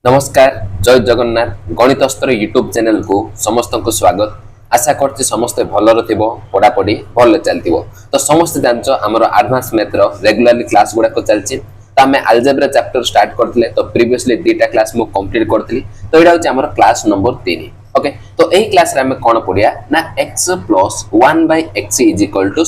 नमस्कार जय Jagannath गणितस्तर YouTube channel को समस्त को स्वागत। आशा करछि समस्ते भलर थिबो पढ़ापढ़ी भल चलतिबो। तो समस्त जानछ हमर एडवांस मैथ रो रेगुलरली क्लास गुडा को चलछि। तो आमे अलजेब्रा चैप्टर स्टार्ट करथिले तो प्रीवियसली दीटा क्लास मु कंप्लीट करथिली। तो एडा होछि हमर क्लास नंबर 3। ओके तो एही क्लास रे आमे कोन पढिया ना x + 1/x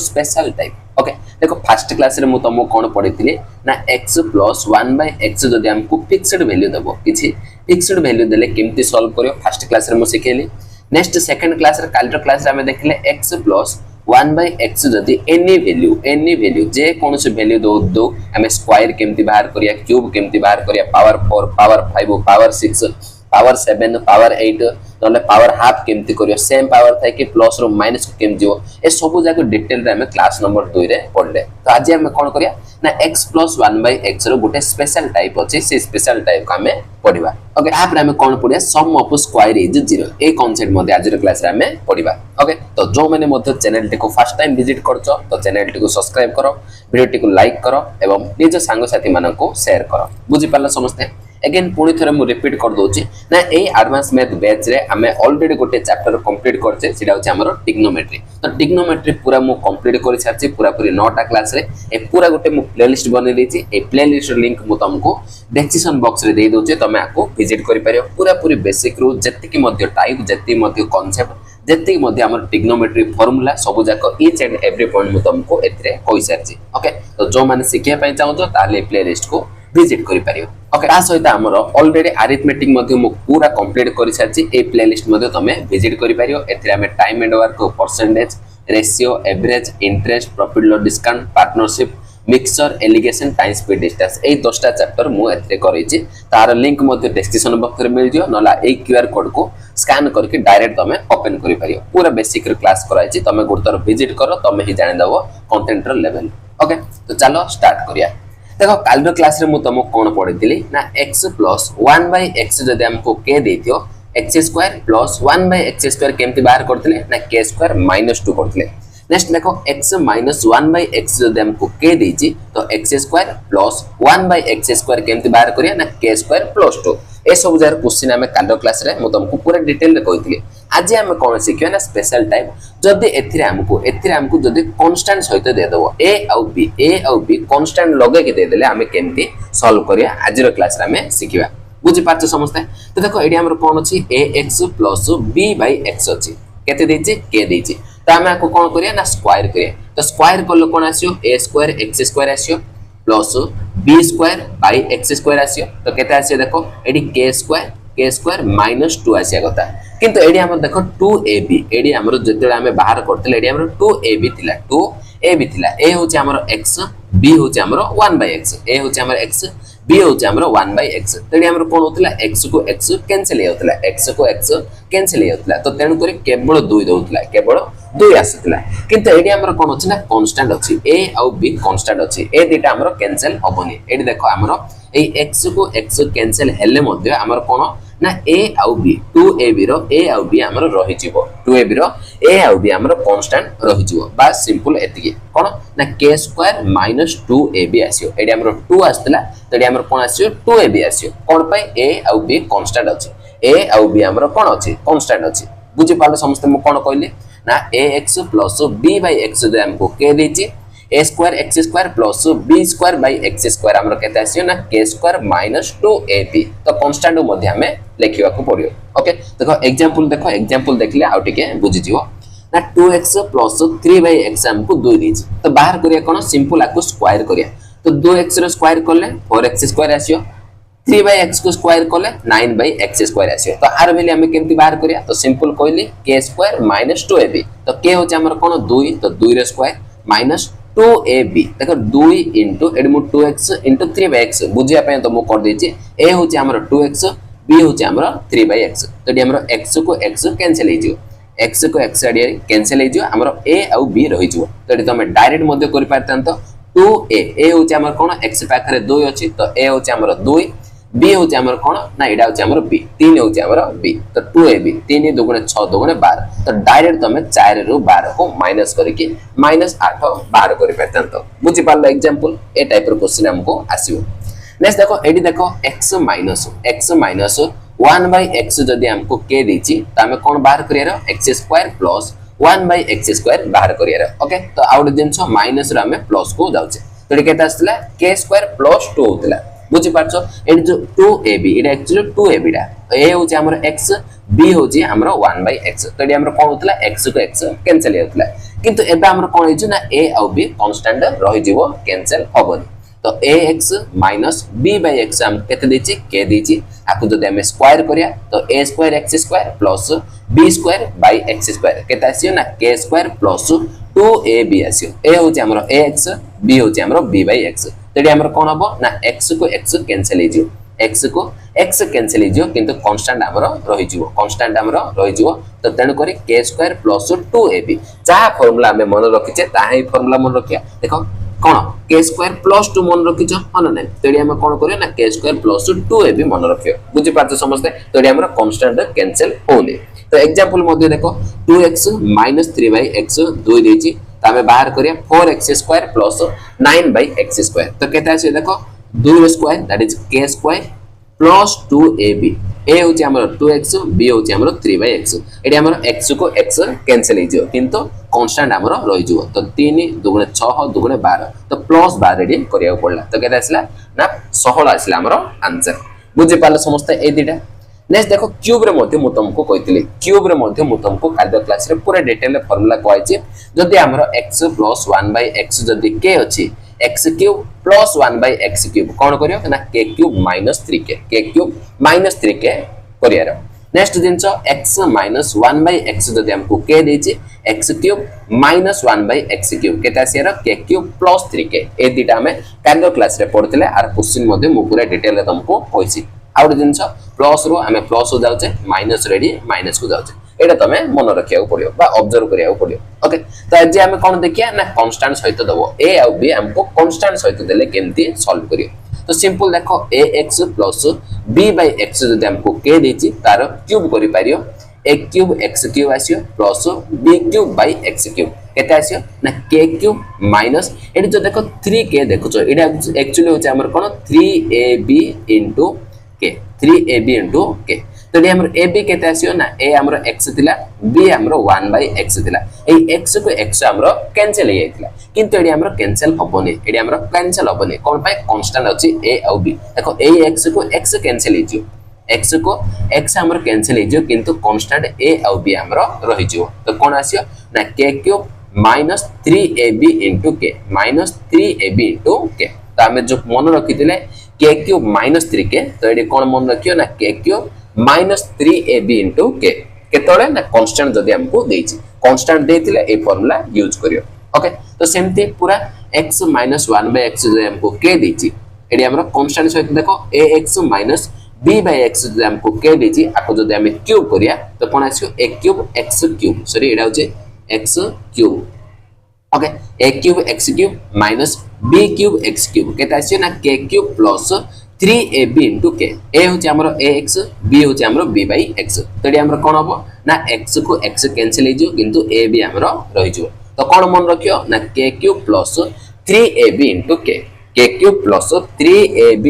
= special type. Okay देखो फर्स्ट क्लास रे मु तुमको कोन पढिथिले ना x + 1/x जदि हमको फिक्स्ड वैल्यू देबो किछि फिक्स्ड वैल्यू देले केमती सॉल्व करियो फर्स्ट क्लास रे मु सिखेली। नेक्स्ट सेकंड क्लास रे कालर क्लास रे हमें देखले x + 1/x जदि एनी वैल्यू जे कोन से वैल्यू दो हमें स्क्वायर केमती बाहर करिया क्यूब केमती बाहर करिया power 4 power 5 power 6 power 7 power 8 नले पावर हाफ केमती करियो सेम पावर थाय कि प्लस रो माइनस को केमती हो ए सब जाको डिटेल रे हमें क्लास नंबर 2 रे पढले। तो आज हमें कोन करिया ना x + 1/x रो गुटे स्पेशल टाइप अछि से स्पेशल टाइप का हमें पढिबा। ओके आप रे हमें कोन पढिया सम ऑफ स्क्वायर इज 0 ए कांसेप्ट मध्ये आज रो क्लास रे हमें पढिबा। ओके तो जो माने मध्ये चैनल टी को फर्स्ट टाइम विजिट करछो तो चैनल टी को सब्सक्राइब करो वीडियो टी को लाइक करो एवं निज संग साथी मानन को शेयर करो। बुझि पाला समझते अगेन पुणी थरे मु रिपीट कर दोची ना ए एडवांस मैथ बैच रे हमें ऑलरेडी गोटे चैप्टर कंप्लीट करछे सेटा होचे हमरो ट्रिग्नोमेट्री। तो ट्रिग्नोमेट्री पूरा मु कंप्लीट करि सारछि पूरा पूरी 9टा क्लास रे ए पूरा गोटे मु प्लेलिस्ट बनै देछि। ए प्लेलिस्ट लिंक मु तुमको डिस्क्रिप्शन बॉक्स रे दे दोचे तमे आको विजिट करि परियो। पूरा पूरी बेसिक रू जत्ति कि मध्य टाइप जत्ति मध्य कांसेप्ट जत्ति मध्य हमर ट्रिग्नोमेट्री फार्मूला सब जाको ईच एंड एवरी पॉइंट मु तुमको एथरे कहि सारछि। ओके तो जो माने सिखिया पय चाहतो ताले प्लेलिस्ट को विजिट करि परियो। ओके ता सहित हमर ऑलरेडी अरिथमेटिक मध्ये मु पूरा कंप्लीट करि सारछि ए प्लेलिस्ट मध्ये तमे विजिट करि परियो। एथरे हमें time and work percentage ratio average interest profit loss discount partnership mixture alligation time speed distance ए 10टा चैप्टर मु एथरे करिछि। तार लिंक मध्ये डिस्क्रिप्शन बॉक्स रे मिल जियो नला ए क्यूआर कोड को स्कैन करके डायरेक्ट तमे ओपन करि परियो। पूरा बेसिक रे क्लास कराइछि तमे गुरतर विजिट करो तमे ही जानि दबो कंटेंट रो लेवल। ओके तो चलो स्टार्ट करिया। देखो कालर क्लास रे मु तुमको कोन पढिथिली ना x + 1/x जदि हमको k देथियो x² + 1/x² केमति बाहर करथिले ना k² - 2 करथिले। नेक्स्ट देखो x - 1/x जदि हमको k देछि तो x² + 1/x² केमति बाहर करिया ना k² + 2 ए सब जार क्वेश्चन हमें कालर क्लास रे मु तुमको पूरा डिटेल रे कहिथिली। आज हम कोन सिखियो ना स्पेशल टाइप जदि एथिरे हमको जदि कांस्टेंट सहित दे देबो a और b कांस्टेंट लगे के दे देले हमें केमति सॉल्व करिया आज रो क्लास रे हमें सिखिबा। बुझि पाछो समझते तो देखो एडी हमर कोन अछि ax + b/x अछि केते देछि k देछि तो हमें आको कोन करिया ना स्क्वायर करिया। तो स्क्वायर करलो कोन आसियो a² x² आसियो plus b² / x² आसियो। तो केते आसियो देखो एडी k² - 2 आसिया कथा किंतु एडी हमर देखो 2ab एडी हमर जते हमें बाहर करतले एडी हमर 2ab थिला a होचे हमर x b होचे हमर 1/x a होचे हमर x b होचे हमर 1/x। तेडी हमर कोन होतला x को x कैंसिल हे होतला x को x कैंसिल हे होतला तो तेनु करे केवल 2 दोतला केवल 2 आसीतला किंतु एडी हमर कोन होची ना कांस्टेंट अछि a और b कांस्टेंट अछि ए दिटा हमर कैंसिल होबनी। एडी देखो हमर ए x को x कैंसिल हेले मध्ये हमर कोन ना a और b 2ab रो a और b हमर रहि जिवो 2ab रो a और b हमर कांस्टेंट रहि जिवो बस सिंपल एतिकी कोन ना k² - 2ab आसियो। एडी हमर 2 आस्तला तडी हमर कोन आसियो 2ab आसियो कोन पय a और b कांस्टेंट अछि a और b हमर कोन अछि कांस्टेंट अछि। बुझि पालो समस्त म कोन कहली ना ax + b/x जे हमको k देछि a² x² + b² / x² हमर केते आसियो ना k² - 2ab तो कांस्टेंट मध्ये हमें लिखिबा को पड़ियो। ओके देखो एग्जांपल देखले आ टिके बुझि जिवो ना 2x + 3/x हमको 2 देछि तो बाहर करिया कोन सिंपल आको स्क्वायर करिया। तो 2x रो स्क्वायर करले 4x² आसियो 3/x को स्क्वायर करले 9/x² आसियो। तो आर वैल्यू हमें केमति बाहर करिया तो सिंपल कहली k² - 2ab तो k होचे हमर कोन 2 तो 2 रो स्क्वायर माइनस 2ab देखो 2 into एड मु 2x into 3/x बुझिया पे तो मु कर देछि a होचे हमर 2x b होचे हमर 3/x तो डी हमर x को x कैंसिल हे जियो x को x आडी कैंसिल हे जियो हमर a और b रहि जियो तो डी तो हम डायरेक्ट मध्ये कर पारतन तो 2a होचे हमर कोन x पाखरे 2 अछि तो a होचे हमर 2 b होचे हमर कोन ना एडा होचे हमर b 3 होचे हमर b तो 2ab 3 2 6 2 12 तो डायरेक्ट तमे 4 रो 12 को माइनस करके -8 12 करि पारतन तो बुझि पारलो एग्जांपल ए टाइप रो क्वेश्चन हमको आसीबो। नेक्स्ट देखो एडी देखो x माइनस 1 by x जदि हमको k देछि त हमें कोन बाहर करियार x square plus 1 by x square बाहर करियार ओके तो आउट जिंस माइनस रे हमें प्लस को जाउछे तो एडी केता आस्तला k स्क्वायर प्लस 2 होतला बुझि पारछो एडी जो 2ab एडी एक्चुअली 2ab डा a होछि हमर x b होछि हमर 1 by x तो एडी हमर कोन होतला x को x कैंसिल होतला किंतु एबे हमर कोन होइछ ना a और b कांस्टेंट रहि जिवो कैंसिल होबनी तो ax minus b by x हम केते देछि k देछि आकु जदि हम स्क्वायर करिया तो a square x square plus b square by x square केते आसियो ना k square plus 2ab आसियो a होछि हमर ax b होछि हमर b by x तेडी हमर कोन हबो ना x को x कैंसिल हे जियो x को x कैंसिल हे जियो किंतु कांस्टेंट हमर रहि जिवो कांस्टेंट हमर रहि जिवो तो तेनु करी k स्क्वायर प्लस 2ab जा फार्मूला हम मन रखिचे ता ही फार्मूला मन रखिया देखो कोन k स्क्वायर प्लस 2 मन रखिचो हन नै तेडी हम कोन करियो ना k स्क्वायर प्लस 2ab मन रखियो बुझि पाछो समझते तेडी हमर कांस्टेंट कैंसिल होने तो एग्जांपल मध्ये देखो 2x 3 by x 2 देछि त हमें बाहर करिया 4x square plus 9 by x square तो केता आसे देखो 2 square that is k square plus 2ab a होछि हमर 2x b होछि हमर 3 by x एडी हमर x को x कैंसिल हे जियो किंतु कांस्टेंट हमर रहि जिवो तो 3 2 6 2 12 तो प्लस 12 रेडी करिया पड़ला तो केता आसला ना 16 आसला हमर आंसर बुझि पाले समस्त ए दिटा नेक्स्ट देखो क्यूब रे मध्ये मु तुमको कहितली क्यूब रे मध्ये मु तुमको कार्य क्लास रे पूरा डिटेल फार्मूला कहैछि जदि हमर x + 1 by x जदि k अछि x cube plus 1 by x cube कोन करियो ना k cube minus 3k k cube minus 3k करियार नेक्स्ट जिंस x माइनस 1 by x जदि हमको k देछि x cube minus 1 by x cube केता सियर k क्यूब प्लस 3k ए दिटा हमें कार्य क्लास रे पढथिले आर क्वेश्चन मध्ये मु पूरा डिटेल तुमको कहछि आउट जिंस प्लस रो हमें प्लस हो जाउछे माइनस रेडी माइनस को जाउछे एटा तमे मन रखिया पड़ियो बा ऑब्जर्व करिया पड़ियो ओके तो आज हम कोन देखिया ना कांस्टेंट सहित दबो a और b हमको कांस्टेंट सहित देले केमती सॉल्व करियो तो सिंपल देखो ax plus b by x जदि हमको k देछि तार क्यूब करि पारियो a cube x cube आसियो plus b cube by x cube केते आसियो ना k क्यूब माइनस एडी जो देखो 3k देखो जो एडा एक्चुअली होचे हमर कोन 3ab k 3ab k तो ये हमर ab केते आसियो ना a हमर x थिला b हमर 1 by x थिला ए x को x हमर कैंसिल हे जाइतिला किंतु एडी हमर कैंसिल होबोनी एडी हमर कैंसिल होबोनी कोन पाई कांस्टेंट अछि a और b देखो a x को x कैंसिल हे जियो x को x हमर कैंसिल हे जियो किंतु कांस्टेंट a और b हमर रहि जियो तो कोन आसियो ना k cube minus 3ab k minus 3ab k तो हमें जो मन रखितिले k क्यूब माइनस 3k तो एडी कोन मन रखियो ना k cube minus 3ab k केतोले ना कांस्टेंट जदि हमको देछि कांस्टेंट देथिले ए फार्मूला यूज करियो ओके तो सेमती पूरा x माइनस 1 by x जदि हमको k देछि एडी हमर कांस्टेंट सहित देखो ax minus b by x जदि हमको k देछि आको जदि हम क्यूब करिया तो कोन आसियो a cube x cube sorry एडा होचे x cube okay a cube x cube minus b cube x cube केता आसियो ना k cube plus 3ab k a होचे हमर ax b होचे हमर b by x तडी हमर कोन हबो ना x को x कैंसिल हे जियो किंतु a b हमर रहि जियो तो कोन मन रखियो ना k cube plus 3ab k k cube plus 3ab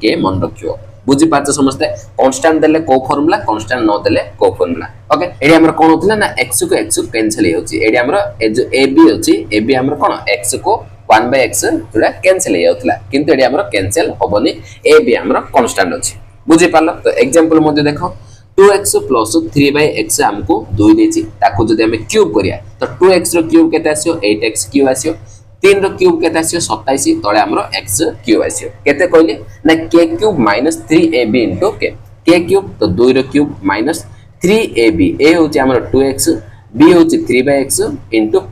k मन रखियो बुझि पाछ समझते कांस्टेंट देले को फार्मूला कांस्टेंट न देले को फार्मूला ओके एडी हमर कोन होतला ना x को x कैंसिल हे होची एडी हमर ए जो ab होची ab हमर कोन x को 1 by x जोडा कैंसिल हे होतला किंतु एडी हमर कैंसिल होबनी ab हमर कांस्टेंट अछि बुझि पालो तो एग्जांपल मध्ये देखो 2x प्लस 3 by x हमको 2 देछि ताको जदि हम क्यूब करिया तो 2x रो क्यूब केते आसियो 8x क्यूब आसियो 3 रो क्यूब केते आसियो 27 तळे हमरो x क्यूब आसियो केते कहली ना k cube minus 3ab k k cube तो 2 रो क्यूब माइनस 3ab a होचे हमरो 2x b होचे 3 by x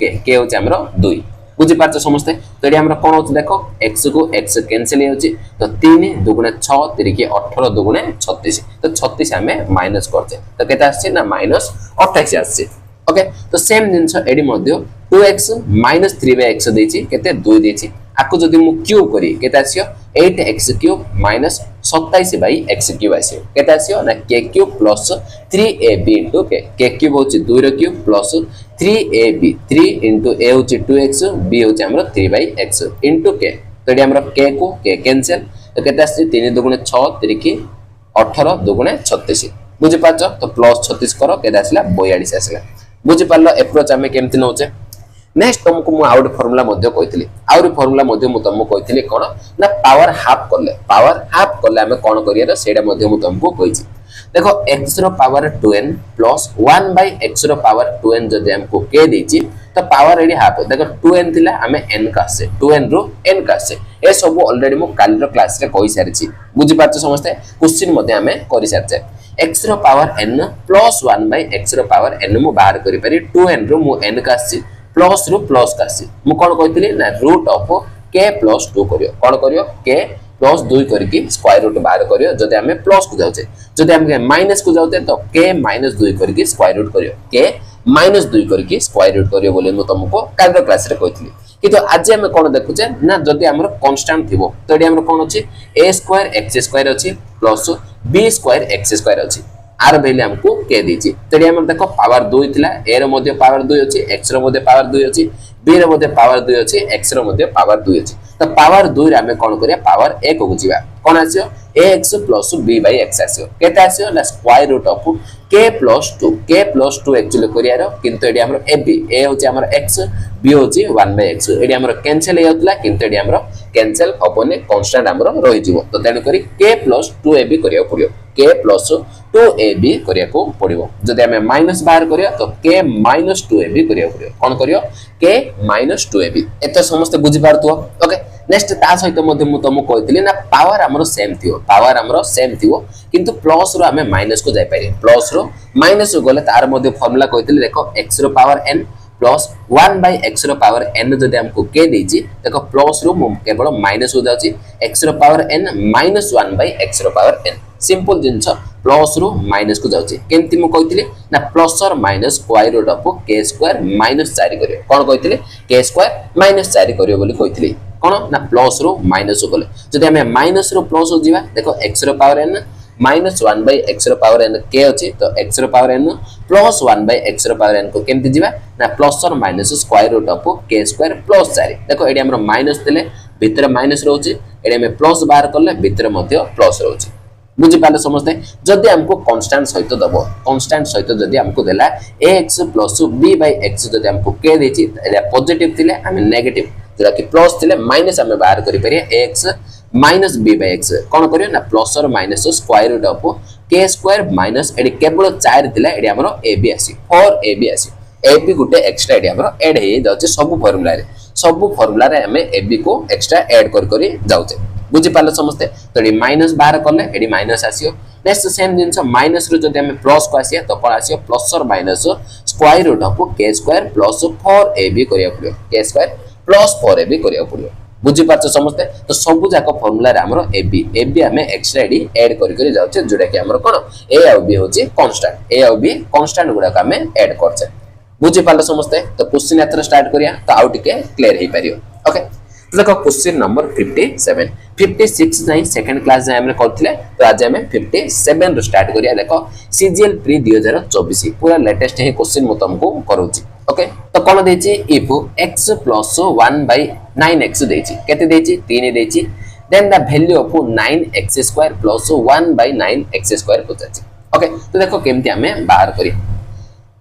k k होचे हमरो 2 बुझि पाछ समझते तो एडी हमरा कोन होचे देखो x को x कैंसिल होची तो 3 दुगुणे 6 3 के 18 दुगुणे 36 तो 36 हमें माइनस करते तो केते आछे ना माइनस 28 आछे ओके तो सेम जिंस एडी मध्ये 2x माइनस 3 by x देछि केते 2 देछि आको जदि मु क्यूब करी केते आछियो 8x cube minus 27 by x cube आछियो केते आछियो ना k cube plus 3ab k k cube होछि 2 रो cube plus 3ab 3 into a होछि 2x b होछि हमरो 3 by x into k तो एडी हमरो k को k कैंसिल तो केते आसी 3 दुगुणे 6 तिरिकी 18 दुगुणे 36 बुझी पाछ तो प्लस 36 करो केते आसला 42 आसला बुझी पारलो अप्रोच हमें केमति नोचे नेक्स्ट तुमको मु आउट फार्मूला मध्ये कहितली आउट फार्मूला मध्ये मु तुमको कहितली कोन ना पावर हाफ कले हमें कोन करिया सेडा मध्ये मु तुमको कहिची देखो x रो power 2n plus 1 by x रो पावर 2n जदि हमको के देची तो पावर एडी हाफ देखो 2n थिला हमें n का से 2n रो n का से ए सब ऑलरेडी मु काल रो क्लास रे कहि सारिची बुझी पाछ समझते क्वेश्चन मध्ये हमें करि सारचे x रो power n plus 1 by x रो पावर n मु बाहर करि पारी 2n रो मु n का से प्लस रू प्लस कासी मु कोन कहितली ना रूट ऑफ k प्लस 2 करियो कोन करियो k प्लस 2 करके स्क्वायर रूट बाहर करियो जदि हमें प्लस को जाउछे जदि हम माइनस को जाउते तो k माइनस 2 करके स्क्वायर रूट करियो k माइनस 2 करके स्क्वायर रूट करियो बोले मु तुमको काल क्लास रे कहितली किंतु आज हम कोन देखुचे ना जदि हमर कांस्टेंट थिबो तो एडी हमर कोन अछि a स्क्वायर x स्क्वायर अछि plus b square x square अछि आर बेले हमको के दीची तडी हम देखो पावर 2 थिला a रो मध्ये पावर 2 अछि x रो मध्ये पावर 2 अछि b रो मध्ये पावर 2 अछि x रो मध्ये पावर 2 अछि तो पावर 2 रे हमें कोन करिया पावर 1 को जिबा कोन आसियो ax plus b by x आसियो केते आसियो ला square root of k plus 2 actually करिया रो किंतु एडी हमर ab a होची हमर x b होची 1 बाय x एडी हमर कैंसिल हे होतला किंतु एडी हमर कैंसिल हबने कांस्टेंट हमर रहि जिवो तो तेन करी k प्लस 2ab करिया पड़ियो k प्लस 2ab करिया को पड़िबो जदि हमें माइनस बाहर करिया तो k माइनस 2ab करिया पड़ियो कोन करियो k माइनस 2ab एतो समस्त बुझि पारतो ओके नेक्स्ट ता सहित मध्ये मु तमु कहितली ना पावर हमरो सेम थियो किंतु प्लस रो हमें माइनस को जाय पारे प्लस रो माइनस रो गले तार मध्ये फार्मूला कहितली देखो x रो power n plus 1 by x रो पावर n जदि हमको के देजी देखो प्लस रो केवल माइनस हो जाउची x रो power n minus 1 by x रो पावर n सिंपल जिंस प्लस रो माइनस को जाउची केमति मु कहितली ना प्लस और minus square root of k square minus 4 करियो कोन कहितली k स्क्वायर माइनस 4 करियो बोली कहितली कोन ना प्लस रो माइनस हो गले जदि हमें माइनस रो प्लस हो जिवा देखो x रो power n minus 1 by x रो पावर n k अछि तो x रो power n plus 1 by x रो पावर n को केमति जिवा ना प्लस और minus square root of k square plus 4 देखो एडी हमरो माइनस देले भितर माइनस रहउची एडी हमें प्लस बाहर करले भितर मध्ये प्लस रहउची बुझी पाले समझते जदि हमको कांस्टेंट सहित दबो कांस्टेंट सहित जदि हमको देला ax plus b by x जदि हमको k देची एला पॉजिटिव थिले हमें नेगेटिव जरा कि प्लस थिले माइनस हमें बाहर करि परिया ax minus b by x कोन करियो ना प्लस और minus square root of k square minus एडी केवल 4 थिला एडी हमरो ab आसी 4ab आसी ab गुटे एक्स्ट्रा एडी हमरो ऐड हे जाउचे सब फार्मूला रे हमें ab को एक्स्ट्रा ऐड कर जाउचे बुझी पाले समझते तो एडी माइनस बाहर करले एडी माइनस आसियो नेक्स्ट सेम जिंस माइनस रो जदि हमें प्लस को आसिया तो कोन आसियो प्लस और minus square root of k square plus 4ab करिया पड़ियो k स्क्वायर प्लस 4ab करिया पड़ियो बुझी पाछ समझते तो सब जाक फार्मूला रे हमरो ab हमें एक्स्ट्रा एडी ऐड कर जाउचे जोडा कि हमरो कोन a और b होची कांस्टेंट a और b कांस्टेंट गुडा का हमें ऐड करछे बुझी पाले समझते तो क्वेश्चन यात्रा स्टार्ट करिया तो आउ टिके क्लियर हे परियो ओके देखो क्वेश्चन नंबर 57 56 नहीं सेकंड क्लास जे हमने करथिले तो आज हमें 57 रो स्टार्ट करिया देखो सीजीएल प्री 2024 पूरा लेटेस्ट हे क्वेश्चन म तुमको करूची ओके तो कोन देची इफ x 1 / 9x देची केते देची 3 देची then the value of 9x² + 1 / 9x² पचाची ओके तो देखो केमती हमें बाहर करी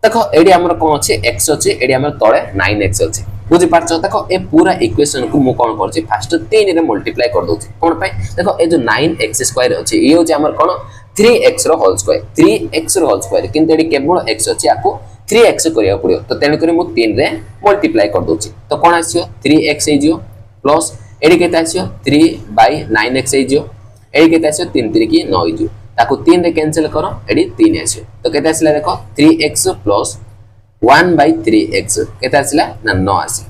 देखो एडी हमर कोन अछि x अछि एडी हमर तळे 9x अछि बुझी पारछ देखो ए पूरा इक्वेशन को मु कोन करछि फर्स्ट 3 रे मल्टीप्लाई कर दोछि कोन पाई देखो ए जो 9x² अछि ए होछि हमर कोन 3x रो होल स्क्वायर 3x रो होल स्क्वायर किंतु एडी केवल x अछि आको 3x करिया पड़ियो तो तेन करी मु 3 रे मल्टीप्लाई कर दोछि तो कोन आसियो 3x हे जियो प्लस एडी केते आसियो 3/9x हे जियो एडी केते आसियो 3 3 की 9 जियो ताको 3 रे कैंसिल करो एडी 3 आसियो तो केते आसिला देखो 3x + 1/3x केते आसिला ना 9 आसी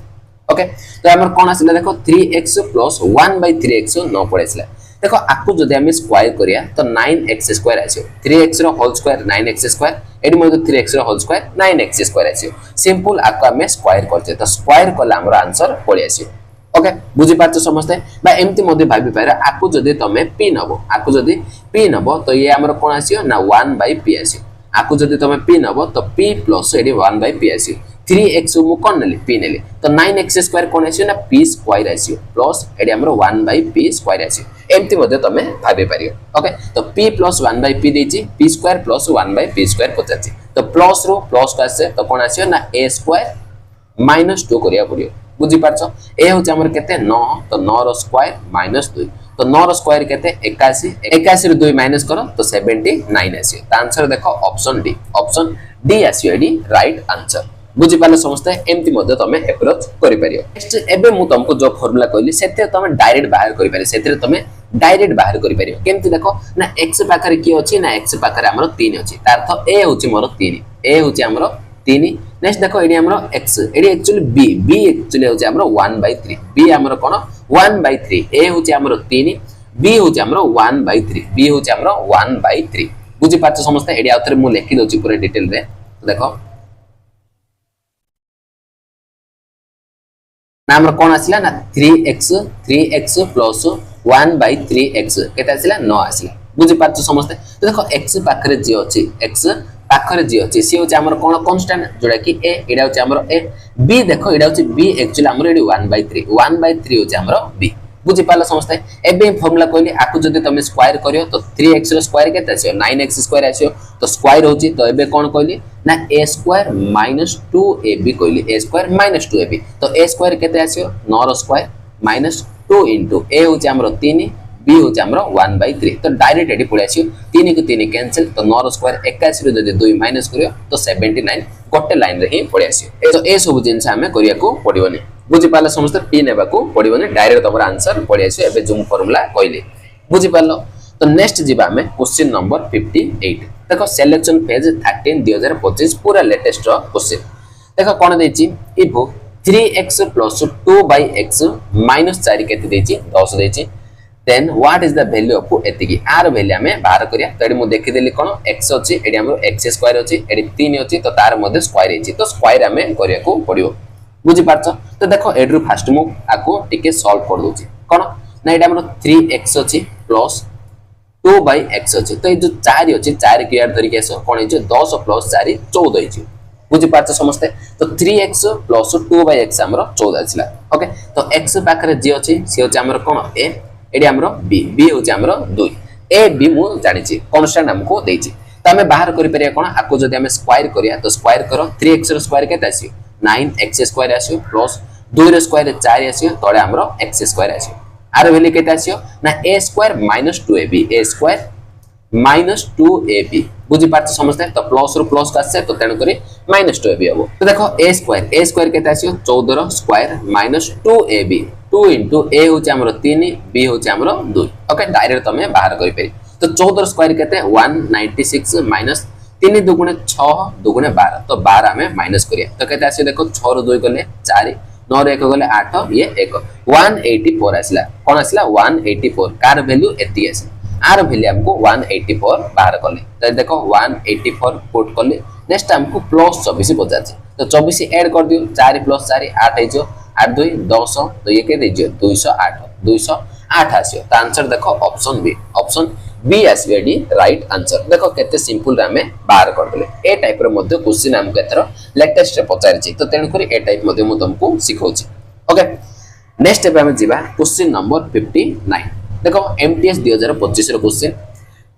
ओके तो हमर कोन आसिला देखो 3x + 1/3x 9 पड़ेसिला देखो आकु जदि हम स्क्वायर करिया तो 9x² आसियो 3x रो होल स्क्वायर 9x² एडी मो 3x रो होल स्क्वायर 9x² आसियो सिंपल आकु हम स्क्वायर करछे तो स्क्वायर कला हमर आंसर पड़ी आसियो ओके बुझी पाछ समझते बा एमती मध्ये भाबी पारा आकु जदि तमे p नबो आकु जदि p नबो तो ये हमर कोन आसियो ना 1/p आसियो आकु जदि तमे p नबो तो p + एडी 1/p आसियो 3x मु कोन नेली p नेली तो 9x² कोन आसियो ना p² आसियो प्लस एडी हमर 1/p² आसियो एमती मध्ये तमे भाबी परियो ओके तो p + 1/p देछि p स्क्वायर + 1/p स्क्वायर पचाछि तो प्लस रो प्लस का आसे तो कोन आसियो ना a स्क्वायर - 2 करिया पड़ियो बुझी पारछो ए होछि हमर केते 9 तो 9 रो स्क्वायर -2 तो 9 रो स्क्वायर केते 81 81 रो 2 माइनस करो तो 79 आसियो त आंसर देखो ऑप्शन डी आसियो एडी राइट आंसर बुझी पाले समस्ते एमती मध्ये तमे अप्रोच करि परियो नेक्स्ट एबे मु तुमको जो फार्मूला कहली सेते तमे डायरेक्ट बाहर करि पारे सेते तमे डायरेक्ट बाहर करि परियो केमती देखो ना x पाखरे की अछि ना x पाखरे हमरो 3 अछि त अर्थ a होछि मोर 3 a होछि हमरो 3 नेक्स्ट देखो एडी हमरो x एडी एक्चुअली b एक्चुअली होछि हमरो 1/3 b हमरो कोन 1/3 a होछि हमरो 3 b होछि हमरो 1/3 b होछि हमरो 1/3 बुझी पाछ समस्ते एडी आउथरे मु लिखि दोछि पूरा डिटेल रे देखो ना हमर कोन आसिला ना 3x प्लस 1/3x केता आसिला 9 आसिला बुझी पाछ समस्ते तो देखो x पाखरे जे अछि x पाखरे जे अछि से होछि हमर कोन कांस्टेंट जोडा कि a एडा होछि हमर a b देखो एडा होछि b एक्चुअली हमर एडी 1/3 होछि हमर b बुझी पाला समस्ते एबे फार्मूला कहली आकु जदि तमे स्क्वायर करियो तो 3x रो स्क्वायर केते आसियो 9x स्क्वायर आसियो तो स्क्वायर होछि तो एबे कोन कहली ना a स्क्वायर - 2ab कहली a स्क्वायर - 2ab तो a स्क्वायर केते आसियो 9 रो स्क्वायर -2 इनटू a होछि हमरो 3 b होछि हमरो 1/3 तो डायरेक्ट एडी पळे आसियो 3 को 3 कैंसिल तो 9 रो स्क्वायर 81 रो जदि 2 माइनस करियो तो 79 गोटे लाइन रे ही पळे आसियो तो ए सब जिंस हमें करिया को पड़िबोनी बुझी पाले समस्त p नेबा को पड़िबोनी डायरेक्ट तमरा आंसर पळे आसियो एबे जुम फार्मूला कहली बुझी पालो तो नेक्स्ट जिबा हमें क्वेश्चन नंबर 58 देखो सिलेक्शन पेज 13 2025 पूरा लेटेस्ट रो क्वेश्चन देखो कोन देछि इफ 3x + 2/x - 4 केते देछि 10 देछि then what is the value of एतिकी आर वैल्यू हमें बाहर करिया तडी मु देखि देली कोन x अछि एडी हमरो x स्क्वायर अछि एडी 3 अछि तो तार मध्ये स्क्वायर अछि तो स्क्वायर हमें करिया को पड़ियो बुझी पाछो तो देखो एड्रू फास्ट मु आको टिके सॉल्व कर दोछि कोन ना एडी हमरो 3x अछि प्लस 2/x अछि तो ए जो 4 अछि 4 के यार धरि के सो कोन अछि 10 + 4 14 अछि बुझी पाछो समस्ते तो 3x + 2/x हमरो 14 आछिला ओके तो x पाखरे जे अछि से अछि हमरो कोन a एडी हमरो b होछि हमरो 2 a b मु जानि छी कांस्टेंट हमको देछि त हमें बाहर करि परिया कोन आको जदि हमें स्क्वायर करिया तो स्क्वायर करो 3x रो स्क्वायर केते आसियो 9x स्क्वायर आसियो प्लस 2 रो स्क्वायर 4 आसियो तळे हमरो x स्क्वायर आसियो आर वैल्यू केते आसियो ना a square - 2ab a square - 2ab बुझी पाछ समझते तो प्लस रो प्लस का आसे तो तेन करी -2ab हबो तो देखो a स्क्वायर केते आसियो 14 रो स्क्वायर - 2ab 2 * a होछि हमरो 3 b होछि हमरो 2 ओके डायरेक्ट तमे बाहर करि पेरी तो 14 स्क्वायर केते 196 माइनस 3 दुगुणे 6 दुगुणे 12 तो 12 हमें माइनस करिया तो केते आसी देखो 6 रो 2 गले 4 9 रो 1 गले 8 ये 1 184 आसला कोन आसला 184 कार वैल्यू एती आसी आर वैल्यू हमको 184 बाहर करले तो देखो 184 पुट करले नेक्स्ट हमको प्लस 24 बचाछि तो 24 ऐड कर दियो 4 + 4 8 है जो 8 2 10 तो ये के देजियो 208 आसियो तो आंसर देखो ऑप्शन बी आसबेडी राइट आंसर देखो केते सिंपल रे हमें बाहर कर देले ए टाइप रो मध्ये क्वेश्चन हमको एथरो लेटेस्ट रे पचारछि तो तेन करी ए टाइप मध्ये मु तुमको सिखौछि ओके नेक्स्ट पे हम जिबा क्वेश्चन नंबर 59 देखो एमटीएस 2025 रो क्वेश्चन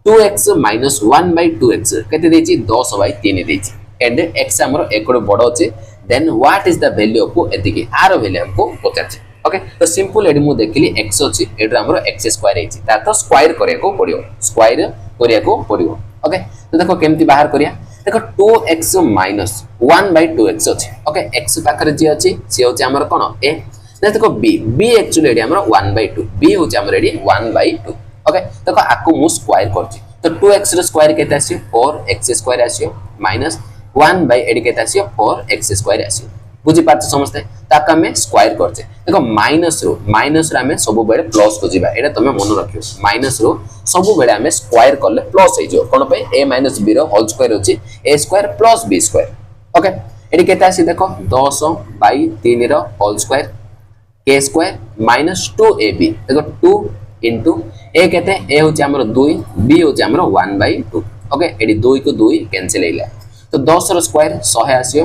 2x - 1/2x केते देछि 10/3 देछि एंड x हमरो एकड़ बडो अछि then what is the value of एतिकी आर वैल्यू हमको पचारछि ओके तो सिंपल एडी मु देखली x अछि एडरा हमरो x स्क्वायर हेछि ता तो स्क्वायर करिया को पड़ियो ओके तो देखो केमती बाहर करिया देखो 2x - 1/2x अछि ओके x पाखरे जे अछि से होछि हमर कोन a ना देखो b एक्चुअली एडी हमरो 1/2 b होछि हमर एडी 1/2 ओके देखो आको मु स्क्वायर करछि तो 2x रो स्क्वायर केते आसियो 4x स्क्वायर आसियो माइनस 1/8 केते आसियो 4x स्क्वायर आसियो बुझी पाछ समझते ताका में स्क्वायर करछे देखो माइनस रो हमें सब बेले प्लस को जिबा एटा तमे मन रखियो माइनस रो सब बेले हमें स्क्वायर करले प्लस हे जो कोन पे a - b रो होल स्क्वायर होची a square + b square okay एडी केते आसी देखो 10/3 रो whole square a square - 2ab देखो 2 * a केते a होची हमरो 2 b होची हमरो 1/2 ओके एडी 2 को 2 कैंसिल हेला तो 10 रो स्क्वायर 100 आसियो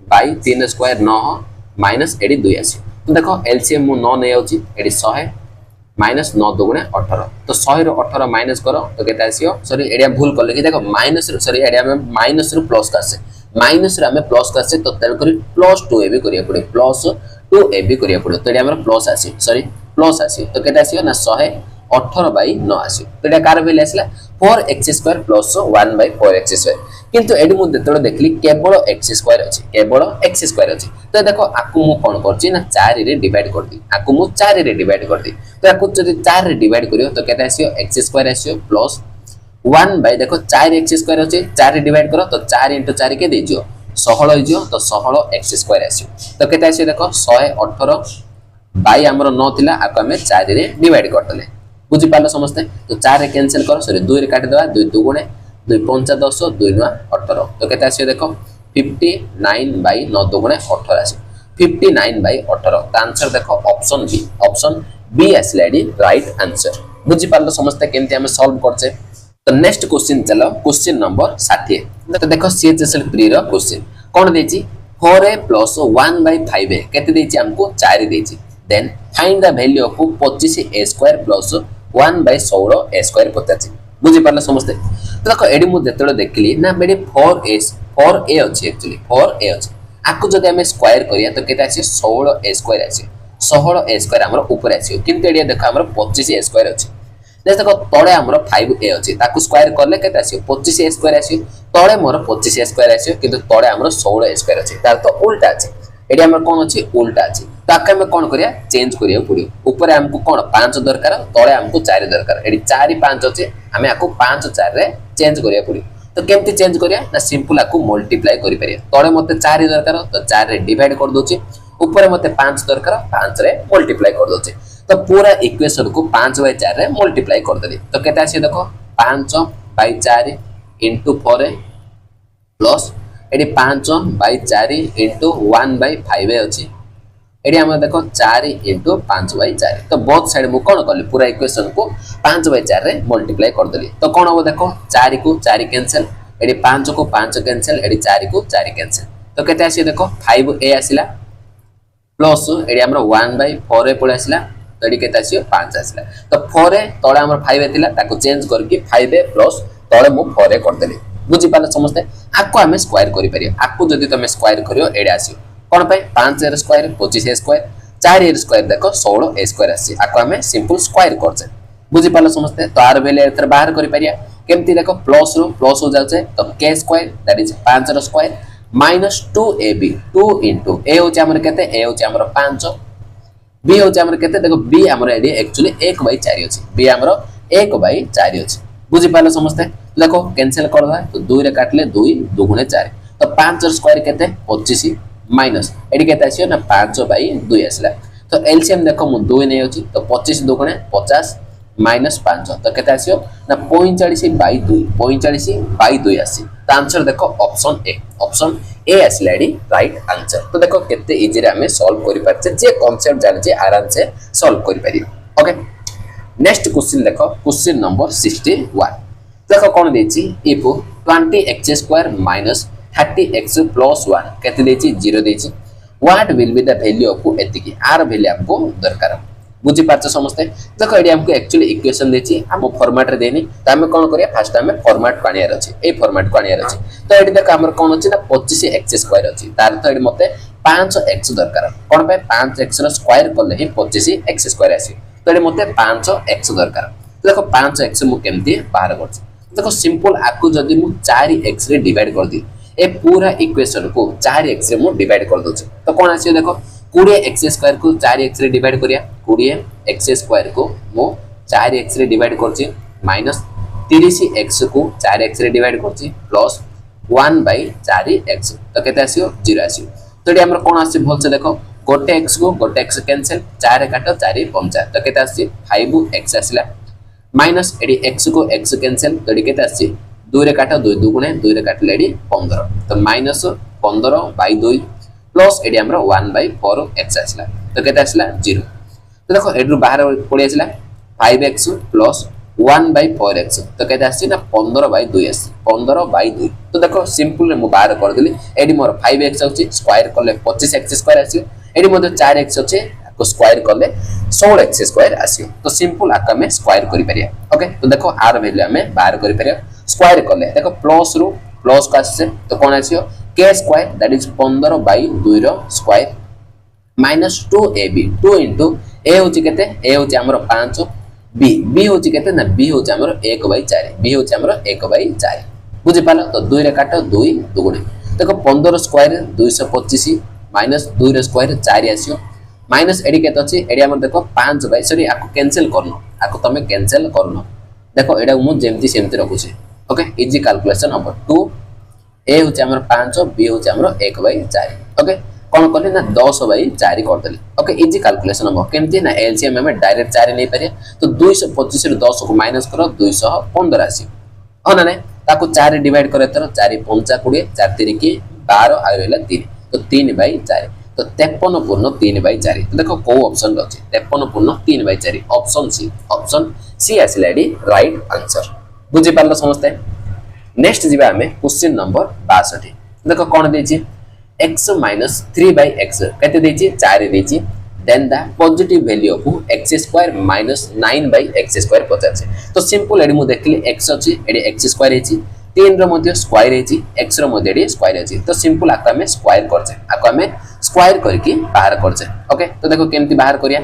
बाई 3 स्क्वायर 9 माइनस एडी 2 आसी तो देखो एलसीएम मु 9 नै आउची एडी 100 माइनस 9 दुगुणे 18 तो 100 रो 18 माइनस करो तो केते आसीयो सॉरी एडिया भूल करले कि देखो माइनस सॉरी एडिया में माइनस रो प्लस का से माइनस रे हमें प्लस का से तो तेल करी प्लस 2 ए भी करिया पड़े प्लस 2 ए भी करिया पड़े तो एडिया हमर प्लस आसी सॉरी प्लस आसी तो केते आसीयो ना 118/9 आसी तो एडिया कार वैल्यू आसला 4x² प्लस 1/4x²। किंतु एडी मु देतोड़ देखली केवल x² अछि केवल x² अछि तो देखो आकु मु कोन करछि ना 4 रे डिवाइड कर दी आकु मु 4 रे डिवाइड कर दी तो आकु जदि 4 रे डिवाइड करियो तो केते आसीयो x² आसीयो प्लस 1 बाय देखो 4x² अछि 4 रे डिवाइड करो तो 4 * 4 के देजियो 16 हिजियो तो 16x² आसीयो तो केते आसीयो देखो 118 बाय हमरो 9 थिला आकु हमें 4 रे डिवाइड करतले बुझि पालो समस्ते तो 4 रे कैंसिल करो सॉरी 2 रे काटि देबा 2 दुगुणे 2 5 10 2 9 18 तो केते आसीयो देखो 59/9 दुगुणे 18 आसी 59/18 तो आंसर देखो ऑप्शन बी आसलेडी राइट आंसर बुझि पालो समस्ते केमति हम सॉल्व करछे। तो नेक्स्ट क्वेश्चन चलो क्वेश्चन नंबर 60 तो देखो सीएचएसएल प्री रो क्वेश्चन कोन देछि 4a + 1/5a केते देछि हमको 4 देछि then find the value of 25a² + 1/16a² पताछि बुझि पालो समस्ते तो देखो एडी मु देतलो देखली ना बेडी 4a अछि एक्चुअली 4a अछि आकु जदि हमें स्क्वायर करिया तो केते आसी 16a² आसी 16a² हमर ऊपर आसी किंतु एडी देखो हमर 25a² अछि देखो तळे हमर 5a अछि ताकु स्क्वायर करले केते आसी 25a² आसी तळे मोर 25a² आसी किंतु तळे हमर 16a² अछि तार तो उल्टा अछि एडी हमर कोन अछि उल्टा अछि ताके हम कोन करिया चेंज करिया पड़ियो ऊपर हमको कोन 5 दरकार तळे हमको 4 दरकार एडी 4 5 अछि हमें आकु 5 4 रे चेंज करिया पड़ियो तो केमति चेंज करिया ना सिंपल आकु मल्टीप्लाई करि परिया तळे मते 4 दरकार तो 4 रे डिवाइड कर दोछि ऊपर मते 5 दरकार 5 रे मल्टीप्लाई कर दोछि तो पूरा इक्वेशन को 5/4 रे मल्टीप्लाई कर देली तो केते आसी देखो 5/4 * 4 प्लस एडी 5/4 * 1/5 अछि एडी हम देखो 4 * 5/4 तो बोथ साइड मु कोन करली पूरा इक्वेशन को 5/4 रे मल्टीप्लाई कर देली तो कोन हो देखो 4 को 4 कैंसिल एडी 5 को 5 कैंसिल एडी 4 को 4 कैंसिल तो केते आसी देखो 5a आसीला प्लस एडी हमर 1/4 रे पळे आसीला तो एडी केते आसी 5 आसीला तो 4 तळे हमर 5 थिला ताको चेंज करके 5a प्लस तळे मु 4 कर देली बुझि पाले समझते आको हमें स्क्वायर करि परियो आको जदि तमे स्क्वायर करियो एडी आसी कोन पे 5 एर स्क्वायर 25a² 4 एर स्क्वायर देखो 16a² आसी आको हमें सिंपल स्क्वायर करछे बुझि पाले समझते तो आर वैल्यू एतर बाहर करि परिया केमति देखो प्लस रो प्लस हो जाउछे तो k² दैट इज 5 एर स्क्वायर माइनस 2ab 2 * a होचे हमर केते a होचे हमर 5 b होचे हमर केते देखो b हमर एडी एक्चुअली 1/4 अछि b हमर 1/4 अछि बुझि पाले समझते देखो कैंसिल कर दवा तो 2 रे काटले 2 दुगुणे 4 तो 5 एर स्क्वायर केते 25 माइनस एडी केते आसीयो ना 5/2 आसला तो एलसीएम देखो मु 2 नै अछि तो 25 दुगुणे 50 माइनस 5 तो केते आसीयो ना 45/2 45/2 आसी तो आंसर देखो ऑप्शन ए आसलाडी राइट आंसर तो देखो केते इजी रे हमें सॉल्व करि पाछे जे कांसेप्ट जानि जे आराम से सॉल्व करि पारियो ओके नेक्स्ट क्वेश्चन देखो क्वेश्चन नंबर 61 देखो कोन देछि इफ 20x² - 30x + 1 केते देछि 0 देछि what will be the value of एतिकी आर वैल्यू हमको दरकार बुझि पाछ समझते देखो एडी हमको एक्चुअली इक्वेशन देछि हम फॉर्मेट रे देनी त हम कोन करिया फर्स्ट हम फॉर्मेट को आनियार अछि ए फॉर्मेट को आनियार अछि तो एडी देखो हमर कोन अछि ना 25x² अछि तार तो एडी मते 5x दरकार कोन पे 5x रो स्क्वायर करले ही 25x² आसी तो एडी मते 5x दरकार देखो 5x मु केमती बाहर करछि देखो सिंपल आकु जदी मु 4x रे डिवाइड कर दी ए पूरा इक्वेशन को 4x रे मु डिवाइड कर दोछि तो कोन आसी देखो 20x² को 4x रे डिवाइड करिया 20x² को मु 4x रे डिवाइड करछि माइनस 30x को 4x रे डिवाइड करछि प्लस 1/4x तो केते आसीयो 0 आसीयो तो एडी हमर कोन आसी भल से देखो गोटे x को गोटे x कैंसिल 4 काटो 4 5 तो केते आसी 5x आसीला माइनस एडी x को x कैंसिल तो एडी केते आसी 2 रे काटो 2 दुगुणे 2 रे काटले एडी 15 तो माइनस 15/2 प्लस एडी हमर 1/4x आसला तो केते आसला 0 तो देखो एडु बाहर पड़ी आसला 5x प्लस 1/4x तो केते आसी ना 15/2 आसी 15/2 तो देखो सिंपल मु बाहर कर देली एडी मोर 5x अछि स्क्वायर करले 25x² आसी एडी मते 4x अछि को स्क्वायर कले 16x² आसीयो तो सिंपल आक हमें स्क्वायर करि परिया ओके तो देखो आर वैल्यू हमें बाहर करि परिया स्क्वायर कले देखो प्लस रु प्लस को आसे तो कोन आसीयो k² दैट इज 15/2 रो square minus 2ab 2 into a होची केते a होची हमर 5 b होची केते ना b होची हमर 1/4 b होची हमर 1/4 बुझि पालो तो 2 रे काटो 2 दुगुणे देखो 15 स्क्वायर 225 माइनस 2 रे स्क्वायर 4 आसीयो माइनस एडी केते अछि एडी हमर देखो 5 बाय सॉरी आको कैंसिल करनो आको तमे कैंसिल करनो देखो एडा मु जेमति सेमति रखु छी okay easy calculation number 2 a होची हमर 5 b होची हमर 1/4 ओके कोन करले ना 10/4 कर देले ओके इजी कैलकुलेशन हम केमती ना एलसीएम में डायरेक्ट 4 नै पारे तो 225 रे 10 को माइनस करो 215 आसी हो ना नै ताको 4 डिवाइड करे तर 4 5 20 4 3 की 12 आ रहला 3 तो 3/4 तो 53.3/4 तो देखो को ऑप्शन अछि 53.3/4 ऑप्शन सी आसिलाडी राइट आंसर बुझि पारलो समझते नेक्स्ट जीवा हमें क्वेश्चन नंबर 62 देखो कोन देछि x minus 3/x कहते देछि 4 देछि then the positive value of x² minus 9/x² पचाछे तो सिंपल एडी मु देखली x अछि एडी x² हेछि 3 रो मध्ये स्क्वायर हेछि x रो मध्ये एडी स्क्वायर हेछि तो सिंपल आको हमें स्क्वायर करछे आको हमें स्क्वायर करके बाहर करछे ओके तो देखो केमती बाहर करिया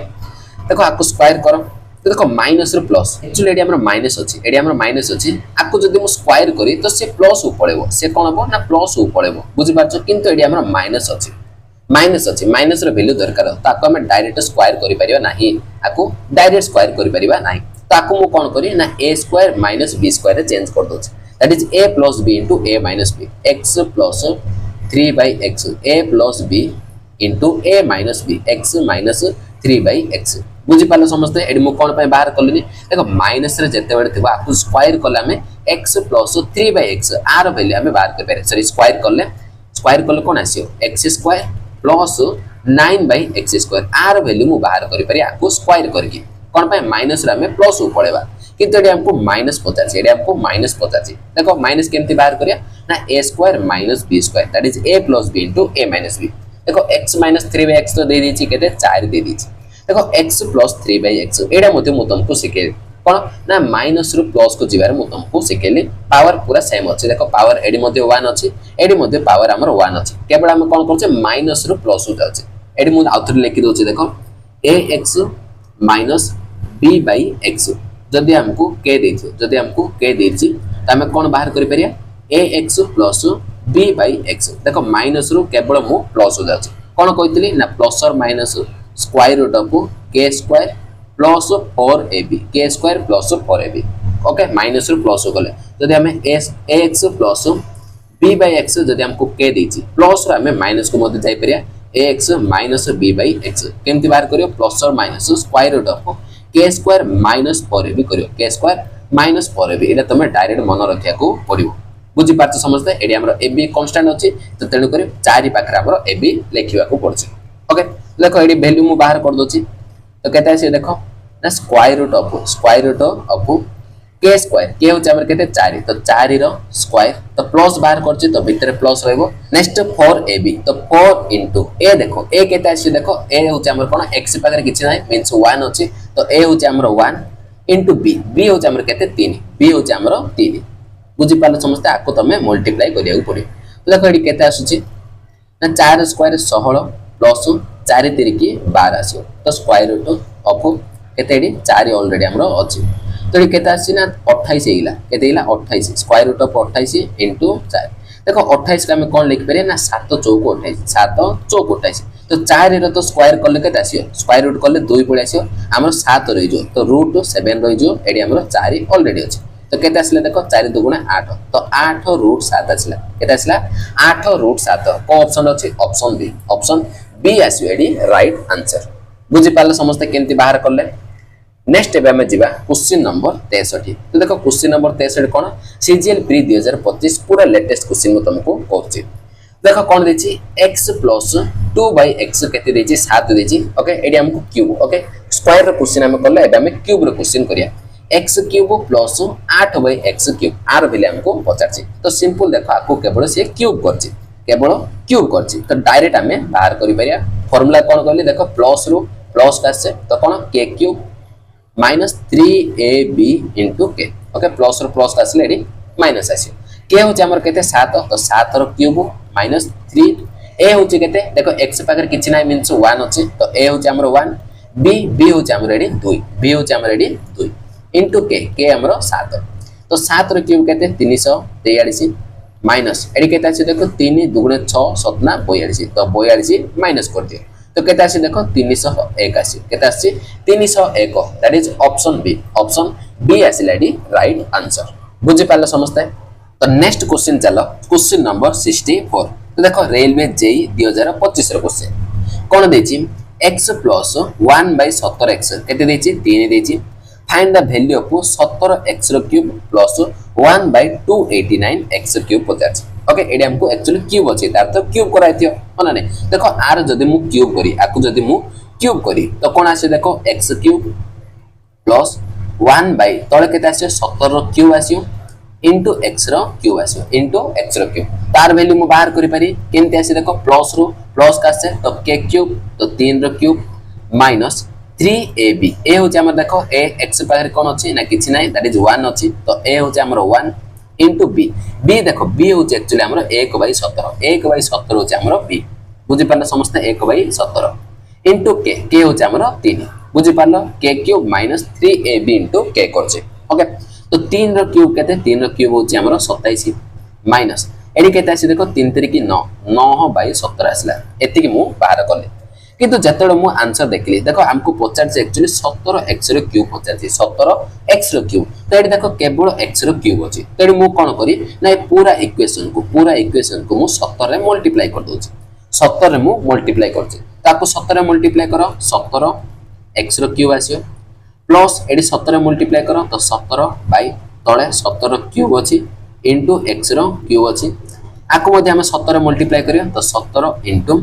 देखो आको स्क्वायर करो तो देखो माइनस रो प्लस एक्चुअली एडी हमर माइनस अछि एडी हमर माइनस अछि आको जदी मु स्क्वायर करी तो से प्लस उ पड़ेबो से कोन हबो ना प्लस उ पड़ेबो बुझि पाछो किंतु एडी हमर माइनस अछि माइनस रो वैल्यू दरकार तो आको हम डायरेक्ट स्क्वायर करि परिबा नाही आको डायरेक्ट स्क्वायर करि परिबा नाही तो आको मु कोन करी ना a² minus b² रे चेंज कर दोछ that is a plus b into a minus b x plus 3/x a plus b into a minus b x minus 3/x बुझि पालो समझते एडी मु कोन पय बाहर करलिनी देखो माइनस रे जते बडे थिबा आकु स्क्वायर करला में x plus 3/x are value हमें बाहर कर पारे सॉरी स्क्वायर करले कोन आसियो x² plus 9/x² आर वैल्यू मु बाहर करि पारे आकु स्क्वायर करके कोन पय माइनस रे हमें प्लस उ पड़ेबा किंतु एडी हमको -50 एडी हमको -50 देखो माइनस केमती बाहर करिया ना a² minus b² that is a plus b into a minus b देखो x minus 3/x तो दे दीची केते 4 दे दीची देखो x plus 3/x एडा मते मु तुमको सिखे कोन ना माइनस रु प्लस को जिबार मु तुमको सिखेली पावर पूरा सेम अछि देखो पावर एडी मते 1 अछि एडी मते पावर हमर 1 अछि केवल हम कोन करछे माइनस रु प्लस उठ अछि एडी मु आउथर लिखि दोछि देखो ax minus b/x जदि हमको k देछि जदि हमको k देछि त हम कोन बाहर करि परिया ax plus b/x देखो माइनस रु केवल मु प्लस हो जाछि कोन कहितली ना प्लस और minus square root of k² plus 4ab k² plus 4ab okay minus रु प्लस हो गले जदि हमें ax plus b/x जदि हमको k देछि प्लस रो हमें माइनस को मध्य जाई परिया ax minus b/x केमति बाहर करियो प्लस और minus square root of k² minus 4ab करियो k² minus 4ab एटा तमे डायरेक्ट मन रखिया को पड़िबो बुझि पाछ समझते एडी हमर ab कांस्टेंट अछि तो तेनु करी 4 पाखरे हमर ab लेखिबा को पड़छ ओके देखो एडी वैल्यू मु बाहर कर दोछि तो केते आसी देखो ना square root of k² k होछ हमर केते 4 तो 4 रो स्क्वायर तो प्लस बाहर करछि तो भीतर प्लस रहइबो नेक्स्ट 4ab तो 4 into a देखो a केते आसी देखो a होछ हमर कोन x पाखरे किछि नै मींस 1 अछि तो a होछ हमर 1 into b होछ हमर केते 3 b होछ हमर 3 बुझि पाले समझते आको तमे मल्टीप्लाई करिया पड़े तो देखो एडी केते आसुछि ना 4 स्क्वायर 16 प्लस 4 3 की 12 आसो तो स्क्वायर रूट ऑफ केते एडी 4 ऑलरेडी हमरो अछि तो एडी केते आसी ना 28 हेला केते हेला 28 स्क्वायर रूट ऑफ 28 into 4 देखो 28 का हम कोन लिख पारे ना 7 चौक 28 7 चौक 28 तो 4 रे तो स्क्वायर करले केते आसीयो स्क्वायर रूट करले 2 पड़े आसीयो हमरो 7 रहि जो तो रूट 7 रहि जो एडी हमरो 4 ऑलरेडी अछि तो केते आसले देखो 4 2 गुणा 8 तो 8 रूट 7 आसला केते आसला 8 रूट 7 को ऑप्शन अछि ऑप्शन बी आसीयो एडी राइट आंसर बुझि पाले समस्त केमति बाहर करले नेक्स्ट एबे हम जिबा क्वेश्चन नंबर 63 तो देखो क्वेश्चन नंबर 63 कोन सीजीएल प्री 2025 पूरा लेटेस्ट क्वेश्चन म तुमको कहछि देखो कोन देछि x plus 2/x केते देछि 7 देछि ओके एडी हमको क्यूब ओके स्क्वायर रो क्वेश्चन हम करले एबे हम क्यूब रो क्वेश्चन करिया x cube plus 8/x cube आर वैल्यू हमको पचाछि तो सिंपल देखो आपको केवल से क्यूब करछि तो डायरेक्ट हमें बाहर करि परिया फार्मूला कोन कहली देखो प्लस प्लस का आसे तो कौन के क्यूब माइनस 3ab इंटू के ओके प्लस प्लस का आसले माइनस आस के हूँ आमर के 7 तो 7 क्यूब माइनस 3 ए हूँ के देख एक्स पाखे किसी ना मीनस 1 अच्छे तो ए हूँ आमर 1 बी हूँ आमर ये 2 बी हूँ आमर ये 2 इंटू के आमर 7 तो 7 क्यूब के 343 माइनस एडी के देखो 3 2 6 7 42 तो 42 माइनस कर दियो तो केते आसी देखो 301 आसी केते आसी 301 दैट इज ऑप्शन बी आसीला डी राइट आंसर बुझि पालो समझते तो नेक्स्ट क्वेश्चन चलो क्वेश्चन नंबर 64 तो देखो रेलवे जेई 2025 रो क्वेश्चन कोन देछि x प्लस 1/17x केते देछि 3 देछि find the value of 17x रो क्यूब प्लस 1/289x क्यूब पचास ओके एडी हमको एक्चुअली क्यूब अछि तार तो क्यूब कराइ थियो माने नहीं देखो आर जदि मु क्यूब करी आकु जदि मु क्यूब करी तो कोन आसे देखो x क्यूब प्लस 1 बाय तळे केते आसे 17 रो क्यूब आसियो इनटू x रो क्यूब आसियो इनटू x रो क्यूब तार वैल्यू मु बाहर करि पारी केनते आसे देखो प्लस रो प्लस का आसे तो k क्यूब तो 3 रो क्यूब माइनस 3ab ए हो हमर देखो a x पाखरे कोन अछि ना किछि नै दैट इज 1 अछि तो a हो हमर 1 इंटू b देखो b हो एक्चुअली हमर 1/17 हो हमर b बुझि पारला समस्त 1/17 इंटू k हो हमर 3 बुझि पारला k cube minus 3ab into k करछे ओके तो 3 रो क्यूब केते 3 रो क्यूब हो हमर 27 माइनस एडी केते आसी देखो 3 3 की 9 9/17 आसला एति की मु बाहर करले किंतु जतले मु आंसर देखली देखो हमको पचार से एक्चुअली 17x रो क्यूब पचार 17x रो क्यूब तो एडी देखो केवल x रो क्यूब अछि तो एडी मु कोन करी ना पूरा इक्वेशन को मु 17 रे मल्टीप्लाई कर दोछि 17 रे मु मल्टीप्लाई करछि ताको 17 रे मल्टीप्लाई करो 17x रो क्यूब आसियो प्लस एडी 17 रे मल्टीप्लाई करो तो 17 बाय तळे 17 रो क्यूब अछि इनटू x रो क्यूब अछि आको मध्ये हम 17 रे मल्टीप्लाई करियो तो 17 इनटू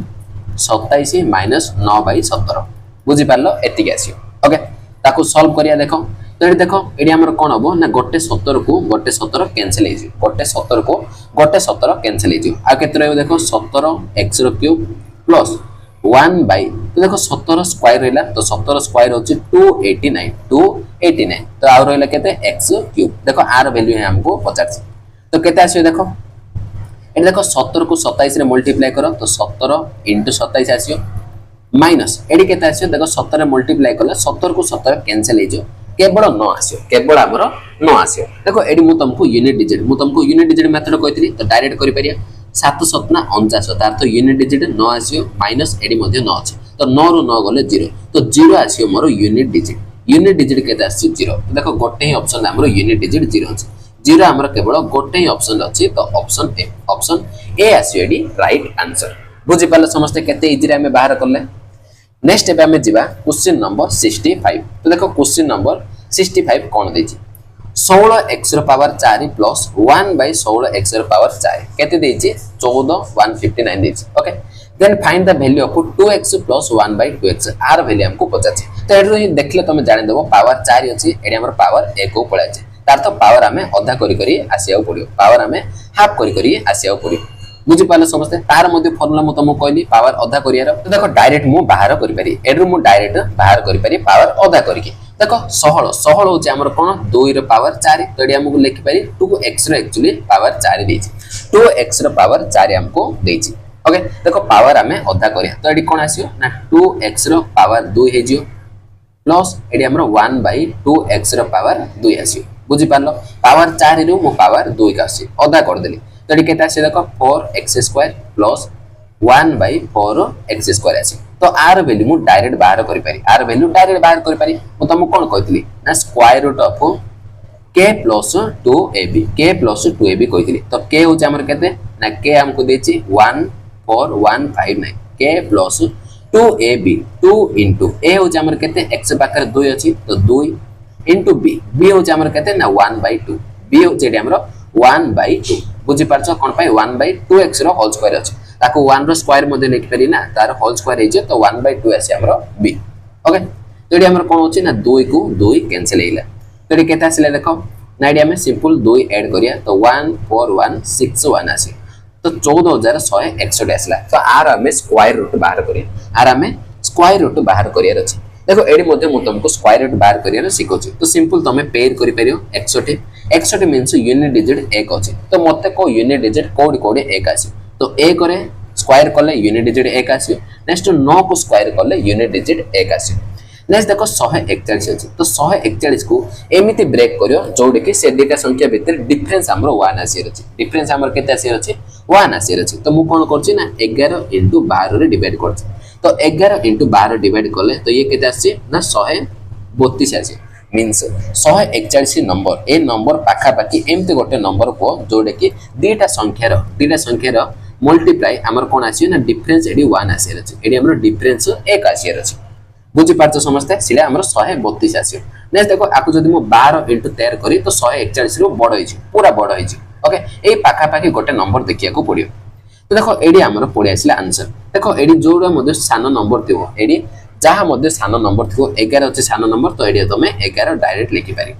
27 माइनस 9/17 बुझि पारलो एतिक आसियो ओके ताको सॉल्व करिया देखो तो एडी देखो एडी हमर कोन हबो ना गोटे 17 को गोटे 17 कैंसिल हेजि गोटे 17 को गोटे 17 कैंसिल हेजि आ केते रहबो देखो 17x रो क्यूब प्लस 1 बाय तो देखो 17 स्क्वायर रहला तो 17 स्क्वायर होची 289 तो आ रहला केते x क्यूब देखो आर वैल्यू है हमको 50 तो केते आसियो देखो ए देखो 17 को 27 रे मल्टीप्लाई करो तो 17 इंटू 27 आसियो माइनस एडी केते आसियो देखो 17 रे मल्टीप्लाई करले 17 को 17 कैंसिल हे जो केवल 9 आसियो केवल हमर 9 आसियो देखो एडी मु तुमको यूनिट डिजिट मेथड कहतली तो डायरेक्ट करि परिया 7 7 ना 49 तार तो यूनिट डिजिट 9 आसियो माइनस एडी मध्ये 9 अछि तो 9 रो 9 गले 0 तो 0 आसियो मोर यूनिट डिजिट केते आसी 0 तो देखो गोटे ही ऑप्शन हमर यूनिट डिजिट 0 अछि 0 हमर केवल गोटे ही ऑप्शन अछि तो ऑप्शन ए आसियो एडी राइट आंसर बुझि पाले समस्त केते इजी रे हमें बाहर करले नेक्स्ट एबे हमें जिबा क्वेश्चन नंबर 65 तो देखो क्वेश्चन नंबर 65 कोन देछि 16x रो पावर 4 प्लस 1/16x रो पावर 4 केते देछि 14 159 देछि okay then find the value of 2x plus 1/2x आर वैल्यू हमको पचाछि तो एडरो देखले तमे जानि देबो पावर 4 अछि एडी हमर पावर 1 को पळा अछि तार तो पावर हमें अधा करी आसिया पड़ियो पावर हमें हाफ करी आसिया पड़ियो बुझि पाले समस्ते तार मध्ये फार्मूला म तुमको कहली पावर अधा करियार तो देखो डायरेक्ट मु बाहर करि पारी एडरो मु डायरेक्ट बाहर करि पारी पावर अधा करिके देखो 16 होचे हमर कोन 2 रो पावर 4 तो एडी हमको लिखि पारी 2x रो एक्चुअली पावर 4 देछि 2x रो पावर 4 हमको देछि ओके देखो पावर हमें अधा करिया तो एडी कोन आसियो ना 2x रो पावर 2 हे जियो प्लस एडी हमर 1/2x रो पावर 2 आसियो बुझि पारलो पावर 4 रो मो पावर 2 का आसी अधा कर देली तो एडी केता आसी देखो 4x² प्लस 1/4x² आसी तो आर वैल्यू मु डायरेक्ट बाहर करि पारी आर वैल्यू डायरेक्ट बाहर करि पारी मु तुम कोन कहतली ना square root of k plus 2ab कहतली तो k हो हमर केते ना k हमको देछि 14159 k plus 2ab 2 into a हो हमर केते x पाकर 2 अछि तो 2 इंटू b हो हमर केते ना 1/2 b हो जेडी हमर 1/2 बुझि पारछो कोन पाई 1/2x रो होल स्क्वायर अछि ताको 1 रो स्क्वायर मध्ये लिखि पारि ना तार होल स्क्वायर हे जे तो 1/2 आसी हमर b ओके तो एडी हमर कोन होछि ना 2 को 2 कैंसिल हेला तो एडी केता आसीले देखो ना एडी हमें सिंपल 2 ऐड करिया तो 14161 आसी तो 14161 आसला तो आर हमें स्क्वायर रूट बाहर करिया आर हमें स्क्वायर रूट बाहर करिया अछि देखो एडी मध्ये मु तुमको स्क्वायर रूट बाहर करिया सिखौछि तो सिंपल तमे पेयर करि परियो 61 61 मींस यूनिट डिजिट 1 अछि तो मते को यूनिट डिजिट कोड कोड 1 आसी तो 1 करे स्क्वायर करले यूनिट डिजिट 1 आसी नेक्स्ट 9 को स्क्वायर करले यूनिट डिजिट 1 आसी नेक्स्ट देखो 141 अछि तो 141 को एमिति ब्रेक करियो जोडे कि से डेटा संख्या भीतर डिफरेंस हमरो 1 आसी अछि डिफरेंस हमर केते आसी अछि 1 आसी अछि तो मु कोन करछि ना 11 * 12 रे डिवाइड करछि तो 11 * 12 डिवाइड करले तो ये केते आसी ना 132 आसी मींस 141 नंबर ए नंबर पाखा पाखी एमते गोटे नंबर को जोडे कि दीटा संख्यार मल्टीप्लाई हमर कोन आसी ना डिफरेंस एडी 1 आसी अछि एडी हमर डिफरेंस 1 आसी अछि बुझी पारछ समझते सिले हमर 132 आसी नेक्स्ट देखो आकु जदी मु 12 * 13 करी तो 141 रो बड़ होइछि पूरा बड़ होइछि ओके ए पाखा पाखी गोटे नंबर देखिया को पड़ियो तो देखो एडी हमर पड़ि आसिला आंसर देखो एडी जोडा मध्ये सान नंबर थिवो एडी जहा मध्ये सान नंबर थिवो 11 अछि सान नंबर तो एडी तमे 11 डायरेक्ट लिखि पारि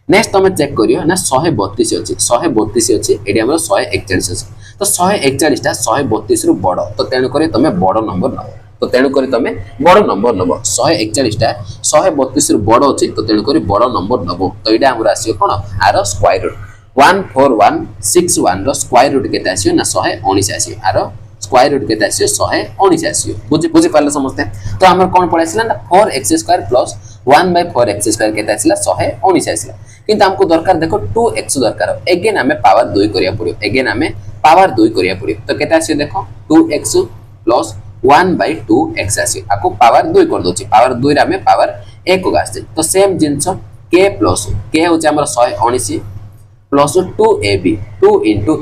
नेक्स्ट तमे चेक करियो ना 132 अछि 132 अछि एडी हमर 141 अछि तो 141 टा 132 रु बड़ तो तेनु करे तमे बड़ नंबर न तो तेनु करे तमे बड़ नंबर नबो 141 टा 132 रु बड़ अछि तो तेनु करे बड़ नंबर नबो तो एडा हमर आसीयो कोन आरो स्क्वायर रूट 14161 रो स्क्वायर रूट केते आसीयो ना 119 आसीयो आरो स्क्वायर रूट केते आसीयो 119 आसीयो बुझि पाले समझते तो हमर कोन पड़े आसीला ना 4x² + 1/4x² केते आसीला 119 आसीला किंतु हमको दरकार देखो 2x दरकार अगेन हमें पावर 2 करिया पड़ियो अगेन हमें पावर 2 करिया पड़ियो तो केते आसीयो देखो 2x + 1/2x आसीयो आको पावर 2 कर दोची पावर 2 रे हमें पावर 1 को आसे तो सेम जिंस k प्लस k होचे हमर 119 प्लस 2ab 2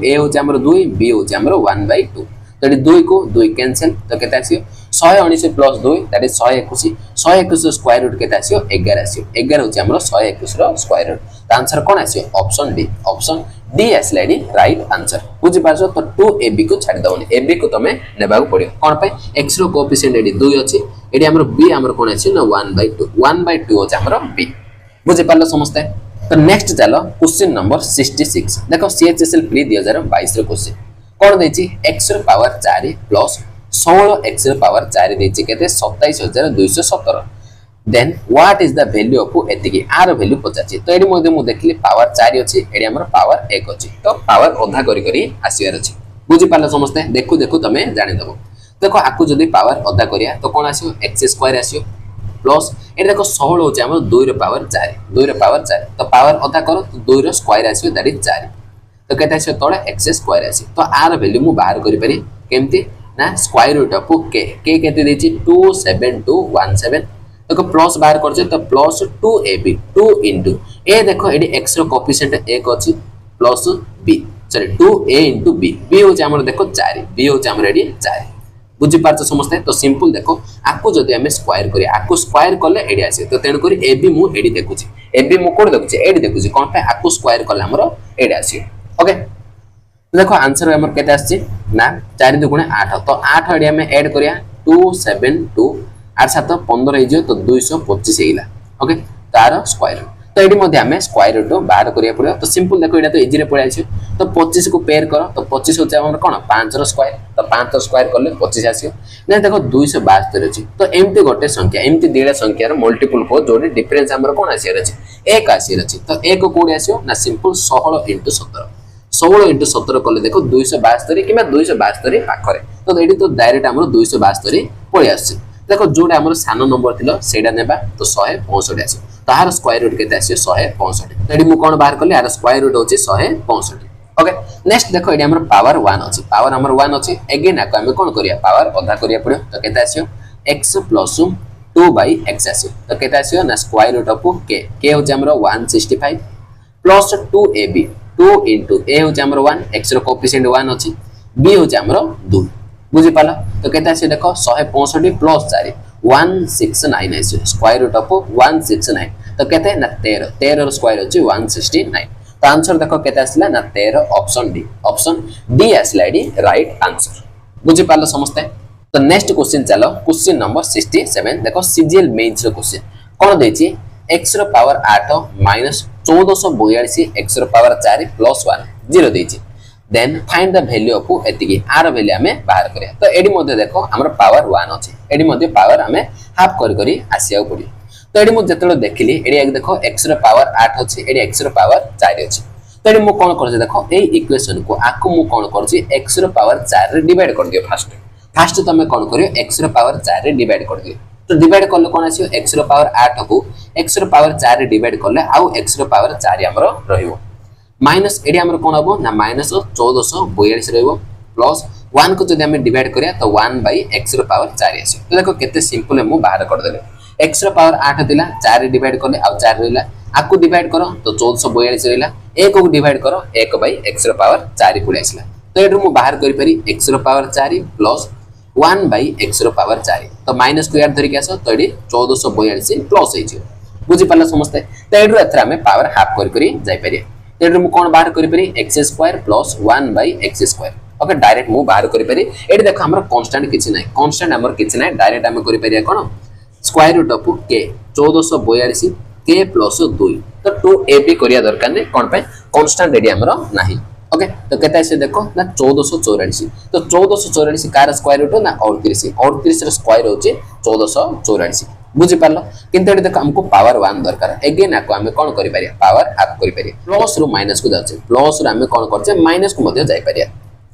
* a होचे हमर 2 b होचे हमर 1/2 तो 2 को 2 कैंसिल तो केते आसीयो 119 प्लस 2 दैट इज 121 121 रो स्क्वायर रूट केते आसीयो 11 आसीयो 11 होचे हमर 121 रो स्क्वायर रूट तो आंसर कोन आसीयो ऑप्शन डी आसला डी राइट आंसर बुझि पाछो तो 2ab को छाडी दवनी ab को तमे नेबा को पड़ियो कोन पे x रो कोएफिशिएंट एडी 2 अछि एडी हमर b हमर कोन आसी ना 1/2 होचे हमर b बुझि पालो समझते तो नेक्स्ट चलो क्वेश्चन नंबर 66 देखो सीएचएसएल प्री 2022 रो क्वेश्चन कोन देछि x रो पावर 4 प्लस 16x रो पावर 4 देछि केते 27217 then what is the value of एतिकी आर वैल्यू पचाछि तो एडी मध्ये मु देखली पावर 4 अछि एडी हमर पावर 1 अछि तो पावर ओधा करी करी आसीयार अछि बुझि पालो समझते देखु देखु तमे जानि दबो देखो आकु जदी पावर ओधा करिया तो कोन आसीयो x² आसीयो प्लस ए देखो 16 होचे हमर 2 रे पावर 4 तो पावर ओधा करो तो 2 रे स्क्वायर आसीयो दैट इज 4 तो केते आसीयो तळे x² आसीयो तो आर वैल्यू मु बाहर करि पारि केमति ना स्क्वायर रूट ऑफ k केते देछि 27217 देखो प्लस बाहर करछे तो प्लस 2ab 2 * a देखो एडी x रो कोएफिशिएंट 1 अछि plus b sorry 2a * b b होचे हमर देखो 4 b होचे हमर एडी 4 बुझि पारछ समझते तो सिंपल देखो आकु जदी हमें स्क्वायर करी आकु स्क्वायर करले एडी आसे तो तेन करी ab मु एडी देखुची ab मु कोड देखुची एडी देखुची कोन पे आकु स्क्वायर करले हमर एडी आसी ओके देखो आंसर हमर केते आसी ना 4 * 2 = 8 तो 8 एडी हमें ऐड करिया 272 8 7 15 हे जो तो 225 हेला ओके तार स्क्वायर तो एडी मध्ये हमें स्क्वायर रूट बाहर करिया पड़ियो तो सिंपल देखो एटा तो इजी रे पड़े आछियो तो 25 को पेयर करो तो 25 होचे हमर कोन 5 रो स्क्वायर तो 5 रो स्क्वायर करले 25 आसियो ना देखो 272 अछि तो एम्ति गोटे संख्या एम्ति देडा संख्यार मल्टीपल को जोडी डिफरेंस हमर कोन आसियर अछि 1 आसियर अछि तो 1 को कोडी आसियो ना सिंपल 16 * 17 16 * 17 करले देखो 272 किबा 272 पाखरे तो एडी तो डायरेक्ट हमर 272 पळे आसी देखो जोडा हमर सानो नंबर थिलो सेडा नेबा तो 165 आसी तार स्क्वायर रूट केते आसी 165 तो एडी मु कोन बाहर करले आर स्क्वायर रूट होची 165 ओके नेक्स्ट देखो एडी हमर पावर 1 अछि पावर हमर 1 अछि अगेन आको हम कोन करिया पावर ओधा करिया पड़ियो तो केते आसीयो x + 2/x आसीयो तो केते आसीयो ना स्क्वायर रूट ऑफ k होची हमर 165 प्लस 2ab 2 * a होची हमर 1 x रो कोएफिशिएंट 1 अछि b होची हमर 2 बुझि पाला तो केते आसी देखो 165 प्लस 4 169 आसी स्क्वायर रूट ऑफ 169 तो केते ना 13 रो स्क्वायर होची 169 तो आंसर देखो केते आसला ना 13 ऑप्शन डी आसला डी राइट आंसर बुझि पालो समझते तो नेक्स्ट क्वेश्चन चलो क्वेश्चन नंबर 67 देखो सीजीएल मेंस रो क्वेश्चन कोन देछि x रो पावर 8 - 1442 x रो पावर 4 + 1 0 देछि then find the value of एतिकी आर वैल्यू हमें बाहर करिया तो एडी मध्ये देखो हमर पावर 1 अछि एडी मध्ये पावर हमें हाफ करी आसिया पड़ी तो एडी मु जतलो देखिली एडी एक देखो x रो पावर 8 अछि एडी x रो पावर 4 अछि तो एडी मु कोन करछि देखो ए इक्वेशन को आकु मु कोन करछि x रो पावर 4 रे डिवाइड कर दियो फर्स्ट तमे कोन करियो x रो पावर 4 रे डिवाइड कर दियो तो डिवाइड करले कोन आसियो x रो पावर 8 को x रो पावर 4 रे डिवाइड करले आउ x रो पावर 4 हमरो रहिबो माइनस एडी हमर कोन हबो ना माइनस 1442 रहइबो प्लस 1 को जदि हमें डिवाइड करिया तो 1 बाय x रो पावर 4 आसी तो देखो केते सिंपल मु बाहर कर देले x रो पावर 8 दिला 4 रे डिवाइड करले आ 4 रहला आकु डिवाइड करो तो 1442 रहला 1 को डिवाइड करो 1 बाय x रो पावर 4 पुले आसला तो एडु मु बाहर करि परी x रो पावर 4 प्लस 1 बाय x रो पावर 4 तो माइनस को याद धरि के आसो तो एडी 1442 प्लस हे जे बुझि पाला समझते तो एडु एथरा में पावर हाफ करि जाय परिया एडु मु कोन बाहर करि परी x² plus 1 bye x²। Okay direct मु बाहर करि परी एडी देखो हमर कांस्टेंट किछि नै कांस्टेंट हमर किछि नै डायरेक्ट हम करि परिया कोन square root of k 1442 k plus 2 तो 2ab करिया दरकार नै कोन पे कांस्टेंट एडी हमर नाही ओके तो केता से देखो ना 1484 तो 1484 कार स्क्वायर रूट ना 38 38 रे स्क्वायर होचे 1484 बुझि पालो किंतु एडी देखो हमको पावर 1 दरकार अगेन आको हमें कोन करि परिया पावर हाफ करि परिया प्लस रो माइनस को जाचे प्लस रो हमें कोन करचे माइनस को मध्ये जाय परिया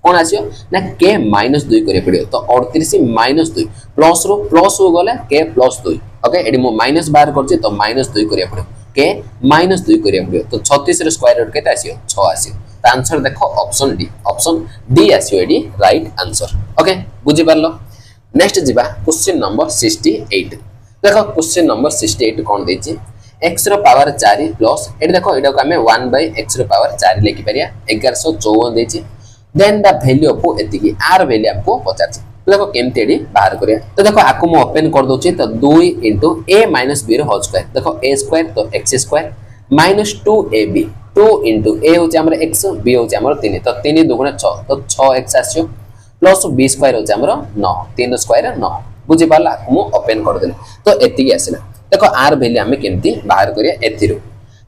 कोन आसियो ना k -2 करिया पड़ियो तो 38 -2 प्लस रो गले k +2 ओके एडी मो माइनस बाहर करचे तो -2 करिया पड़ियो k -2 करिया पड़ियो तो 36 रो स्क्वायर रूट केता आसियो 6 आसियो तो आंसर देखो ऑप्शन डी आसियो एडी राइट आंसर ओके बुझि पारलो नेक्स्ट जिबा क्वेश्चन नंबर 68 देखो क्वेश्चन नंबर 68 कोन देछि x रो पावर 4 प्लस एडी देखो एडा को हमें 1 बाय x रो पावर 4 लेखि परिया 1154 देछि देन द वैल्यू ऑफ एतिकी r वैल्यू आपको पचाछि देखो केमते एडी बाहर करिया तो देखो आको मु ओपन कर दोछि तो 2 a - b रो होल स्क्वायर देखो a² तो x² -2ab 2 a होछि हमर x b होछि हमर 3 तो 3 2 6 तो 6x आसियो प्लस b² होछि हमर 9 3 स्क्वायर 9 बुझि पाला मु ओपन कर देले तो एतिकी आसिला देखो r वैल्यू हमें केमती बाहर करिया एथिरो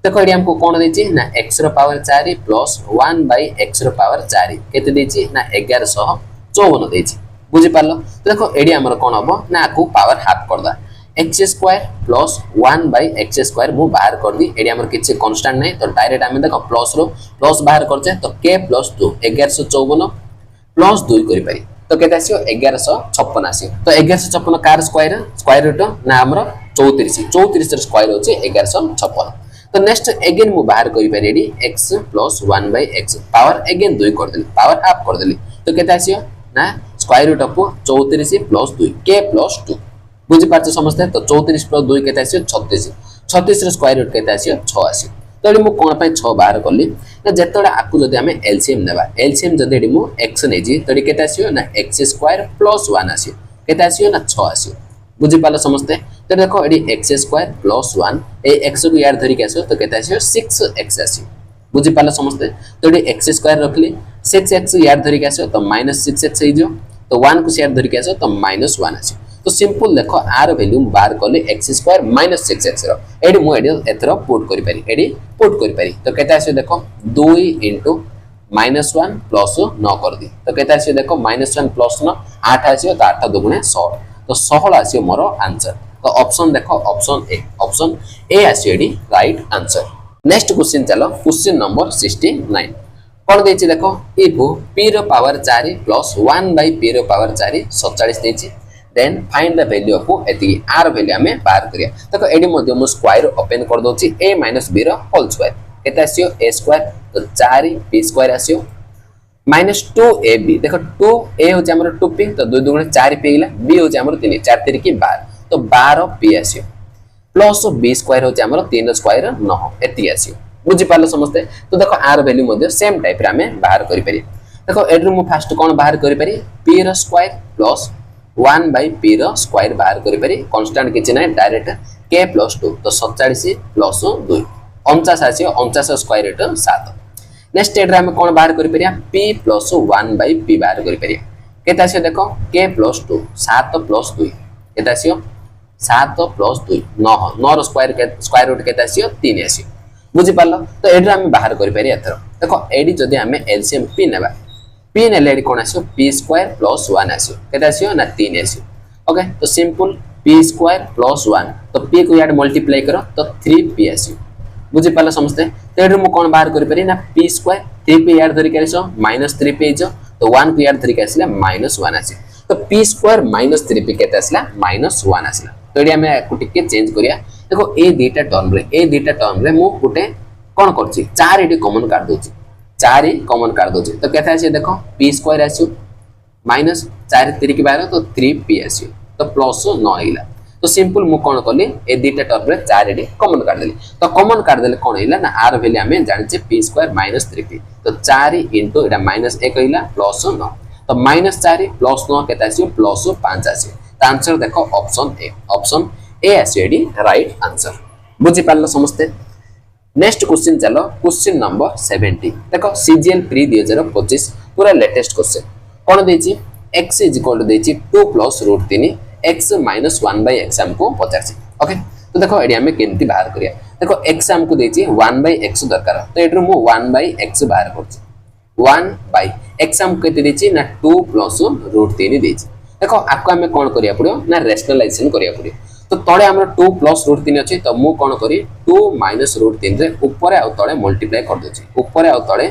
देखो एडी हमको कोन देछि ना x रो पावर 4 प्लस 1 बाय x रो पावर 4 केते देछि ना 1154 देछि बुझि पालो तो देखो एडी हमर कोन हबो ना आकु पावर हाफ करदा x² प्लस 1 बाय x² मु बाहर कर दी एडी हमर किछि कांस्टेंट नै तो डायरेक्ट हम देखो प्लस रो प्लस बाहर करछे तो k + 2 1154 प्लस 2 करि पारी तो केते आसियो 1156 आसियो तो 1156 कार स्क्वायर रूट ना हमर 34 34 रो स्क्वायर होचे 1156 तो नेक्स्ट अगेन मु बाहर करि पारी एडी x + 1 by x power again 2 कर देली पावर हाफ कर देली तो केते आसियो ना square root of 34 plus 2 k plus 2 बुझि पाछो समझते तो 34 प्लस 2 केते आसियो 36 36 रो स्क्वायर रूट केते आसियो 6 आसियो तो एडी मु कोन पय 6 बाहर करली ना जेतोडा आकु जदि हमें एलसीएम नेबा एलसीएम जदि एडी मु x नै जी तो एडी केते आसियो ना x² प्लस 1 आसियो केते आसियो ना 6 आसियो बुझि पालो समझते तो देखो एडी x² प्लस 1 ए x को यार धरि के आसियो तो केते आसियो 6x आसियो बुझि पालो समझते तो एडी x² रखली 6x यार धरि के आसियो तो -6x हे जो तो 1 को यार धरि के आसियो तो -1 आसियो तो सिंपल देखो r वैल्यू बाहर करले x² -6x रो एडी मु एडी एथरो पुट करि पारी एडी पुट करि पारी तो केते आसियो देखो 2 * -1 प्लस 9 कर दी तो केते आसियो देखो -1 प्लस 9 8 आसियो तो 8 दुगुणे 16 तो 16 आसियो मोर आंसर तो ऑप्शन देखो ऑप्शन ए आसियो एडी राइट आंसर नेक्स्ट क्वेश्चन चलो क्वेश्चन नंबर 69 कोन देछि देखो इफ p रो पावर 4 प्लस 1 बाय p रो पावर 4 47 देछि then find the value of एति r वैल्यू हमें बाहर करिया देखो एडी मध्ये मु स्क्वायर ओपन कर दोछि a - b रो होल स्क्वायर केते आसियो a² तो 4p² आसियो -2ab देखो 2a होचे हमर 2p तो 2 दुगुणे 4p गेला b होचे हमर 3 4 3 की 12 तो 12p आसियो प्लस b² होचे हमर 3 स्क्वायर 9 एति आसियो बुझि पालो समझते तो देखो r वैल्यू मध्ये सेम टाइप रे हमें बाहर करि पारी देखो एड्रो मु फर्स्ट कोन बाहर करि पारी p रो स्क्वायर प्लस 1 बाय p रो स्क्वायर बाहर करि पारी कांस्टेंट किछि नै डायरेक्ट k + 2 तो 47 प्लस 2 49 आसियो 49 स्क्वायर रूट 7 नेक्स्ट एड्रो हम कोन बाहर करि पारिया p + 1 बाय p बाहर करि पारिया केता आसियो देखो k + 2 7 + 2 केता आसियो 7 + 2 9 9 रो स्क्वायर रूट केता आसियो 3 आसियो बुझि पालो तो एड्रो हम बाहर करि पारिया एथरो देखो एडी जदि आमे एलसीएम पी नेबा पी नेले एडी कोन आसो p स्क्वायर प्लस 1 आसो केते आसो ना 3 आसो ओके तो सिंपल p स्क्वायर प्लस 1 तो p को याड मल्टीप्लाई करो तो 3p आसो बुझी पाला समझते तो एडु मु कोन बाहर करि पारि ना p स्क्वायर 3p याड धरि केसो -3p जो तो 1 को याड धरि के आसला -1 आसी तो p स्क्वायर -3p केते आसला -1 आसला तो एडी हमें को टिके चेंज करिया देखो ए दुटा टर्म रे मु गुटे कोन करछि 4 एडी कॉमन काट दोछि 4 ही कॉमन काट दोछि तो केते आसी देखो p स्क्वायर आसी -4 3 के 12 तो 3p आसी तो प्लस 9 आइला तो सिंपल मु कोन करली ए दुटा टर्म रे 4 एडी कॉमन काट देली तो कॉमन काट देले कोन आइला ना r वैल्यू हमें जानि p स्क्वायर -3p तो 4 इनटू एटा -1 आइला प्लस 9 तो -4 प्लस 9 केते आसी प्लस 5 आसी तो आंसर देखो ऑप्शन ए आसी एडी राइट आंसर बुझी पारलो समझते नेक्स्ट क्वेश्चन चलो क्वेश्चन नंबर 70 देखो सीजीएल प्री 2025 पूरा लेटेस्ट क्वेश्चन कोन देछि x देछि 2 + √3 x - 1/x हमको पचारछि ओके तो देखो एडी हमें केनती बाहर करिया देखो x हमको देछि 1/x दरकार तो एडरो मु 1/x बाहर करछि 1/x हमको केते देछि ना 2 + √3 देछि देखो आपको हमें कोन करिया पड़ियो ना रेशनलाइजेशन करिया पड़ियो तो तळे हमर 2 + √3 अछि तो मु कोन करी 2 - √3 रे ऊपर आ तळे मल्टीप्लाई कर दोछि ऊपर आ तळे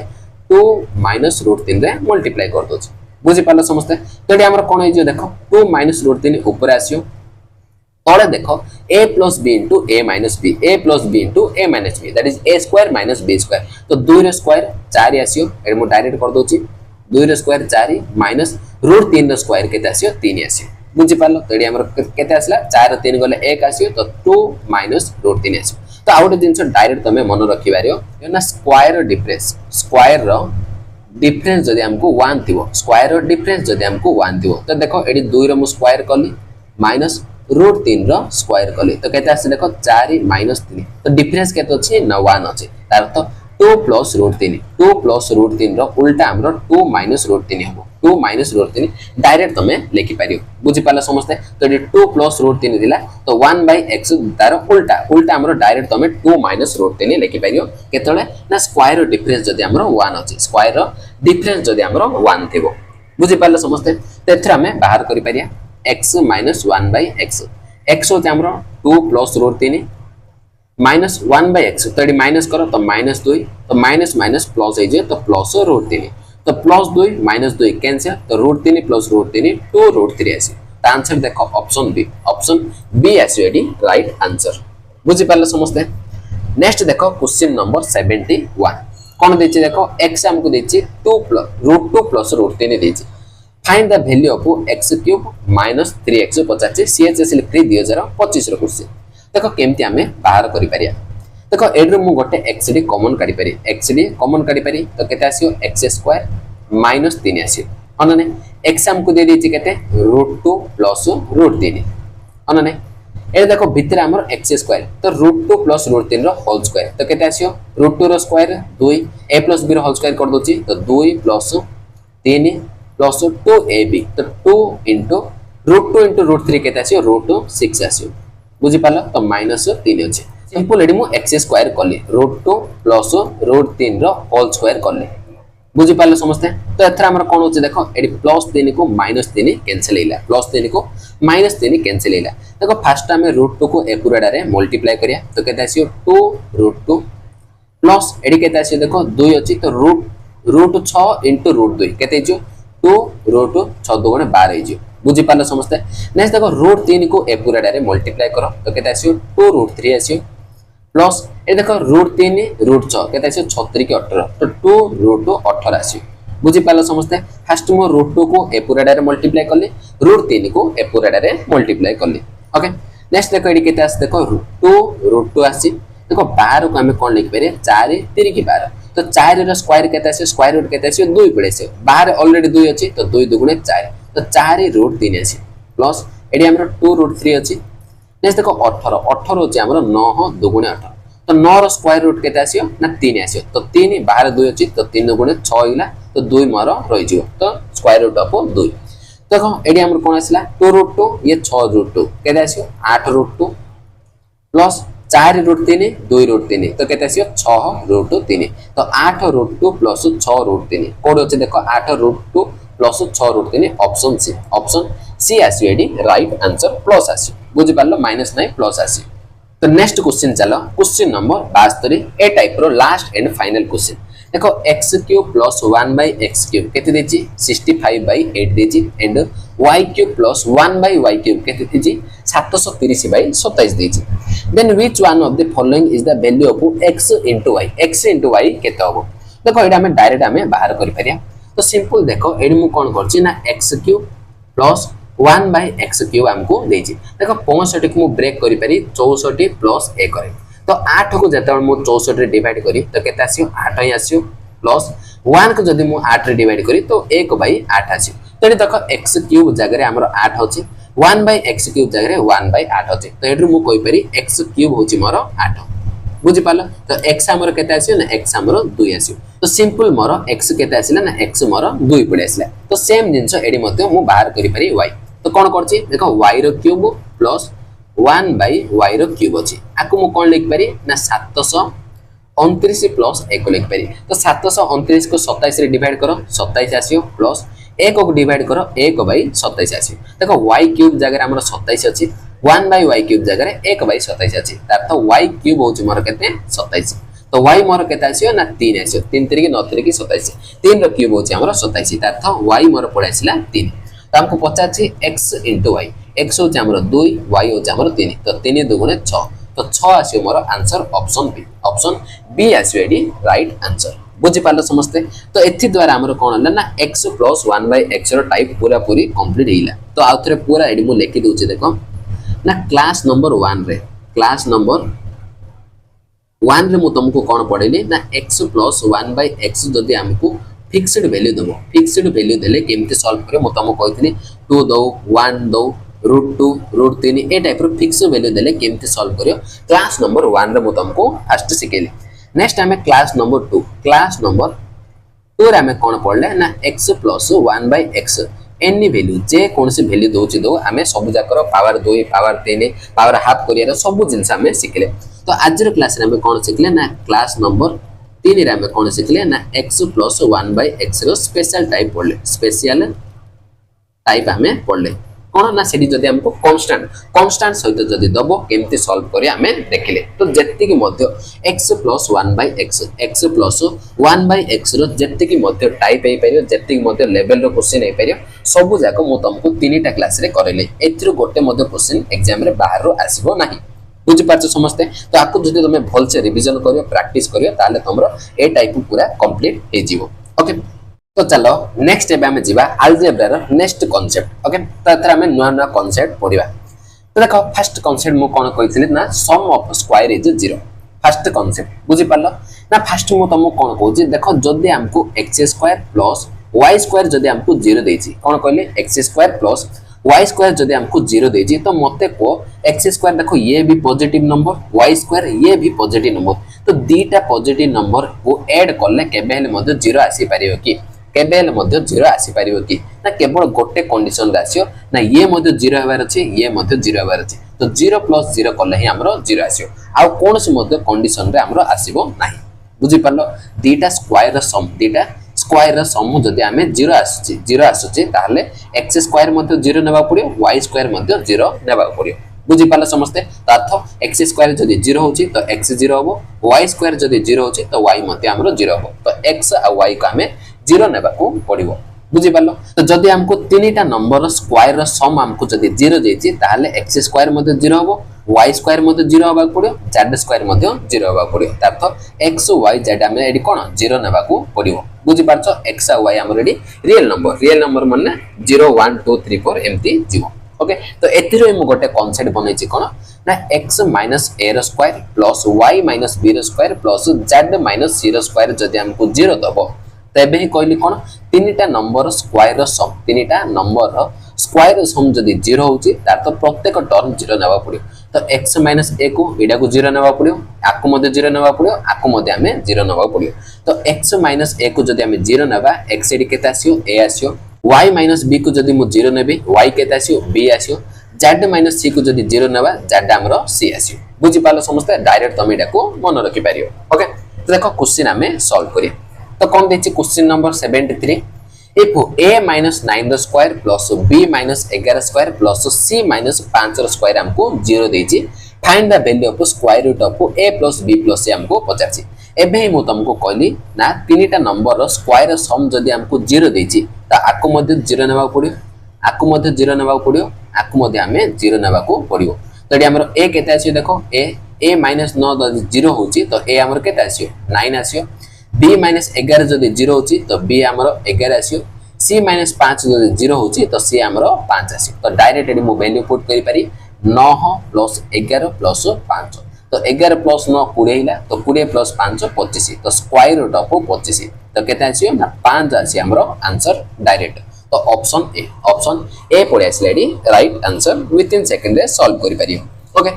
2 - √3 रे मल्टीप्लाई कर दोछि बुझि पालो समझते तो एडी हमर कोन होइजो देखो 2 - √3 ऊपर आसियो तळे देखो a + b * a - b a + b * a - b that is a square - b square तो 2 रे स्क्वायर 4 आसियो एडी मु डायरेक्ट कर दोछि 2 रे स्क्वायर 4 माइनस √3 रे स्क्वायर केते आसियो 3 आसियो बुझी पालो तो एडी हमर केते आसला 4 3 गले 1 आसियो तो 2 - √3 आसियो तो आउट जिंस डायरेक्ट तमे मन रखि बारियो ना स्क्वायर रो डिफरेंस जदि हमको 1 थिवो स्क्वायर रो डिफरेंस जदि हमको 1 थिवो तो देखो एडी 2 रो मु स्क्वायर कली माइनस √3 रो स्क्वायर कली तो केते आसे देखो 4 - 3 तो डिफरेंस केते अछि ना 1 अछि तार अर्थ 2 + √3 रो उल्टा हमरो 2 - √3 हबो 2 - √3 डायरेक्ट तमे लिखि पारियो बुझि पाला समझते तो ये 2 + √3 दिला तो 1/x तार उल्टा हमरो डायरेक्ट तमे 2 - √3 लिखि पारियो केतले ना स्क्वायर डिफरेंस जदि हमरो 1 अछि स्क्वायर डिफरेंस जदि हमरो 1 थिबो बुझि पाला समझते तो एथरा हमें बाहर करि पारिया x - 1/x x होते हमरो 2 + √3 माइनस 1/x तो एडी माइनस करो तो -2 तो माइनस प्लस हो जाए तो प्लस √3 तो +2 -2 कैंसिल तो √3 + √3 2√3 आसी तो आंसर देखो ऑप्शन बी आसी एडी राइट आंसर बुझि पाले समझते नेक्स्ट देखो क्वेश्चन नंबर 71 कोन देछि देखो x हमको देछि 2 + √3 देछि find the value of x³ - 3x पचाछि CHSL 2025 रो क्वेश्चन देखो केमती हमें बाहर करि परिया देखो एड्रो मु गोटे xd कॉमन काढी पारी तो केते आसियो x² - 3 आसियो अनने x हमको दे देछि केते √2 + √3 अनने ए देखो भितर हमर x² तो √2 + √3 रो होल स्क्वायर तो केते आसियो √2 रो स्क्वायर 2 a + b रो होल स्क्वायर कर दोछि तो 2 + 3 + 2ab तो 2 * √2 * √3 केते आसियो √6 आसियो बुझी पालो तो -3 अछि सिंपल एडी मु x² कली √2 + √3 रो होल स्क्वायर कली बुझी पालो समझते तो एथरा हमर कोन होछि देखो एडी +3 को -3 कैंसिल हैला +3 को -3 कैंसिल हैला देखो फर्स्ट हमें √2 को एपुराडा रे मल्टीप्लाई करिया तो केते आसियो 2 √2 प्लस एडी केते आसियो देखो 2 अछि तो √6 * √2 केते हिजो 2 √2 6 2 * 12 हिजो बुझी पालो समझते नेक्स्ट देखो √3 को एपुराडा रे मल्टीप्लाई करो तो केते आसियो 2 √3 आसियो प्लस ए देखो √3 √6 केते आसियो 36 के 18 तो 2 √2 18 आसियो बुझी पालो समझते फर्स्ट मो √2 को एपुराडा रे मल्टीप्लाई करले √3 को एपुराडा रे मल्टीप्लाई करले ओके नेक्स्ट देखो एडी केते आसे देखो 2 √2 आसी देखो 12 को हमें कोन लिख पारे 4 3 की 12 तो 4 रो स्क्वायर केते आसे स्क्वायर रूट केते आसे 2 पड़े से बाहर ऑलरेडी 2 अछि तो 2 2 * 4 तो 4 √3 आसी प्लस एडी हमर 2 √3 अछि नेक्स्ट देखो 18 होछि हमर 9 2 * 18 तो 9 रो स्क्वायर रूट केते आसियो ना 3 आसियो तो 3 बाहर 2 अछि तो 3 2 * 6 हिला तो 2 मारो रहि जियो तो स्क्वायर रूट ऑफ 2 देखो एडी हमर कोन आसिला 2 √2 ये 6 √2 केते आसियो 8 √2 प्लस 4 रूट 3 2 रूट 3 तो केते आसीयो 6 रूट 3 तो 8 रूट 2 प्लस 6 रूट 3 कोड अछि देखो 8 root 2 plus 6 root 3 option C आसीयो एडी राइट आंसर प्लस आसीयो बुझि पारलो माइनस नहीं प्लस आसीयो। तो नेक्स्ट क्वेश्चन चलो क्वेश्चन नंबर 72 ए टाइप रो लास्ट एंड फाइनल क्वेश्चन देखो x cube plus 1 by x cube केते देछि 65 बाय 8 देछि and y cube plus 1 by y cube केते देछि 730 बाय 27 देछि then which one of the following is the value of x into y केते होबो देखो एटा हमें डायरेक्ट हमें बाहर करि परिया तो सिंपल देखो एडी मु कोन करछि ना x cube plus 1 by x cube हमको देछि देखो 65 को मु ब्रेक करि पारि 64 प्लस 1 करे तो 8 को जते मु 64 रे डिवाइड करी तो केते आसियो 8 ही आसियो प्लस 1 को जदी मु 8 रे डिवाइड करी तो 1 बाय 8 आसियो तो देखो x क्यूब जगह रे हमरो 8 होछि 1 बाय x क्यूब जगह रे 1 बाय 8 होछि तो एडरू मु कोइ पारि x क्यूब होछि मोर 8 बुझि पालो तो x हमरो केते आसियो ना x हमरो 2 आसियो तो सिंपल मोर x केते आसिला ना x मोर 2 पडे आसिला तो सेम जिंस एडी मध्ये मु बाहर करि पारि y तो कोन करछि देखो y row cube plus 1 by y row cube अछि आको मु कोन लिख पारि ना 729 प्लस 1 लिख पारि तो 729 को 27 रे डिवाइड करो 27 आसियो प्लस 1 को डिवाइड करो 1 बाय 27 आसियो देखो y क्यूब जगह हमरो 27 अछि 1 बाय y क्यूब जगह 1 बाय 27 अछि तार तो y क्यूब होछि मोर केते 27 तो y मोर केते आसियो ना 3 आसियो 3 3 की 9 3 की 27 3 रो क्यूब होछि हमरो 27 तार तो y मोर पडे आसिला 3 तो हमको पचाछि x into y x होछि हमरो 2 y होछि हमरो 3 तो 3 2 गुणे 6 तो 6 आसियो मोर आंसर ऑप्शन बी आसियो एडी राइट आंसर बुझि पालो समस्ते तो एथि द्वारा हमरो कोन होला ना x plus 1 by x row type पूरा पूरी कंप्लीट हेला तो आउथरे पूरा एडी मु लेखि दोछि देखो ना क्लास नंबर 1 रे मु तुमको कोन पढेली ना x प्लस 1 बाय x जदी हमको फिक्स्ड वैल्यू दबो फिक्स्ड वैल्यू देले केमते सॉल्व करे मु तुमको कहथिनी 2 दो 1 दो √2 √3 ए टाइप रो फिक्स्ड वैल्यू देले केमते सॉल्व करियो क्लास नंबर 1 रे मु तुमको फर्स्ट सिखेली नेक्स्ट हमें क्लास नंबर 2 रे हमें कोन पढले ना x plus 1 by x any value जे कौन से वैल्यू दोछि दो हमें सब जाकर पावर 2 पावर 3 पावर हाफ करिया सब जिंस हमें सिखले तो आज रो क्लास रे हमें कोन सिखले ना क्लास नंबर 3 रे हमें कोन सिखले ना x plus 1 by x row special type पढले special type हमें पढले कोन ना सेडी जदी हमको कांस्टेंट सहित जदी दबो केमती सॉल्व करिया हमें देखले तो जत्ति की मध्य x plus 1 by x plus 1 by x रो जत्ति की मध्य टाइप हे परियो जत्ति की मध्य लेवल रो क्वेश्चन हे परियो सब जाको मु तुमको तीनटा क्लास रे करले एथिरो गोटे मध्य क्वेश्चन एग्जाम रे बाहर रो आसीबो नाही बुझि पाछो समस्ते तो आको जदी तुमे भल से रिवीजन करियो प्रैक्टिस करियो ताले तमरो ए टाइप पूरा कंप्लीट हे जीवो ओके तो चलो नेक्स्ट एबे हम जीवा अलजेब्रा रो नेक्स्ट कांसेप्ट ओके तो एथरा हम नया कांसेप्ट पढिबा तो देखो फर्स्ट कांसेप्ट मु कोन कहिथिले ना sum of square is 0 first concept बुझि पालो ना फर्स्ट मु तुमको कोन कहूची देखो जदी हमको x² प्लस y² जदी हमको 0 देछि कोन कहले x² प्लस y² जदी हमको 0 देछि तो मते को x² देखो ये भी पॉजिटिव नंबर y² ये भी पॉजिटिव नंबर तो दीटा पॉजिटिव नंबर को ऐड करले केबेल मते 0 आसी परियो कि केबेल मध्य 0 आसी परियो कि ना केवल गोटे कंडीशन रे आसियो ना ये मध्य 0 हेबार अछि ये मध्य 0 हेबार अछि तो 0 प्लस 0 करले ही हमरो 0 आसियो आ कोन से मध्य कंडीशन रे हमरो आसीबो नाही बुझि पालो दीटा स्क्वायर रो सम जदी हमें 0 आसुची ताहले x² मध्य 0 नेबा पड़ियो y² मध्य 0 नेबा पड़ियो बुझि पालो समस्ते तो अर्थ x² जदी 0 होची तो x 0 होबो y² जदी 0 होची तो y मध्य हमरो 0 होबो तो x आ y को हमें 0 नेबा को पड़िबो बुझि पालो तो जदी हमको तीनटा नंबर स्क्वायर रो सम हमको जदी 0 देछि ताहले x² मध्य 0 होबो y² मध्य 0 होबा पड़ियो z² मध्य 0 होबा पड़ियो अर्थ x y z हमें एडी कोन 0 नेबा को पड़ियो बुझि पारछो x आ y हमर एडी रियल नंबर माने 0 1 2 3 4 एम्ति जीवो ओके तो एथिरो हम गोटे कांसेप्ट बनेछि कोन ना x - a रो स्क्वायर प्लस y - b रो स्क्वायर प्लस z - c रो स्क्वायर जदी हमको 0 दबो तबे ही कहली कोन तीनटा नंबर स्क्वायर रो सम तीनटा नंबर रो स्क्वायर सम जदी 0 होची तार तो प्रत्येक टर्म 0 नेबा पड़ियो तो x - a को एडा को 0 नेबा पड़ियो आको मधे 0 नेबा पड़ियो आको मधे हमें 0 नेबा पड़ियो तो x - a को जदी हमें 0 नेबा x एडी केता आसियो a आसियो y - b को जदी मु 0 नेबी y केता आसियो b आसियो z माइनस c को जदि 0 नेबा z हमर c आसी बुझी पालो समस्त डायरेक्ट तुम एटा को मन रखि पारियो ओके तो देखो क्वेश्चन हमें सॉल्व करिया तो कोन देछि question number 73 if a minus 9 the square plus b minus 11 square plus c minus 5 the square हमको 0 देछि find the value of square root of a plus b plus c हमको पचाछि एबे ही मु तुमको कहली ना तीनटा नंबर रो स्क्वायर सम जदि हमको 0 देछि त आको मध्ये 0 नेबा पड़ियो आको मध्ये 0 नेबा पड़ियो आको मध्ये हमें 0 नेबा को पड़ियो तडी हमर a केते आसी देखो a minus 9 जदि 0 होछि तो a हमर केते आसीयो 9 आसीयो b minus 11 जदि 0 होछि तो b हमर 11 आसीयो c minus 5 जदि 0 होछि तो c हमर 5 आसीयो तो डायरेक्ट एडी मु वैल्यू पुट करि पारी 9 plus 11 plus 5 तो 11 plus 9 20 हिला तो 20 plus 5 25 तो स्क्वायर रूट ऑफ 25 तो केते आसीयो ना 5 आसी हमर आंसर डायरेक्ट तो ऑप्शन ए पड़े आसलेडी right answer with in second रे सॉल्व करि पारियो ओके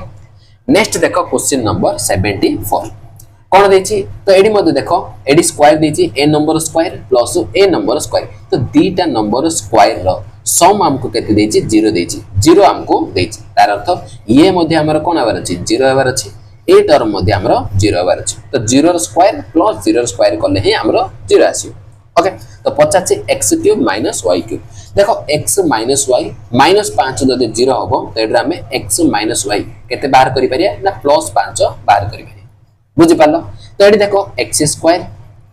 नेक्स्ट देखो क्वेश्चन नंबर 74 कोन देछि तो एडी मध्ये देखो एडी स्क्वायर देछि a number square plus a number square तो दीटा नंबर स्क्वायर रो सम हमको केते देछि 0 देछि 0 हमको देछि तार अर्थ ये मध्ये हमर कोन आवर अछि 0 आवर अछि ए टर्म मध्ये हमर 0 आवर अछि तो 0 रो स्क्वायर प्लस 0 रो स्क्वायर करले ही हमर 0 आसीयो ओके तो 50 x cube minus y cube देखो x माइनस y माइनस 5 जदि 0 होबो तो एड्रा में x माइनस y केते बाहर करि परिया ना प्लस 5 बाहर करि परिया बुझि पालो तो एडी देखो x square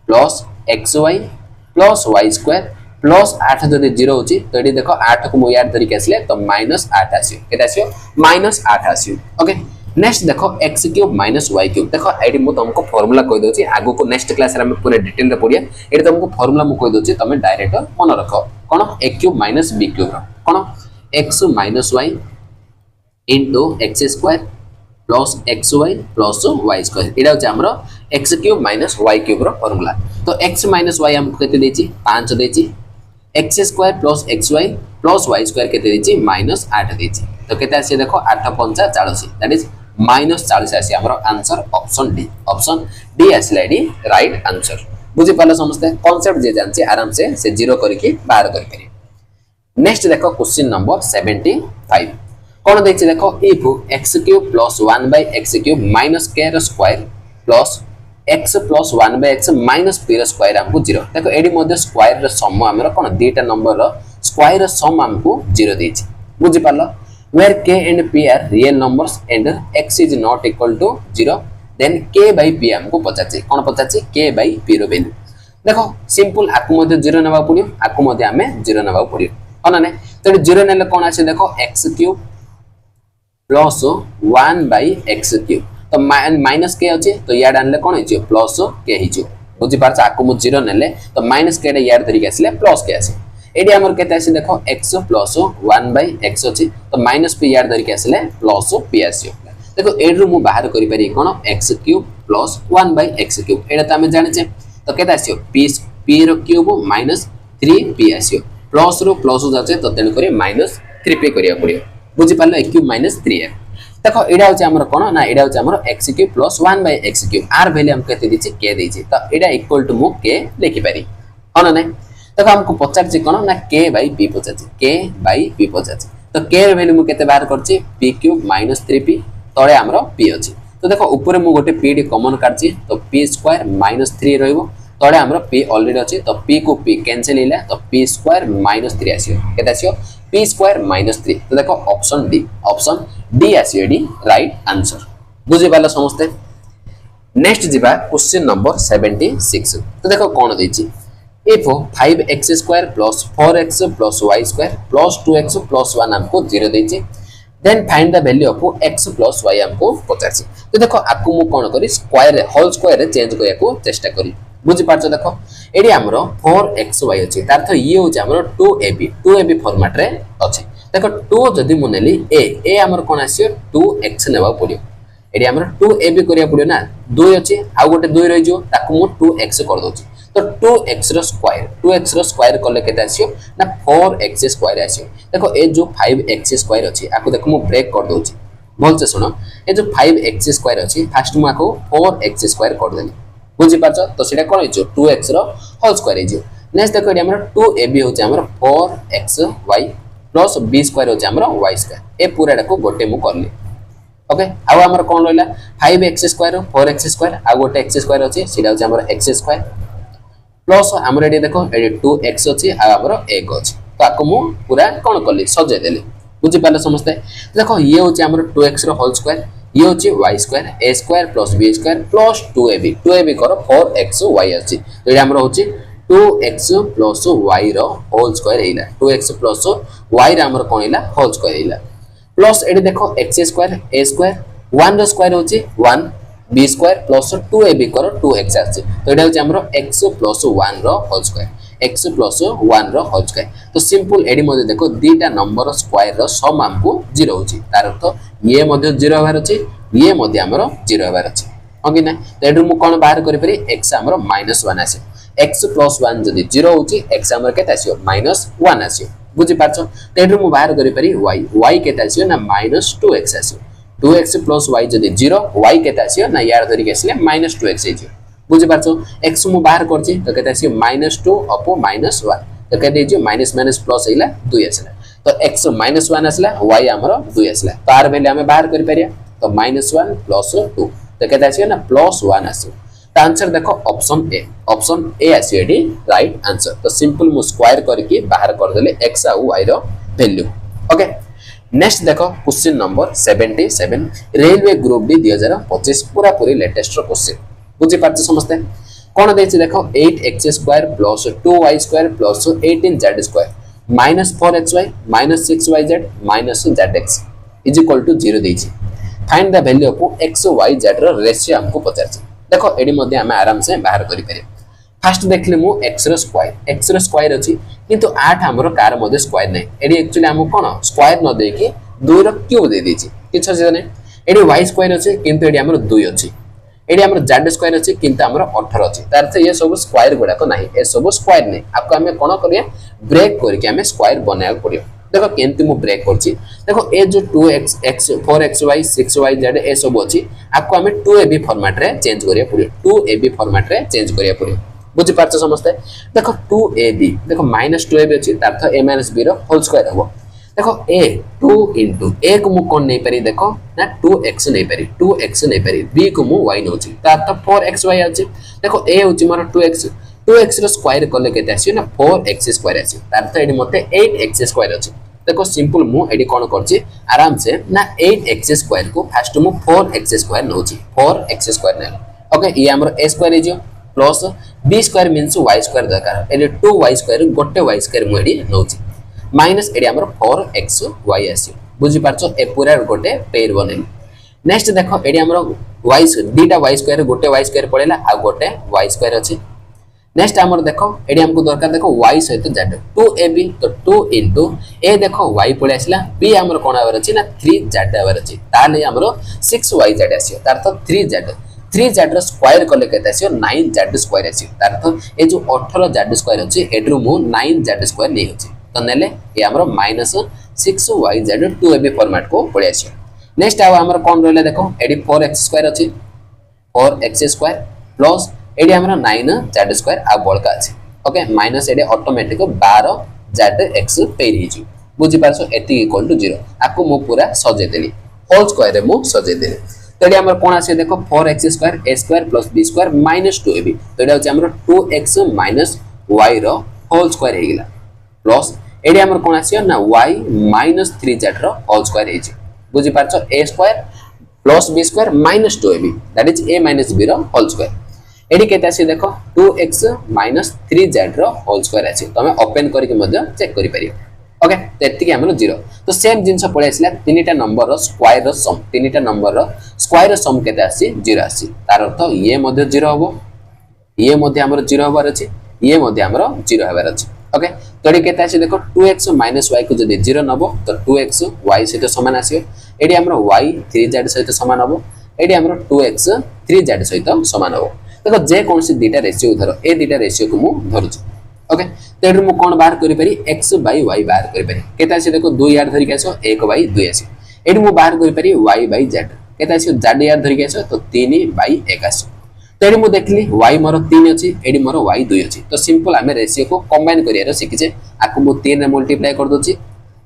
plus xy plus y square plus 8 जदि 0 होची तो एडी देखो 8 को मु याद तरीके आसले तो माइनस 8 आसीयो केते आसीयो माइनस 8 आसीयो ओके नेक्स्ट देखो x cube minus y cube देखो एडी मु तुमको फार्मूला कहि दोची आगु को नेक्स्ट क्लास रे हम पूरे डिटेल रे पढिया एडी तुमको फार्मूला मु कहि दोची तमे डायरेक्ट मन रखो कोन a cube minus b cube कोन x minus y into x square plus xy plus y square एडा होचे हमरो x cube minus y cube रो फार्मूला तो x माइनस y हमको केते देची 5 देची x square plus xy plus y square केते देची माइनस 8 देची तो केते आसी देखो 8 5 40 दैट इज माइनस 40 आसी हमरो आंसर ऑप्शन डी आसीलाडी राइट आंसर बुझि पालो समझते कांसेप्ट जे जानछि आराम से 0 करके बाहर करि पारे नेक्स्ट देखो क्वेश्चन नंबर 75 कोन देछि देखो if x cube plus 1 by x cube minus k रो square plus x plus 1 by x minus p रो स्क्वायर हमको 0 देखो एडी मध्ये स्क्वायर रो सम हमरो कोन दीटा नंबर रो स्क्वायर रो सम हमको 0 देछि बुझि पालो where k and p are real numbers and x is not equal to 0 then k by p हमको पचाछि कोन पचाछि k by p रो वैल्यू देखो सिंपल आकु मध्ये 0 नेबा पड़ियो आकु मध्ये हमें 0 नेबा पड़ियो कोन ने तो 0 नेले कोन आसे देखो x cube plus 1 by x cube तो माइनस k अछि तो याड आनले कोन हिजो प्लस k हिजो बुझि पारछ आकु मु 0 नेले तो माइनस k रे याड तरीके आसले प्लस k आसे एडी हमर केते आसी देखो x प्लस 1 बाय x अछि तो माइनस p याड तरीके आसले प्लस p आसियो देखो एडरु मु बाहर करि पारी कोन x cube plus 1 by x cube एडा त हम जानि छे तो केते आसियो p रो क्यूब माइनस 3p आसियो प्लस रो प्लस जाचे तो तेन करी माइनस 3p करिया पड़ियो बुझि पालो x क्यूब माइनस 3f देखो एडा होचे हमर कोन ना एडा होचे हमर x cube plus 1 by x cube आर वैल्यू हम केते दिछि k दिछि तो एडा इक्वल टू मु k लिखि पारी ओना नै देखो हमको पचारछि कोन ना k बाय p पचारछि k बाय p पचारछि तो k रो वैल्यू मु केते बाहर करछि p क्यूब माइनस 3p तळे हमरो p अछि तो देखो ऊपर मु गोटे p डी कॉमन काटछि तो p स्क्वायर माइनस 3 रहइबो तळे हमरो p ऑलरेडी अछि तो p को p कैंसिल हिला तो p स्क्वायर माइनस 3 आसियो केते आसियो p स्क्वायर माइनस 3 तो देखो option D आसियो D right answer बुझि पालो समझते नेक्स्ट जिबा क्वेश्चन नंबर 76 तो देखो कोन देछि if 5x square plus 4x plus y square plus 2x plus 1 हमको 0 देछि then find the value of x plus y हमको पचारछि तो देखो आकु मु कोन करी स्क्वायर होल स्क्वायर रे चेंज करिया को चेष्टा करी बुझि पारछो देखो एडी हमरो 4xy अछि तार तो ये होछि हमरो 2ab फॉर्मेट रे अछि देखो 2 जदि मु नेली a हमर कोन आसियो 2x नेबा पड़ियो एडी हमरो 2ab करिया पड़ियो ना 2 अछि आ गोटे 2 रहि जो ताकु मु 2x कर दोछि तो 2x रो स्क्वायर करले केते आसियो ना 4x स्क्वायर आसियो देखो ए जो 5x स्क्वायर अछि आको देखो मु ब्रेक कर दोछि बोल से सुनो ए जो 5x स्क्वायर अछि फर्स्ट मु आको 4x स्क्वायर कर देली बुझि पाछो तो सेटा कोन हिजो 2x रो होल स्क्वायर हिजो नेक्स्ट देखो एडी हमर 2ab होछि हमर 4xy प्लस बी स्क्वायर होची हमर y स्क्वायर ए पूराटा को गोटे मु करली ओके आउ हमर कोन रहला 5x स्क्वायर 4x स्क्वायर आ गोटे x स्क्वायर अछि सिडा होची हमर x स्क्वायर प्लस हमर एडी देखो एडी 2x अछि आ हमर 1 अछि तो आको मु पूरा कोन करली सजे देली बुझि पाले समझते देखो ये होची हमर 2x रो होल स्क्वायर ये होची y square a square plus b square plus 2ab करो 4xy अछि तो एडी हमर होची 2x प्लस y रो होल स्क्वायर हेला 2x प्लस y रे हमर कोन हेला होल स्क्वायर हेला प्लस एडी देखो x स्क्वायर a स्क्वायर 1 रो स्क्वायर होची 1 b स्क्वायर प्लस 2ab करो 2x आछि तो एडी होची हमर x प्लस 1 रो होल स्क्वायर x प्लस 1 रो होल स्क्वायर तो सिंपल एडी मध्ये देखो दीटा नंबर स्क्वायर रो सम हमको 0 होची तार अर्थ ये मध्ये 0 होबार अछि ये मध्ये हमर 0 होबार अछि ओके ना तो एडु मु कोन बाहर करि परि x हमर -1 आसे x प्लस 1 जदि 0 होची x हमर केते आसियो -1 आसियो बुझि पाछो तो एडु मु बाहर करि परि y केते आसियो ना -2x आसियो 2x प्लस y जदि 0 y केते आसियो ना यार धरि के आसिले -2x हेजियो बुझि पाछो x मु बाहर करछि तो केते आसियो -2 अपो -1 तो केते हेजियो माइनस माइनस प्लस हेला 2 आसिला तो x -1 आसिला y हमर 2 आसिला तार बेले हमें बाहर करि परिया तो -1 प्लस 2 तो केते आसियो ना +1 आसियो तो आंसर देखो ऑप्शन ए आसियो एडी राइट आंसर तो सिंपल मु स्क्वायर करके बाहर कर देले x आ y रो वैल्यू ओके नेक्स्ट देखो question number 77 railway group D 2025 पूरा पूरी लेटेस्ट रो क्वेश्चन बुझि पाछे समझते कोन देछि देखो 8x square plus 2y square plus 18z square -4xy -6yz -zx is equal to 0 देछि find the value of x y z रो रेशियो हमको पचारछि देखो एडी मध्ये हम आराम से बाहर करि पारे फर्स्ट देखले मु x रो स्क्वायर अछि किंतु 8 हमरो कार मध्ये स्क्वायर नै एडी एक्चुअली हम कोन स्क्वायर न दे कि 2 रो क्यूब दे दिछि किछ छै नै एडी y स्क्वायर अछि किंतु एडी हमरो 2 अछि एडी हमरो z स्क्वायर अछि किंतु हमरो 18 अछि तार से ये सब स्क्वायर गुडा को नाही ए सब स्क्वायर नै आपको हमें कोन करिया ब्रेक करके हमें स्क्वायर बनाया पड़ियो देखो केंति मु ब्रेक करछि देखो ए जो 2x x 4xy 6yz ए सब अछि आपको हमें 2ab फॉर्मेट रे चेंज करिया पड़ियो 2ab फॉर्मेट रे चेंज करिया पड़ियो बुझि पाछो समझते देखो 2ab देखो -2ab अछि तार तो a - b रो होल स्क्वायर हो देखो a 2 into a को मु कोन नै परि देखो ना 2x नै परि 2x नै परि b को मु y नोछि तार तो 4xy अछि देखो a होछि मोर 2x रो स्क्वायर करले केते आसी ना 4x स्क्वायर आसी तार तो एडी मते 8x स्क्वायर अछि देखो सिंपल मु एडी कोन करछि आराम से ना 8x स्क्वायर को फर्स्ट मु 4x स्क्वायर नोछि 4x स्क्वायर नै ओके ये हमर a स्क्वायर इजो plus b square means y square दरकार एडी 2y स्क्वायर गोटे y स्क्वायर मु एडी नोछि माइनस एडी हमर 4xy आसी बुझि पारछो ए पूरा गोटे पेयर बनेली नेक्स्ट देखो एडी हमर y दीटा y स्क्वायर गोटे y स्क्वायर पड़ेला आ गोटे y स्क्वायर अछि नेक्स्ट हमर देखो एडी हमको दरकार देखो y सहित z 2ab तो 2 into a देखो y पळे आसिला b हमर कोन आवर अछि ना 3z आवर अछि ताले हमर 6yz आसियो तार तो 3z रो स्क्वायर करले केते आसियो 9z स्क्वायर आसियो तार तो ए जो 18z स्क्वायर अछि एड्रो मु 9z स्क्वायर नै अछि तो नेले ए हमर -6yz 2ab फॉर्मेट को पळे आसियो नेक्स्ट आ हमर कोन रहले देखो एडी 4x स्क्वायर अछि 4x स्क्वायर प्लस एडी हमरा 9z स्क्वायर आ बळका अछि okay minus AD automatic 12zx पेर हिजु बुझि पाछो एति इक्वल टू 0 आको मु पूरा सजे देली होल स्क्वायर रे मु सजे देली तो एडी हमर कोन आसे देखो 4x square a square plus b square minus 2ab तो एडी होछि हमर 2x माइनस y रो होल स्क्वायर हे गेला प्लस एडी हमर कोन आसियो ना y माइनस 3z रो होल स्क्वायर हे छि बुझि पाछो a square plus b square minus 2ab that is a minus b रो होल स्क्वायर एडी केते आसी देखो 2x माइनस 3z रो होल स्क्वायर आसी तमे ओपन करके मध्य चेक करि परियो ओके तो एति के हमरो 0 तो सेम जिंस पळे आसीला तीनटा नंबर रो स्क्वायर रो सम तीनटा नंबर रो स्क्वायर रो सम केते आसी 0 आसी तार अर्थ ये मध्य 0 होबो ये मध्य हमरो 0 होबार अछि ये मध्य हमरो 0 होबार अछि ओके तो एडी केते आसी देखो 2x माइनस y को जदि 0 नबो तो 2x y सहित समान आसीयो एडी हमरो y 3z सहित समान होबो एडी हमरो 2x 3z सहित समान होबो देखो जे कौन सी दीटा रेशियो धरो ए दीटा रेशियो को मु धरुछु ओके तो एडर मु कोन बाहर करि पारी x by y बाहर करि पारी केता आसी देखो 2 यार धरि के आसो 1 by 2 आसी एडी मु बाहर करि पारी y by z केता आसी z यार धरि के आसो तो 3 by 1 आसी तो एडी मु देखली y मोर 3 अछि एडी मोर y 2 अछि तो सिंपल हमें रेशियो को कंबाइन करियार सिखिजे आकु मु 3 रे मल्टीप्लाई कर दोछि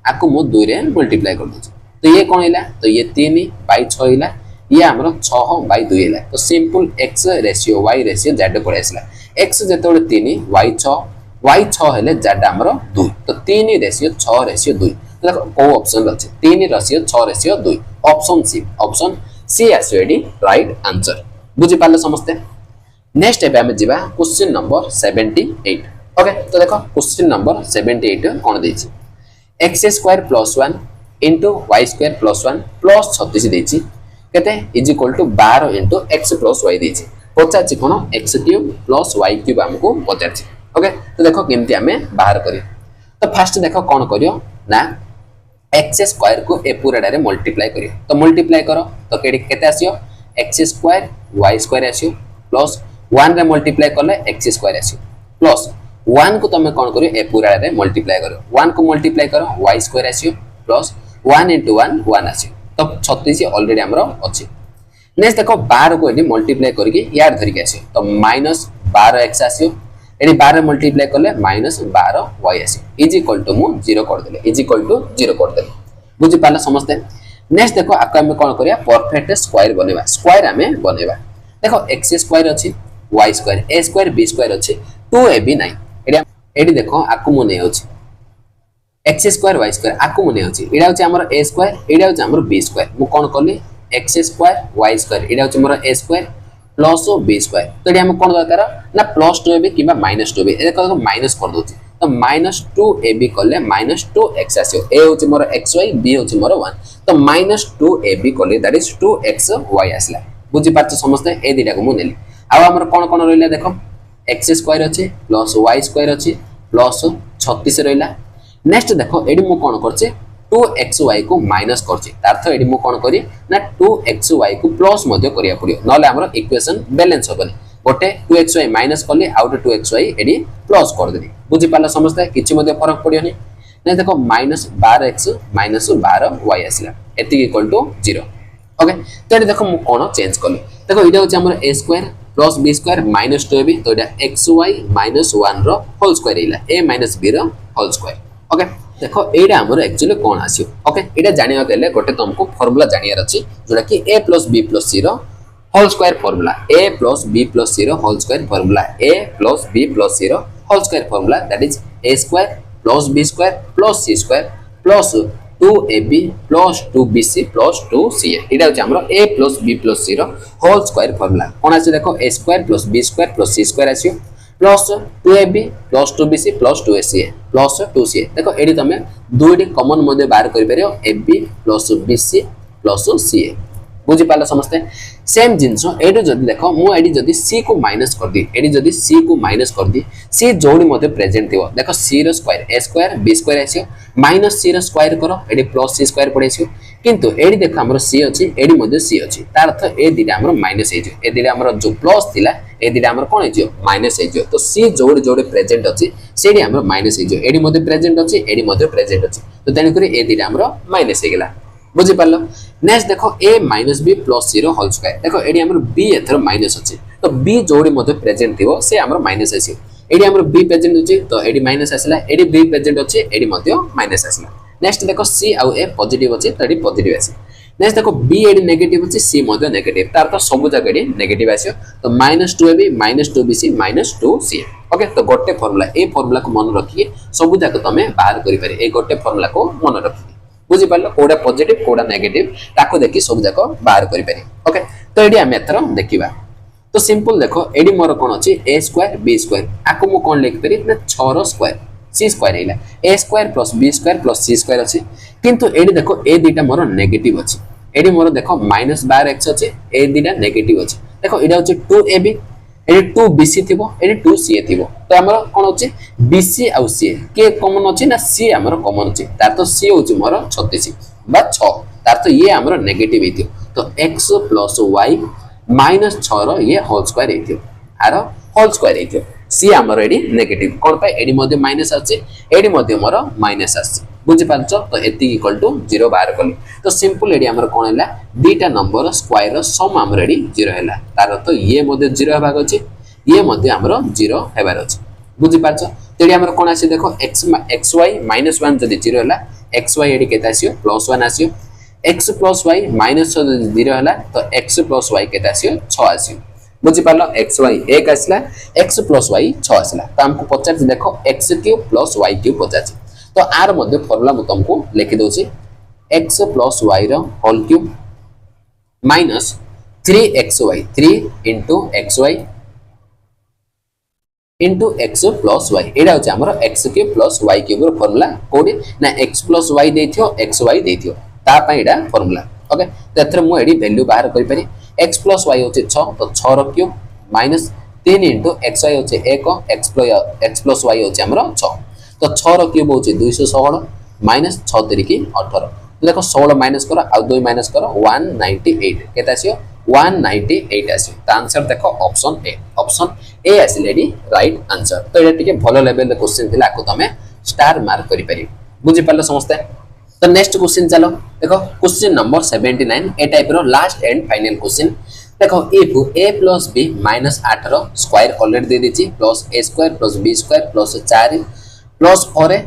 आपको मु 2 रे मल्टीप्लाई कर दूची तो ये कोन हैला तो ये 3 बाय 6 हैला ये हमरो 6 बाय 2 हैला तो simple x ratio y ratio z पड़े आसला x जेतोले 3 y 6 हेले z हमरो 2 तो 3 रेशियो 6 रेशियो 2 देखो को ऑप्शन अछि 3 रेशियो 6 रेशियो 2 ऑप्शन सी आसो एडी राइट आंसर बुझी पाले समस्ते नेक्स्ट एबे हम जिबा क्वेश्चन नंबर 78 ओके तो देखो क्वेश्चन नंबर 78 कोन देछि x² + 1 * y² + 1 + 36 देछि केते is equal to 12 * x + y देछि पचाछि कोन x³ + y³ हमको पचाछि ओके तो देखो केमती हमें बाहर करियो तो फर्स्ट देखो कोन करियो ना x² को ए पूरा डारे मल्टीप्लाई करियो तो मल्टीप्लाई करो तो केते आसियो x² y² आसियो प्लस 1 रे मल्टीप्लाई करले x² आसियो प्लस 1 को तमे कोन करियो ए पूरा डारे मल्टीप्लाई करो 1 को मल्टीप्लाई करो y² आसियो प्लस 1 * 1 1 आसियो तो 36 ऑलरेडी हमरो अछि नेक्स्ट देखो 12 को एडी मल्टीप्लाई करके यार धरि के आसियो तो -12x आसियो एडी 12 मल्टीप्लाई करले -12y आसियो इज इक्वल टू मु 0 कर देले इज इक्वल टू 0 कर देले बुझि पाला समझते नेक्स्ट देखो आका हम कोन करिया परफेक्ट स्क्वायर बनेबा स्क्वायर हमें बनेबा देखो x² अछि y² a² b² अछि 2ab नाही एडी देखो आकु मु नै अछि x² y² आकु मु नै अछि एडा अछि हमर a² एडा अछि हमर b² मु कोन करली x² y² एडा अछि हमर a² प्लस b² तो एडी हम कोन दरकार ना +2ab किबा -2ab ए देखो माइनस कर दोछि तो -2ab करले -2x आसियो a होछि मोर xy b होछि मोर 1 तो -2ab करले दैट इज 2xy आसला बुझि पाछ समझते ए दिटा को मु नेली आ हमर कोन रहइला देखो x² अछि प्लस y² अछि प्लस 36 रहइला नेक्स्ट देखो एडी मु कोन करछि 2xy को माइनस करछि अर्थ एडी मु कोन करी ना 2xy को प्लस मध्ये करिया पड़ियो नले हमर इक्वेशन बैलेंस होबनी गोटे 2xy माइनस करले आउट 2xy एडी प्लस कर देनी बुझि पाला समझते किछि मध्ये फरक पड़ियो नै देखो -12x -12y आसिला एति इक्वल टू 0 ओके तो एडी देखो मु कोन चेंज करली देखो इडा होछि हमर a² प्लस b² -2ab तो एडा xy -1 रो होल स्क्वायर इला a - b रो होल स्क्वायर ओके देखो एडा हमर एक्चुअली कोन आसियो ओके एडा जानिया गेले गोटे तुमको फार्मूला जानियार अछि जोडा कि a + b + c रो whole square formula a + b + c रो whole square formula a + b + c रो whole square formula that is a² + b² + c² plus 2ab + 2bc + 2ca एडा होछि हमर a + b + c रो होल स्क्वायर फार्मूला कोन आसी देखो a² + b² + c² आसियो plus 2ab + 2bc + 2ca plus 2ca देखो AD तमे दुईटी common मध्ये बाहर करि परियो ab + bc + ca बुझि पाला समझते सेम जिंसो एडी जदी देखो मु एडी जदी c को माइनस कर दी एडी जदी c को माइनस कर दी c जोडी मध्ये प्रेजेंट थिवो देखो c रो square a² b² आसियो minus c रो स्क्वायर करो एडी प्लस c² पडेसियो किंतु एडी देखो हमर c अछि एडी मध्ये c अछि तार अर्थ ए दिटा हमर माइनस हेजो ए दिटा हमर जो प्लस थिला ए दिटा हमर कोन हेजो माइनस हेजो तो c जोडी जोडी प्रेजेंट अछि सेडी हमर माइनस हेजो एडी मध्ये प्रेजेंट अछि एडी मध्ये प्रेजेंट अछि तो तेन करी ए दिटा हमर माइनस हेगला बुझि पालो नेक्स्ट देखो a - b + c रो होल स्क्वायर देखो एडी हमर b एथर माइनस अछि तो b जोडी मध्ये प्रेजेंट थिवो से हमर माइनस आसी एडी हमर b प्रेजेंट अछि तो एडी माइनस आसला एडी b प्रेजेंट अछि एडी मध्ये माइनस आसला नेक्स्ट देखो c आ a पॉजिटिव अछि तो एडी पॉजिटिव आसी नेक्स्ट देखो b एडी नेगेटिव अछि c मध्ये नेगेटिव तार तो सब जगह एडी नेगेटिव आसियो तो -2ab -2bc -2ca ओके तो गोटे फार्मूला ए फार्मूला को मन रखिए सब जगह तमे बाहर करि पारे ए गोटे फार्मूला को मन रखिए बुझि पालो कोडा पॉजिटिव कोडा नेगेटिव ताको देखि सब जको बाहर करि पारे ओके तो एडी हम एथरो देखिबा तो सिंपल देखो एडी मोर कोन अछि a² b² आको मु कोन लिख पारि ना 6 रो स्क्वायर c² हैला a² + b² + c² अछि किंतु एडी देखो ए दिटा मोर नेगेटिव अछि एडी मोर देखो -12x अछि ए दिटा नेगेटिव अछि देखो एडा अछि 2ab एडी 2bc थिबो एडी 2ca थिबो तो हमर कोन अछि bc आ ca के कॉमन अछि ना c हमर कॉमन अछि तार तो c होछि मोर 36 बा 6 तार तो ये हमर नेगेटिव हेतियो तो x + y - 6 रो ये होल स्क्वायर हेतियो आरो होल स्क्वायर हेतियो c हमर एडी नेगेटिव कोन पाए एडी मध्ये माइनस अछि एडी मध्ये मोर माइनस अछि बुझि पाछो तो एति इक्वल टू 0 बाहर कली तो सिंपल एडी हमर कोन हैला बीटा नंबर स्क्वायर रो सम हमर एडी 0 हैला तार तो ये मध्ये 0 हेबाक अछि ये मध्ये हमर 0 हेबार अछि बुझि पाछो तेडी हमर कोन आसी देखो x xy -1 जदी 0 हैला एक्स वाई एडी केते आसियो +1 आसियो x + y - 0 हला तो x + y केते आसियो 6 आसियो बुझी पालो x y 1 आसला x + y 6 आसला तो हमको पचार देखो x³ + y³ पचार तो आर मध्ये फार्मूला मु तुमको लिखि दोछि x + y रो whole cube minus 3xy 3 * xy into x plus y एडा होचे हमर x³ + y³ रो फार्मूला कोडी ना x + y देथियो xy देथियो ता पय एडा फार्मूला ओके तो एथर मु एडी वैल्यू बाहर करि पारी x + y होचे 6 तो 6 रो क्यूब माइनस 3 * xy होचे 1 x + y होचे हमर 6 तो 6 रो क्यूब होचे 216 माइनस 6 3 की 18 देखो 16 माइनस करो आ 2 माइनस करो 198 केता आसियो 198 आसियो त आंसर देखो ऑप्शन ए आसिलेडी राइट आंसर तो एटा टिके भलो लेवल क्वेश्चन थिला को तमे स्टार मार्क करि पारि बुझि पालो समझते तो नेक्स्ट क्वेश्चन चलो देखो क्वेश्चन नंबर 79 ए टाइप रो लास्ट एंड फाइनल क्वेश्चन देखो इफ a + b - 8 रो स्क्वायर ऑलरेडी दे देछि plus a² + b² + 4 + 4a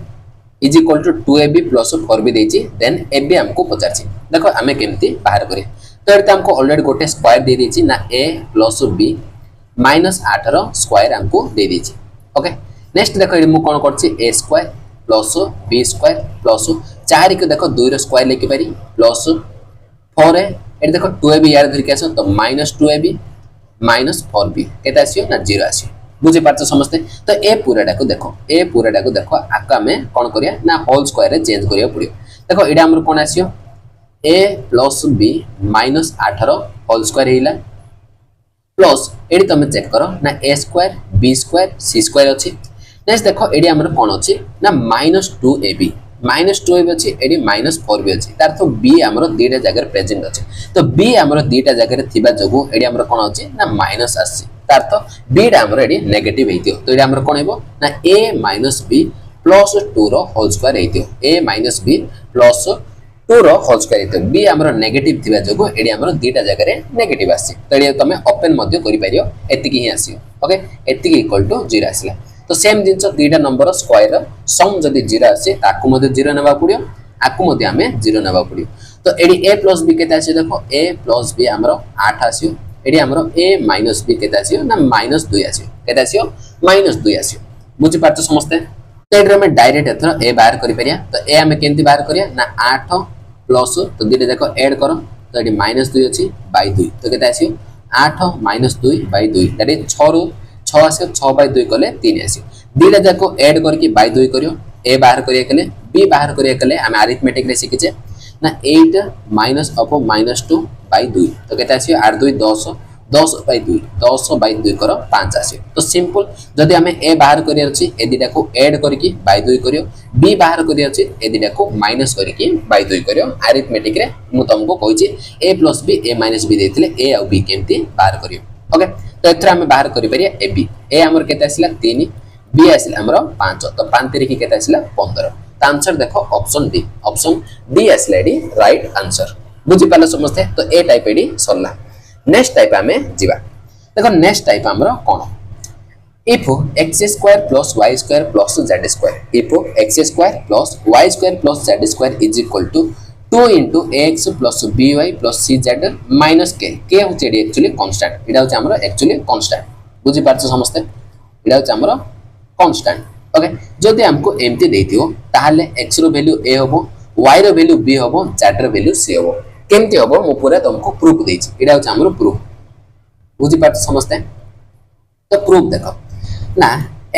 is equal to 2ab + 4b देछि देन ab हमको पचारछि देखो हमें केमती बाहर करे तो एते हमको ऑलरेडी गोटे स्क्वायर दे देछि ना a + b - 8 रो स्क्वायर हमको दे देछि ओके नेक्स्ट देखो एडी मु कोन करछि a² + b² + 4 को देखो 2 रो स्क्वायर लेके पारी प्लस 4a एडी देखो 2ab यार धरि के आसो तो -2ab - 4b केता आसियो ना 0 आसियो बुझे पारछ समझते तो ए पूराटा को देखो आका में कोन करिया ना होल स्क्वायर रे चेंज करिया पड़ियो देखो एडा हमर कोन आसियो a + b - 8 रो होल स्क्वायर हेला प्लस एडी तमे चेक करो ना a² b² c² अछि नेक्स्ट देखो एडी हमर कोन अछि ना -2ab -2ab अछि एडी -4b अछि तार तो b हमर दीटा जगह प्रेजेंट अछि तो b हमर दीटा जगह थिबा जगु एडी हमर कोन अछि ना माइनस आछि तार तो b टा हमर एडी नेगेटिव हेतियो तो एडी हमर कोन हेबो ना a - b + 2 रो होल स्क्वायर हेतियो a - b + 2 रो होल स्क्वायर हेतियो b हमर नेगेटिव थिबा जगु एडी हमर दीटा जगह रे नेगेटिव आछि तो एडी तमे ओपन मध्ये करि पारियो एतिकी ही आसियो ओके एतिकी इक्वल टू 0 आसिला तो सेम जिंस दीटा नंबर स्क्वायर सम जदी 0 आसे ताकू मध्ये 0 नेबा पड़ियो आकू मध्ये हमें 0 नेबा पड़ियो तो एडी a + b केते आसे देखो a + b हमरो 8 आसियो एडी हमरो a - b केते आसियो ना -2 आसियो केते आसियो -2 आसियो बुझि पारछ समझते तो एडी हमें डायरेक्ट एथर a बाहर करि परिया तो a हमें केंति बाहर करिया ना 8 प्लस तो दीटा देखो ऐड करो तो एडी -2 अछि बाय 2 तो केते आसियो 8 - 2 बाय 2 दैट इज 6 रो 6 आसे 6 बाय 2 कले 3 आसे दीटा जाको ऐड करके बाय 2 करियो a बाहर करिया कले b बाहर करिया कले हम अरिथमेटिक रे सिखिचे ना 8 - अप -2 बाय 2 तो केते आसियो 8 2 10 10 बाय 2 10 बाय 2 करो 5 आसियो तो सिंपल जदी हमें a बाहर करिया अछि ए दीटा को ऐड करके बाय 2 करियो b बाहर करिया अछि ए दीटा को माइनस करके बाय 2 करियो अरिथमेटिक रे मु तुमको कहिछि a + b a - b देथिले a और b केमती बाहर करियो ओके तो एथरा हमें बाहर करि परिया ab a हमर केते आसिला 3 b आसिला हमर 5 तो 5 3 की केते आसिला 15 तो आंसर देखो ऑप्शन डी आसिला एडी राइट आंसर बुझि पालो समझते तो ए टाइप एडी सरला नेक्स्ट टाइप हमें जीवा देखो नेक्स्ट टाइप हमर कोन if x² + y² + z² if x² + y² + z² is equal to 2 into ax plus by plus cz minus k k होचे एक्चुअली कांस्टेंट इडा होचे हमरो एक्चुअली कांस्टेंट बुझि पारछ समझते इडा होचे हमरो कांस्टेंट ओके जदि हमको एमती देथियो ताहाले x रो वैल्यू a होबो y रो वैल्यू b होबो z रो वैल्यू c होबो केमती होबो मु पूरा तुमको प्रूफ देछि इडा होचे हमरो प्रूफ बुझि पारछ समझते तो प्रूफ देखो ना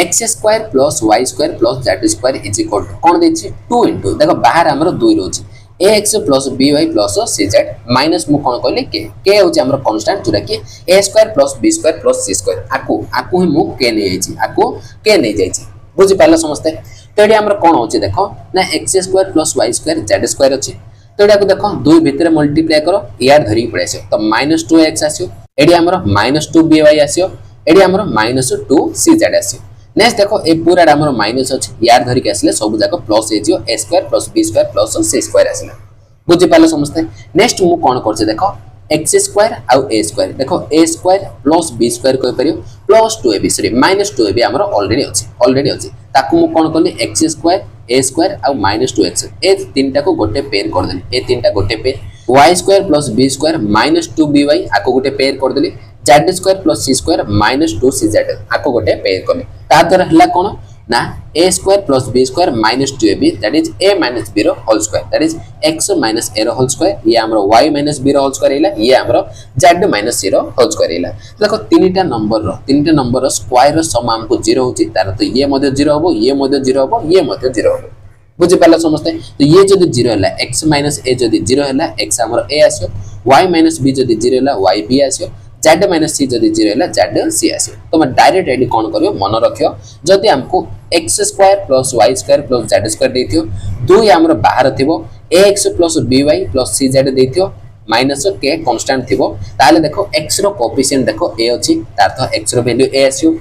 x² + y² + z² is equal to कोन देछि 2 into देखो बाहर हमरो 2 रोछि ax plus by plus cz minus मु कोन कहले k होचे हमर कांस्टेंट जोरा कि a² plus b² plus c² आकु ही मु k नै जाइछि आकु k नै जाइछि बुझि पाला समझते तो एडी हमर कोन होचे देखो ना x² plus y² z² अछि तो एडा को देखो 2 भीतर मल्टीप्लाई करो यार धरि पड़ैसे तो -2x आसियो एडी हमर -2by आसियो एडी हमर -2cz आसियो नेक्स्ट देखो ए पूरा हमर माइनस अछि यार धरि के आसले सब जाको प्लस हे जियो a² + b² + c² आसले बुझि पालो समझते नेक्स्ट मु कोन करछे देखो x² आ a² देखो a² + b² कोइ परियो +2ab सॉरी -2ab हमर ऑलरेडी अछि ताकू मु कोन करली x² ए स्क्वायर आ माइनस 2x ए तीनटा को गोटे पेयर कर देली ए तीनटा गोटे pair y square plus b square minus 2by आको गोटे पेयर कर देली z square plus c square minus 2cz आको गोटे पेयर करले ता द्वारा हला कोन ना a square plus b square minus 2ab that is a minus b रो whole square that is x minus a रो होल स्क्वायर ये हमरो y माइनस b रो होल स्क्वायर हैला ये हमरो z माइनस c रो होल स्क्वायर हैला देखो तीनटा नंबर रो स्क्वायर रो सम हमको 0 होची तार तो ये मध्ये 0 होबो ये मध्ये 0 होबो ये मध्ये 0 होबो बुझि पाला समझते तो ये जदी 0 हैला x माइनस a जदी 0 हैला x हमरो a आसियो y माइनस b जदी 0 हैला y b आसियो z माइनस c जदी 0 हैला z c आसियो तो मैं डायरेक्ट एडी कोन करियो मन रखियो जदी हमको x square plus y square plus z square देथियो दुई हमरो बाहर थिबो ax plus by plus cz देथियो माइनस k कांस्टेंट थिबो ताले देखो x रो कोएफिशिएंट देखो a अछि तार तो x रो वैल्यू a आसियो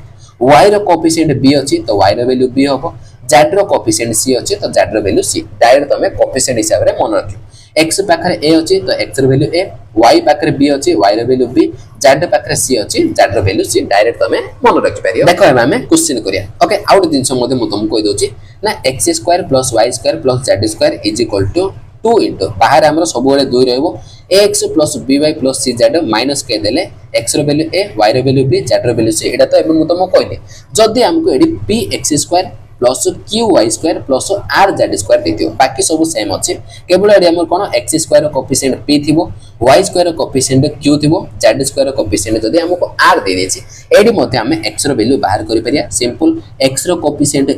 y रो कोएफिशिएंट b अछि तो y रो वैल्यू b होबो z रो कोएफिशिएंट c अछि तो z रो वैल्यू c डायरेक्ट तमे कोएफिशिएंट हिसाब रे मन रखियो x पाखरे a अछि तो x रो वैल्यू a y पाखरे b अछि y रो वैल्यू b z पाखरे c अछि z रो वैल्यू c डायरेक्ट तमे मन रखि परियो देखो एबा हमें क्वेश्चन करिया ओके आउट दिन मधे मु तुमको कहि दोछि ना x square plus y square plus z square is equal to 2 into बाहर हमरो सब बेले 2 रहबो ax plus by plus cz minus k देले x रो वैल्यू a y रो वैल्यू b z रो वैल्यू c एटा तो एबे मु तुमको कहली जदी हमको एडी px square plus qy square plus rz square देथियो बाकी सब सेम अछि केवल एडी हमर कोन x स्क्वायर रो कोएफिशिएंट p थिबो y स्क्वायर रो कोएफिशिएंट q थिबो z स्क्वायर रो कोएफिशिएंट जदी हमको r दे देछि एडी मध्ये हमें x रो वैल्यू बाहर करि परिया सिंपल x रो कोएफिशिएंट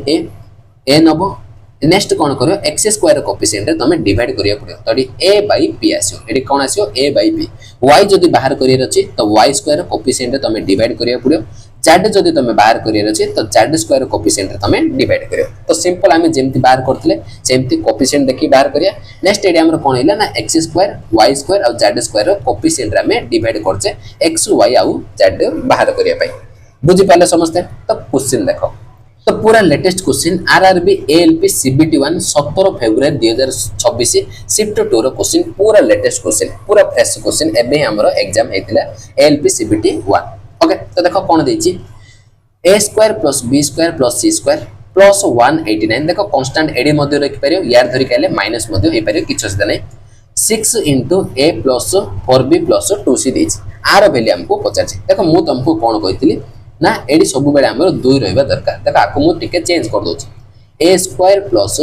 a नबो नेक्स्ट कोन करियो x स्क्वायर कोएफिशिएंट तमे डिवाइड करिया पड़ियो तडी a बाय p आसियो एडी कोन आसियो a बाय p y जदी बाहर करियर अछि तो y स्क्वायर कोएफिशिएंट तमे डिवाइड करिया पड़ियो z जदी तमे बाहर करियर अछि तो z स्क्वायर कोएफिशिएंट तमे डिवाइड करियो तो सिंपल हमें जेमति बाहर करथले सेमति कोएफिशिएंट देखि बाहर करिया नेक्स्ट एडी हमर कोन हैला ना x स्क्वायर y स्क्वायर और z स्क्वायर कोएफिशिएंट रे हमें डिवाइड करछे x y और z बाहर करिया पई बुझि पाले समझते तो क्वेश्चन देखो तो पूरा latest question RRB ALP CBT 1 17 February 2026 shift 2 रो क्वेश्चन पूरा लेटेस्ट क्वेश्चन पूरा फ्रेश क्वेश्चन एबे हमरो एग्जाम हेतिला एएलपी सीबीटी 1 ओके तो देखो कोन देछि a square plus b square plus c square plus 189 देखो कांस्टेंट एडी मध्ये रखि परियो यार धरि काले माइनस मध्ये हे परियो किछ असदा नै 6 a plus 4b plus 2c देछि आर वैल्यू हमको पचाछि देखो मु तुमको कोन कहितली ना एडी सब बेले हमर 2 रहबा दरकार देखो आको मु टिके चेंज कर दोछि a square plus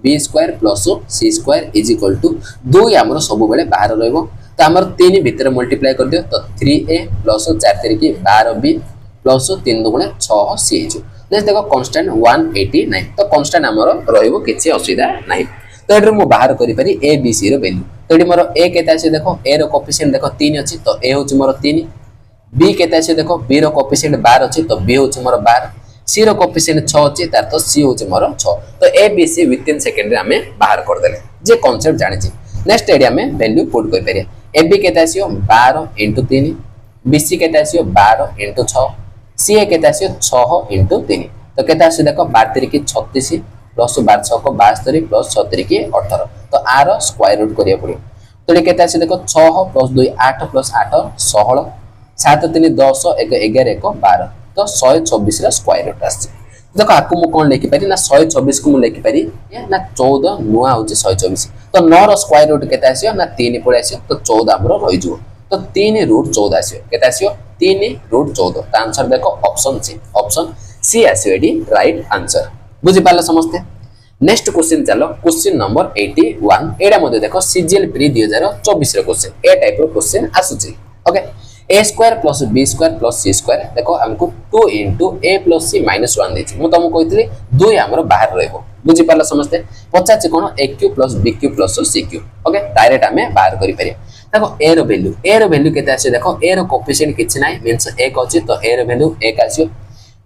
b square plus c square is equal to 2 हमर सब बेले बाहर रहबो तो हमर 3 भीतर मल्टीप्लाई कर दियो तो 3a प्लस 4 3 की 12b प्लस 3 2 6c हिजो नेक्स्ट देखो कांस्टेंट 189 तो कांस्टेंट हमर रहबो किछि असुविधा नाही तो एडर मु बाहर करि पारी a b c रो वैल्यू तो एडी मोर a केता छै देखो a रो कोएफिशिएंट देखो 3 अछि तो a होछि मोर 3 b केता छै देखो b रो कोएफिशिएंट 12 अछि तो b होछि मोर 12 c रो कोएफिशिएंट 6 अछि तार तो c होछि मोर 6 तो a b c with in second रे हमें बाहर कर देले जे कांसेप्ट जानि छी नेक्स्ट एरिया में वैल्यू पुट कर परिया a b केता छै 12 * 3 b c केता छै 12 * 6 c a केता छै 6 * 3 तो केता छै देखो 12 3 की 36 प्लस 12 6 को 72 प्लस 6 3 की 18 तो r रो स्क्वायर रूट करिया पड़ियो तो केता छै देखो 6 + 2 8 + 8 16 7 3 10 1 11 1 12 तो 124 रा स्क्वायर रूट आछि देखो आकु मु कोन लेखि पारी ना 124 को मु लेखि पारी ना 14 नुआ होछि 124 तो 9 रा स्क्वायर रूट केता आसियो ना 3 पळे आसियो तो 14 हमरो रहि जो तो 3 √14 आसियो केता आसियो 3 √14 तो आंसर देखो ऑप्शन सी आसियो एडी राइट आंसर बुझि पाले समझते नेक्स्ट क्वेश्चन चलो क्वेश्चन नंबर 81 एडा मध्ये देखो सीजीएल प्री 2024 रो क्वेश्चन ए टाइप रो क्वेश्चन आसुची okay a square plus b square plus c square देखो हमको 2 * a + c - 1 देछि मु तुमको कहितली 2 हमरो बाहर रहबो बुझि पाला समझते पचाच कोन aq + bq + cq okay direct हमें बाहर करि परिया देखो a रो वैल्यू केते आसे देखो a रो कोएफिशिएंट किछ नाही मींस 1 अछि तो a रो वैल्यू 1 आसियो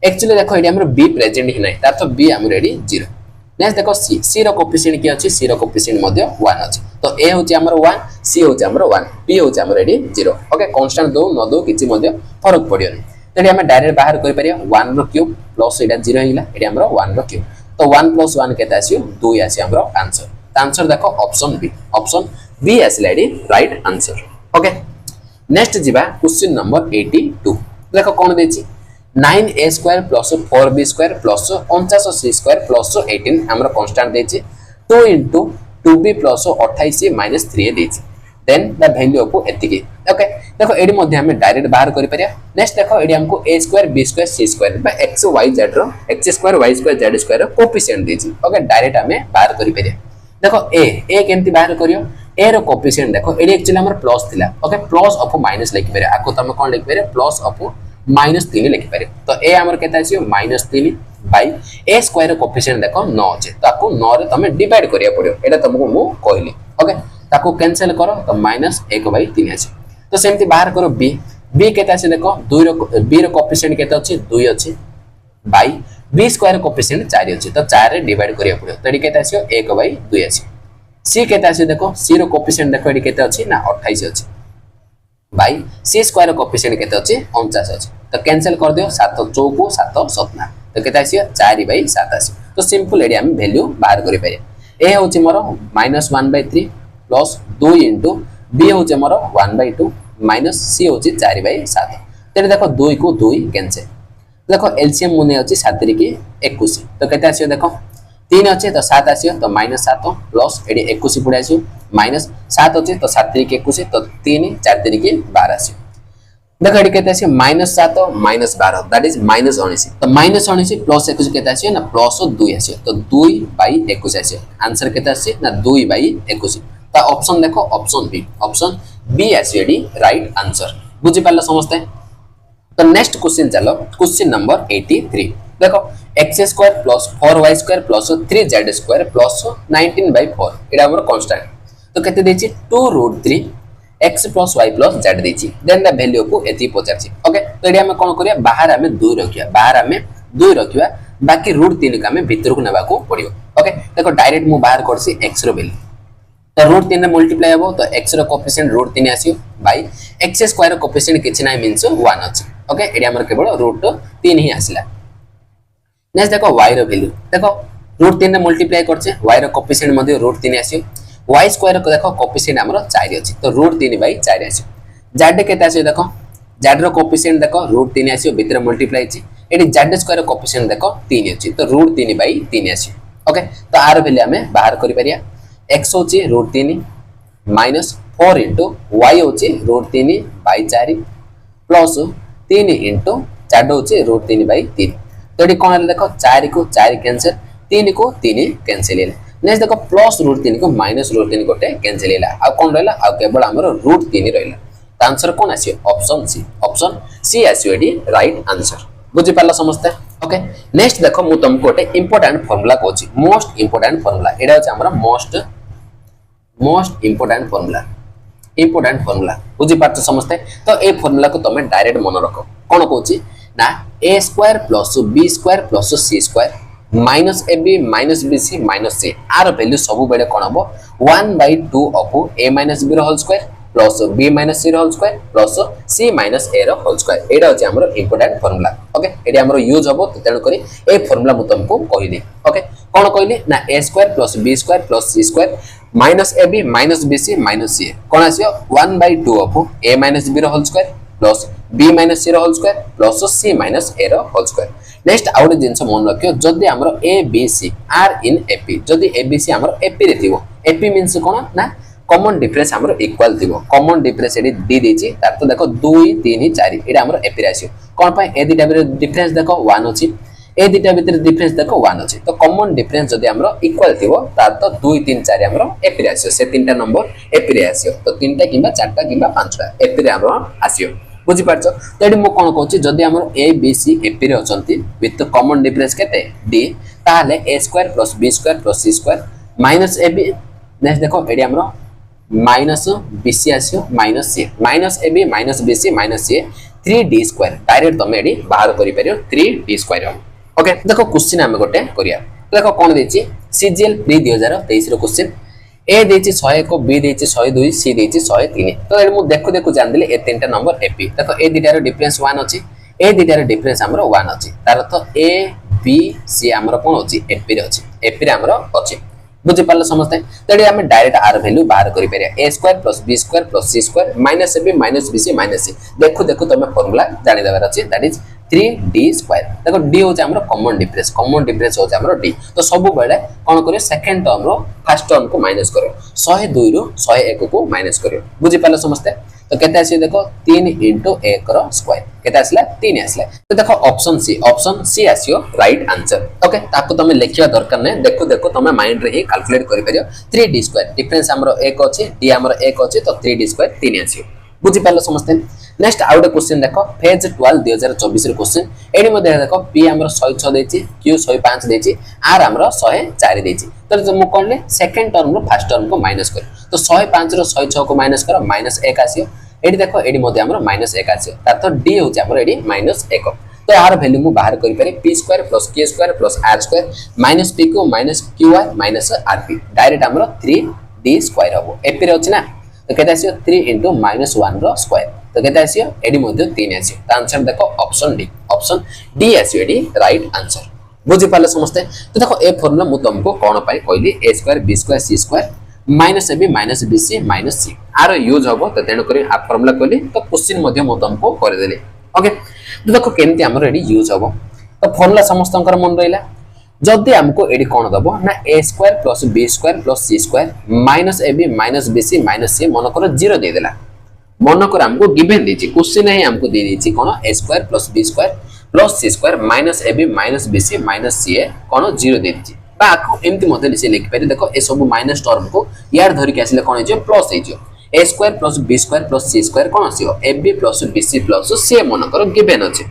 एक्चुअली देखो एडी हमरो b प्रेजेंट ही नाही तार तो b हमरो एडी 0 नेक्स्ट देखो c रो कोएफिशिएंट की अछि c रो कोएफिशिएंट मध्ये 1 अछि तो a होछि हमर 1 c होछि हमर 1 b होछि हमर एडी 0 ओके कांस्टेंट दो न दो किछि मध्ये फरक पडियो तेडी हम डायरेक्ट बाहर करि परिया 1 रो क्यूब प्लस एटा 0 हिला एडी हमर 1 रो क्यूब तो 1 + 1 केता आसियो 2 आसी हमर आंसर तो आंसर देखो ऑप्शन बी आसिला एडी राइट आंसर ओके नेक्स्ट जिबा क्वेश्चन नंबर 82 देखो कोन देछि 9a square plus 4b square plus 49c square plus 18 हमर कांस्टेंट देछि 2 into 2b प्लस 28 माइनस 3 देछि देन द वैल्यू ऑफ एतिकी ओके देखो एडी मध्ये हम डायरेक्ट बाहर करि परिया नेक्स्ट देखो एडी हमको a square b square c square बा x y z रो x square y square z square रो कोएफिशिएंट देछि ओके डायरेक्ट हमें बाहर करि परिया देखो a केमती बाहर करियो a रो कोएफिशिएंट देखो एडी एक्चुअली हमर प्लस थिला ओके प्लस ऑफ माइनस लिखि परिया आको तमे कोन लिखि परिया प्लस ऑफ -3 लिखि परिया तो a हमर केता आसीयो -3 बाय a स्क्वायर रो कोएफिशिएंट देखो 9 अछि तो आपको 9 रे तमे डिवाइड करिया पड़ियो एटा तुमको मु कहली ओके ताको कैंसिल करो तो -1/3 आसी तो सेमती बाहर करो b केता आसी देखो 2 रो b रो कोएफिशिएंट केता अछि 2 अछि बाय b स्क्वायर कोएफिशिएंट 4 अछि तो 4 रे डिवाइड करिया पड़ियो तो एडी केता आसीयो 1/2 आसी c केता आसी देखो c रो कोएफिशिएंट देखो एडी केता अछि ना 28 अछि बाय c स्क्वायर कोएफिशिएंट केता अछि 49 अछि तो कैंसिल कर दियो 7 4 को 7 7 तो केता आसीयो 4/7 आसी तो सिंपल एडी हम वैल्यू बाहर करि पारे a होछि मोर -1/3 प्लस 2 into b होचे मोर 1/2 माइनस c होचे 4/7 तेरे देखो 2 को 2 कैंसिल देखो एलसीएम मुने अछि 7 रे के 21 तो केते आसीयो देखो 3 अछि तो 7 आसीयो तो -7 प्लस एडी 21 पडे आसीयो माइनस 7 अछि तो 7 रे के 21 तो 3 4 रे के 12 आसीयो देखो एडी केते आसीयो -7 -12 दैट इज -19 तो -19 प्लस 21 केते आसीयो ना प्लस 2 आसीयो तो 2/21 आसीयो आंसर केते आसीयो ना 2/21 तो ऑप्शन देखो ऑप्शन बी एसडी राइट आंसर बुझी पाला समझते तो नेक्स्ट क्वेश्चन चलो क्वेश्चन नंबर 83 देखो x square plus 4y square plus 3z square plus 19/4 एटा हमर कांस्टेंट तो केते देछि 2√3 x plus y plus z देछि देन द वैल्यू को एति पचाछि ओके तो एडी हम कोन करिया बाहर हमें 2 रखिया बाहर हमें 2 रखिया बाकी √3 का हमें भीतर को नेबा को पड़ियो ओके देखो डायरेक्ट मु बाहर करछि x रो वैल्यू तो √3 रे मल्टीप्लाई हेबो तो x रो कोएफिशिएंट √3 आसीयो बाय x स्क्वायर कोएफिशिएंट किछि नै मींस 1 अछि ओके एडी हमर केवल √3 ही आसिला नेक्स्ट देखो y रो वैल्यू देखो √3 रे मल्टीप्लाई करछे y रो कोएफिशिएंट मध्ये √3 आसीयो y स्क्वायर को देखो कोएफिशिएंट हमर 4 अछि तो √3/4 आसीयो z केते आसीयो देखो z रो कोएफिशिएंट देखो √3 आसीयो भीतर मल्टीप्लाई अछि एडी z स्क्वायर कोएफिशिएंट देखो 3 अछि तो √3/3 आसीयो ओके तो आर वैल्यू हमें बाहर करि परिया x होची √3 माइनस 4 into y होची √3/4 प्लस 3 into 4 होची √3/3 तो एडी कोन देखो 4 को 4 कैंसिल 3 को 3 कैंसिल हेला नेक्स्ट देखो प्लस √3 को माइनस √3 गोटे कैंसिल हेला आ कोन रहला आ केवल हमर √3 रहला तो आंसर कोन आसीयो ऑप्शन सी आसीयो एडी राइट आंसर बुझी पाला समझते ओके नेक्स्ट देखो मु तुमको गोटे इंपोर्टेंट फार्मूला कहूची मोस्ट इंपोर्टेंट फार्मूला एडा होची हमरा मोस्ट इंपोर्टेंट फार्मूला बुझी पाछ समझते तो ए फार्मूला को तमे डायरेक्ट मन रखो कोन कहूची ना a square plus b square plus c square minus ab minus bc minus c आर वैल्यू सब बेले कोन हबो 1/2 ऑफ a माइनस b रो whole square plus b minus c रो whole square plus c minus a रो whole square एडा होची हमरो इंपोर्टेंट फार्मूला ओके एडी हमरो यूज हबो त तेन करी ए फार्मूला मु तुमको कहिली ओके कोन कहिली ना a square plus b square plus c square minus ab minus bc minus c कोन आसियो 1/2 ऑफ a माइनस b रो whole square plus b minus c रो whole square plus c minus a रो whole square next आउट जिंस मन रखियो जदी हमरो a b c are in ap जदी a b c हमरो ap रे थिवो ap मींस कोन ना कॉमन डिफरेंस हमरो इक्वल थिवो कॉमन डिफरेंस एडी दी देची तार तो देखो 2 3 4 एडा हमरो ap रे आसियो कोन पय ए दिटा डिफरेंस देखो 1 अछि ए दिटा भीतर डिफरेंस देखो 1 अछि तो कॉमन डिफरेंस जदी हमरो इक्वल थिवो तार तो 2 3 4 हमरो ap रे आसियो से तीनटा नंबर ap रे आसियो तो तीनटा किबा चारटा किबा पांचटा ap रे हमरो आसियो बुझी पारछो तो एडी मु कोन कहूची जदी हमरो a b c ap रे अछंती विथ कॉमन डिफरेंस केते d ताले a square plus b square plus c square minus ab next देखो एडी हमरो माइनस bc आसियो minus c minus ab minus bc minus c 3d square direct तमे एडी बाहर करि परियो 3d स्क्वायर ओके देखो क्वेश्चन हम गोटे करिया देखो कोन देछि सीजीएल प्री 2023 रो क्वेश्चन ए देछि 101 बी देछि 102 सी देछि 103 तो ए मु देखो जान देले ए तीनटा नंबर एपी देखो ए दिटार डिफरेंस 1 अछि ए दिटार डिफरेंस हमरो 1 अछि तार तो ए बी सी हमरो कोन अछि एपी रे अछि एपी रे हमरो अछि बुझि पाले समझते तडी हम डायरेक्ट आर वैल्यू बाहर करि परिया a square plus b square plus c square minus ab minus bc minus c देखो तमे फार्मूला जानि देबार अछि दैट इज 3d स्क्वायर देखो d हो हमरो कॉमन डिफरेंस हो हमरो d तो सब बेले कोन करियो second term row first term को माइनस करियो 102 रो 101 को माइनस करियो बुझि पालो समझते तो केते आसी देखो 3 * 1 रो स्क्वायर केते आसला 3 आसला तो देखो ऑप्शन सी आसियो राइट आंसर ओके ताको तमे लेखिया दरकार नै देखो देखो तमे माइंड रे ही कैलकुलेट करि परियो 3d स्क्वायर डिफरेंस हमरो 1 अछि d हमरो 1 अछि तो 3d स्क्वायर 3 आसियो बुझि पालो समझते नेक्स्ट आउट क्वेश्चन देखो फेज 12 2024 रे क्वेश्चन एडी मध्ये देखो p हमरो 106 देछि q 105 देछि r हमरो 104 देछि तो जो मु कोनले second term row first term को माइनस कर तो 105 रो 106 को माइनस करो -1 आसियो एडी देखो एडी मध्ये हमरो -1 आसियो तातो d होछि हमरो एडी -1 तो यार वैल्यू मु बाहर करि पारे p square + k square + r square -p को -qr -rp डायरेक्ट हमरो 3d स्क्वायर हबो एपी रे अछि ना तो केते आसियो 3 * -1 रो स्क्वायर तो केते आसियो एडी मध्ये 3 आसियो तो आंसर देखो ऑप्शन डी आसियो एडी राइट आंसर बुझि पाले समझते तो देखो ए फार्मूला मु तुमको कोन पाई कहली a square b square c square -ab -bc -c आरो यूज हबो तो तेनो करी आ फार्मूला कहली तो क्वेश्चन मध्ये मु तुमको कर देली ओके तो देखो केमती हमर एडी यूज हबो तो फार्मूला समस्तंकर मन रहिला जदी हमको एडी कोन दबो ना a square + b square + c square -ab -bc -c मन कर 0 दे देला मन कर हमको गिवन देछि क्वेश्चन है हमको दे देछि कोन a square + b square + c square -ab -bc -ca कोन 0 दे देछि बा आको एमति मध्ये लिसे लिख पारे देखो ए सब माइनस टर्म को यार धरि के आसीले कोन हे जे प्लस हे जे a square + b square + c square कोन आसीओ ab + bc + c मन कर गिवन अछि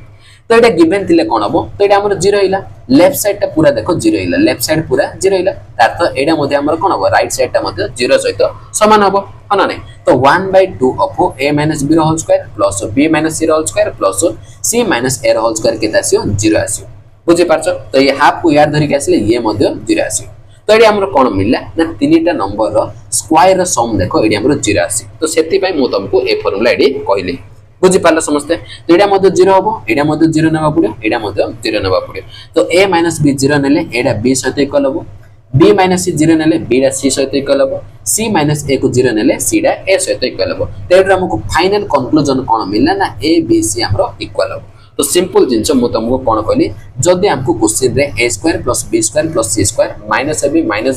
तो एटा गिवन थिले कोन हबो तो एटा हमर 0 हिला लेफ्ट साइड ता पूरा देखो 0 हिला लेफ्ट साइड पूरा 0 हिला तार एटा मध्ये हमर कोन हबो राइट साइड ता मध्ये 0 सहित समान हबो हना नै तो 1/2 of a - b whole square plus b - c whole square plus c - a whole square केता आसीओ 0 आसीओ बुझि पारछो तो ये हाफ को यार धरि के आसीले ये मध्ये 0 आसीओ तो एडी हमर कोन मिलला ना तीनटा नंबर रो स्क्वायर रो सम देखो एडी हमर 0 आसी तो सेति पय मु तुमको ए फार्मूला एडी कहली बुझि पारला समझते तो एडा मध्ये 0 हबो एडा मध्ये 0 नेबा पड़े एडा मध्ये 0 नेबा पड़े तो a - b 0 नेले एडा b सहित इक्वल हबो b - c 0 नेले b डा c सहित इक्वल हबो c - a को 0 नेले c डा a सहित इक्वल हबो तो एडा हमको फाइनल कंक्लूजन कोन मिलला ना a b c हमरो इक्वल हबो तो सिंपल जिंस मु तुमको कोन कहली जदी हमको क्वेश्चन रे a square + b square + c square -ab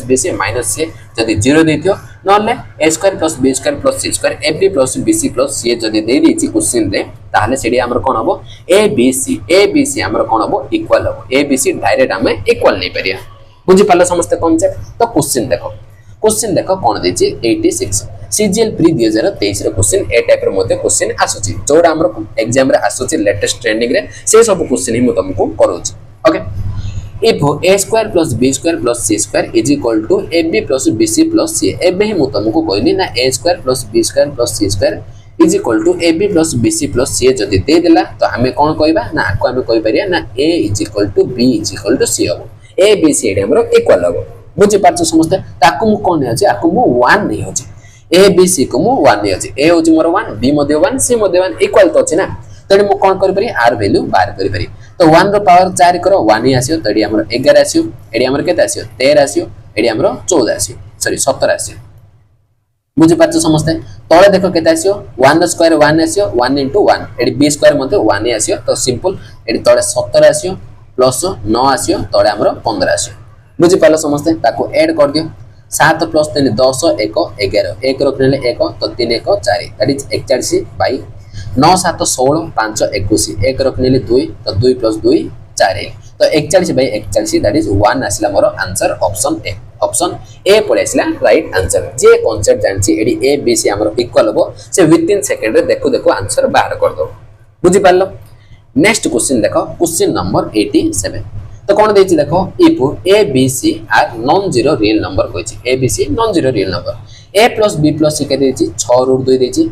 -bc -c जदी 0 देथियो नले a square + b square + c square ab + bc + c जदी दे दिछि क्वेश्चन रे ताहले सेडी हमर कोन हबो abc हमर कोन हबो इक्वल हबो abc डायरेक्ट हमें इक्वल नै परिया बुझि पाले समस्त कांसेप्ट तो क्वेश्चन देखो कोन देछि 86 सीजीएल प्री 2023 रे क्वेश्चन ए टाइप रे मध्ये क्वेश्चन आसुची जोडा हमर एग्जाम रे आसुची लेटेस्ट ट्रेंडिंग रे से सब क्वेश्चन ही मु तुमको करूची okay if a square + b square + c square = ab + bc + c एबे ही मु तुमको कहली ना a square + b square + c square = ab + bc + c जदी दे देला तो हमें कोन कहबा ना को हमें कहि परिया ना a = b = c हबो a b c एडे हमरो इक्वल हबो बुझि पाछो समझते ताकू मु कोन अछि आकू मु 1 नै अछि a b c को मु 1 नै अछि a होछि मोर 1 b मध्ये 1 c मध्ये 1 इक्वल तो अछि ना तडी मु कोन करि परि r वैल्यू बाहर करि परि तो 1 रो पावर 4 करो 1 ही आसियो तडी हमर 11 आसियो एडी हमर केते आसियो 13 आसियो एडी हमर 14 आसियो सॉरी 17 आसियो बुझि पाछो समझते तळे देखो केते आसियो 1 रो स्क्वायर 1 आसियो 1 * 1 एडी b स्क्वायर मध्ये 1 ही आसियो तो सिंपल एडी तळे 17 आसियो प्लस 9 आसियो तळे हमर 15 आसियो बुझि पालो समझते ताको ऐड कर दियो 7 + 3 10 1 11 1 रखनेले 1 तो 3 1 4 दैट इज 41/9 9 7 16 5 21 1 रखनेले 2 तो 2 + 2 4 तो 41/41 दैट इज 1 आसला मोर आंसर ऑप्शन ए पड़े आसला राइट आंसर जे कांसेप्ट जानछि एडी ए बी सी हमर इक्वल हो से विथ इन सेकंड रे देखो आंसर बाहर कर दो बुझि पालो नेक्स्ट क्वेश्चन देखो क्वेश्चन नंबर 87 तो कौन देछि देखो if a b c are non zero real number कहछि a b c non zero real number a + b + c के देछि 6√2 देछि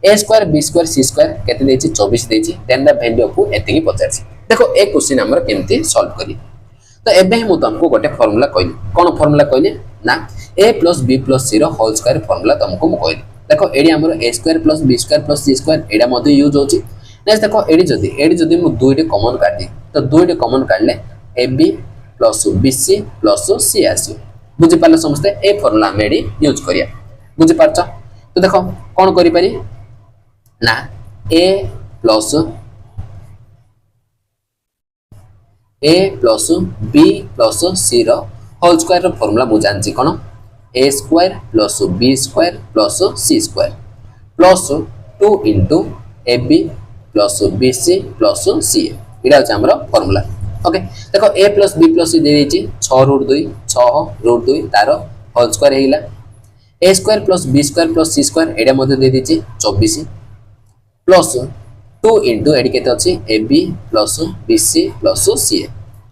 a square b square c square केते देछि 24 देछि देन द वैल्यू ऑफ एतिकी पचारछि देखो ए क्वेश्चन हमर केमती सॉल्व करी तो एबे ही मु तुमको गोटे फार्मूला कहली कोन फार्मूला कहली ना a + b + c रो होल स्क्वायर फार्मूला तुमको मु कहली देखो एडी हमर a square + b square + c square एडा मध्ये यूज होछि नेक्स्ट देखो एडी जदी मु दुइटे कॉमन काट दी तो दुइटे कॉमन काटले ab + bc + c आसी बुझि पालो समझते ए फार्मूला मेडी यूज करिया बुझि पारछ तो देखो कोन करि पारी ना a + A plus B plus C whole square formula मु जानची कोन A square plus B square plus C square plus 2 into A B plus B C plus C एटा होछ हमर फॉर्मूला। ओके देखो A plus B plus C दे देछि 6 root 2 6 root 2 तार होल स्क्वायर हेला A square plus B square plus C square एटा मध्ये दे देछि 24 प्लस 2 इंटू एडी केते अछि A B plus B C plus C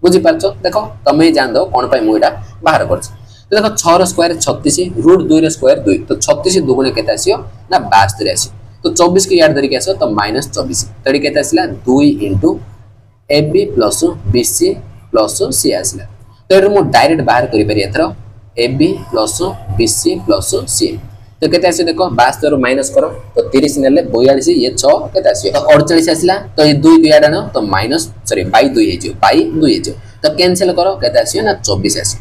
बुझी पारछो देखो तमे जान दो कोन पाई मु एटा बाहर करछ तो देखो 6 रो स्क्वायर 36 रूट 2 रो स्क्वायर 2 तो 36 दुगुणे केते आसियो ना 72 आसी तो 24 के याद धरिक आसो तो -24 तड़ी केते आसिला 2 into A B plus B C plus C आसिला तो एटा मु डायरेक्ट बाहर करि पारि एथरो A B plus B C plus C तो केते आसी देखो 72 माइनस करो तो 30 नेले 42 ये 6 केते आसी तो 48 आसिला तो ये 2 याड न तो माइनस सॉरी बाई 2 हे जो बाई 2 हे जो तो कैंसिल करो केते आसी ना 24 आसी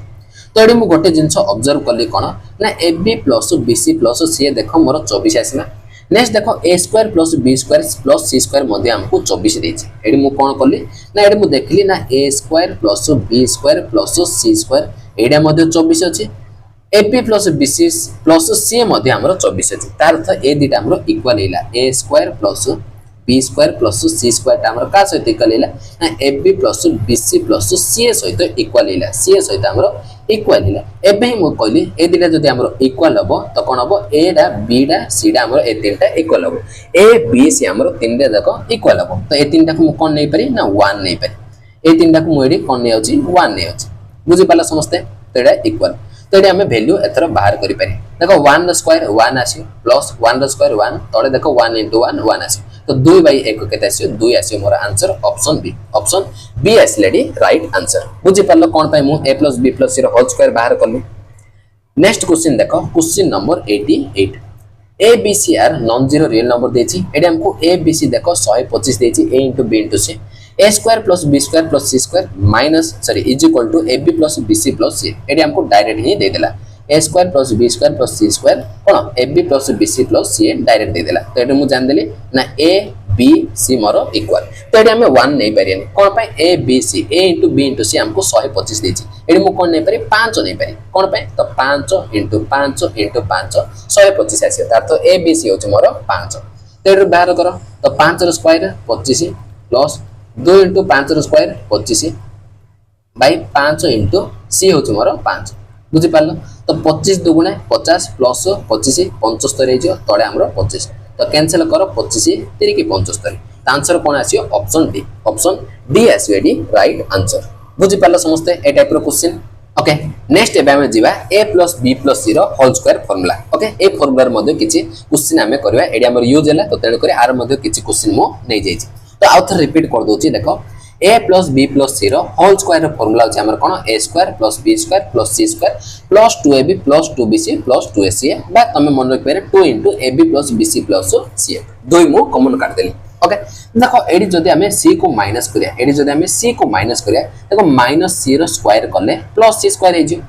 तो एडी मु गोटे जिंस ऑब्जर्व करली कोन ना A B plus B C plus C देखो मोर 24 आसीला नेक्स्ट देखो A square plus B square plus C square मध्ये हमको 24 देछि एडी मु कोन करली ना एडी मु देखली ना A square plus B square plus C square एडा मध्ये 24 अछि A B plus B C plus C मध्ये हमरो 24 अछि तार अर्थ ए दिटा हमरो इक्वल हेला A square plus B square plus C square हमरो का सहित इक्वल हेला ना A B plus B C plus C सहित इक्वल हेला सी सहित हमरो इक्वल हेला एबे ही मु कहली ए दिटा जदी हमरो इक्वल हबो तो कोन हबो ए डा बी डा सी डा हमरो ए तीनटा इक्वल हबो ए बी सी हमरो तीनटा जाको इक्वल हबो तो ए तीनटा को मु कोन नै परि ना 1 नै परि ए तीनटा को मु एडी कोन नै आउची 1 नै आउची बुझी पाला समस्ते तो एडा इक्वल तो ये हमें वैल्यू एथर बाहर करि पारे देखो 1 रो स्क्वायर 1 आसी प्लस 1 रो स्क्वायर 1 तळे देखो 1 into 1 1 आसी तो 2 by 1 केते आसी 2 आसी मोर आंसर ऑप्शन बी आसलेडी राइट आंसर बुझी पारलो कोन पय मु a + b + c रो होल स्क्वायर बाहर करलु। नेक्स्ट क्वेश्चन देखो question number 88 a b c r non zero real number देछि एडी हमको a b c देखो 125 देछि a into b into c a square plus b square plus c square minus sorry is equal to ab plus bc plus c एडी हमको direct ही दे देला a square plus b square plus c square कोन ab plus bc plus c direct दे देला तो AD मु जान देली ना a b c more equal तो एडी हमें 1 नै परियन कोन पय a b c a into b into c हमको 125 देछि एडी मु कोन नै परि 5 नै परि कोन पय तो 5 into 5 into 5 125 आसी तो a b c होछ मोर 5 तो एडी बाहर करो तो 5 रो स्क्वायर 25 प्लस 2 into 5 रो स्क्वायर 25 बाय 5 into c होछ मोर 5 बुझी पालो तो 25 दुगुणे 50 प्लस 25 75 रे जो तळे हमरो 25 तो कैंसिल करो 25 3 की 75 तो आंसर कोन आसियो ऑप्शन डी आसियो एडी राइट आंसर बुझी पालो समस्ते ए टाइप रो क्वेश्चन। ओके नेक्स्ट एबे हम जिबा a + b + c रो होल स्क्वायर फार्मूला ओके ए फार्मूला रे मध्ये किछि क्वेश्चन हमें करबा एडी हमर यूज होला तो तेन करे आर मध्ये किछि क्वेश्चन मो नै जाइछि तो आउथर रिपीट कर दोछि देखो a + b + c रो होल स्क्वायर रो फार्मूला अछि हमर कोन a square + b square + c square + 2ab + 2bc + 2ac बा तमे मन रख पारे 2 into ab + bc + c दोई मु कॉमन काट देली ओके देखो एडी जदी हमें c को माइनस करिया एडी जदी हमें c को माइनस करिया देखो -c रो स्क्वायर करले +c स्क्वायर हे जो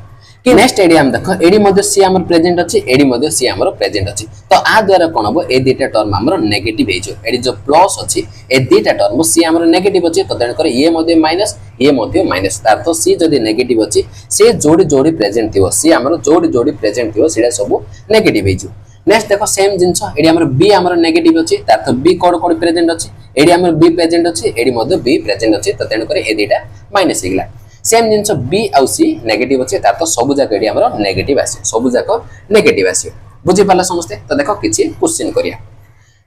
कि नेक्स्ट एडी हम देखो एडी मध्ये c हमर प्रेजेंट अछि एडी मध्ये c हमर प्रेजेंट अछि तो आ द्वारा कोन हबो ए दिटा टर्म हमर नेगेटिव हे जो एडी जो प्लस अछि ए दिटा टर्म c हमर नेगेटिव अछि तो देन करे ये मध्ये माइनस तार तो c जदी नेगेटिव अछि से जोडी जोडी प्रेजेंट थिवो c हमर जोडी जोडी प्रेजेंट थिवो सेडा सब नेगेटिव हे जो नेक्स्ट देखो सेम जिंस एडी हमर b हमर नेगेटिव अछि तार तो b कोड कोड प्रेजेंट अछि एडी हमर b प्रेजेंट अछि एडी मध्ये b प्रेजेंट अछि तो देन करे ए दिटा माइनस हेगला सेम जिंस b आउ c नेगेटिव अछि तार तो सब जाक एडी हमर नेगेटिव आसी सब जाक नेगेटिव आसी बुझी पाला समस्ते तो देखो किछि क्वेश्चन करिया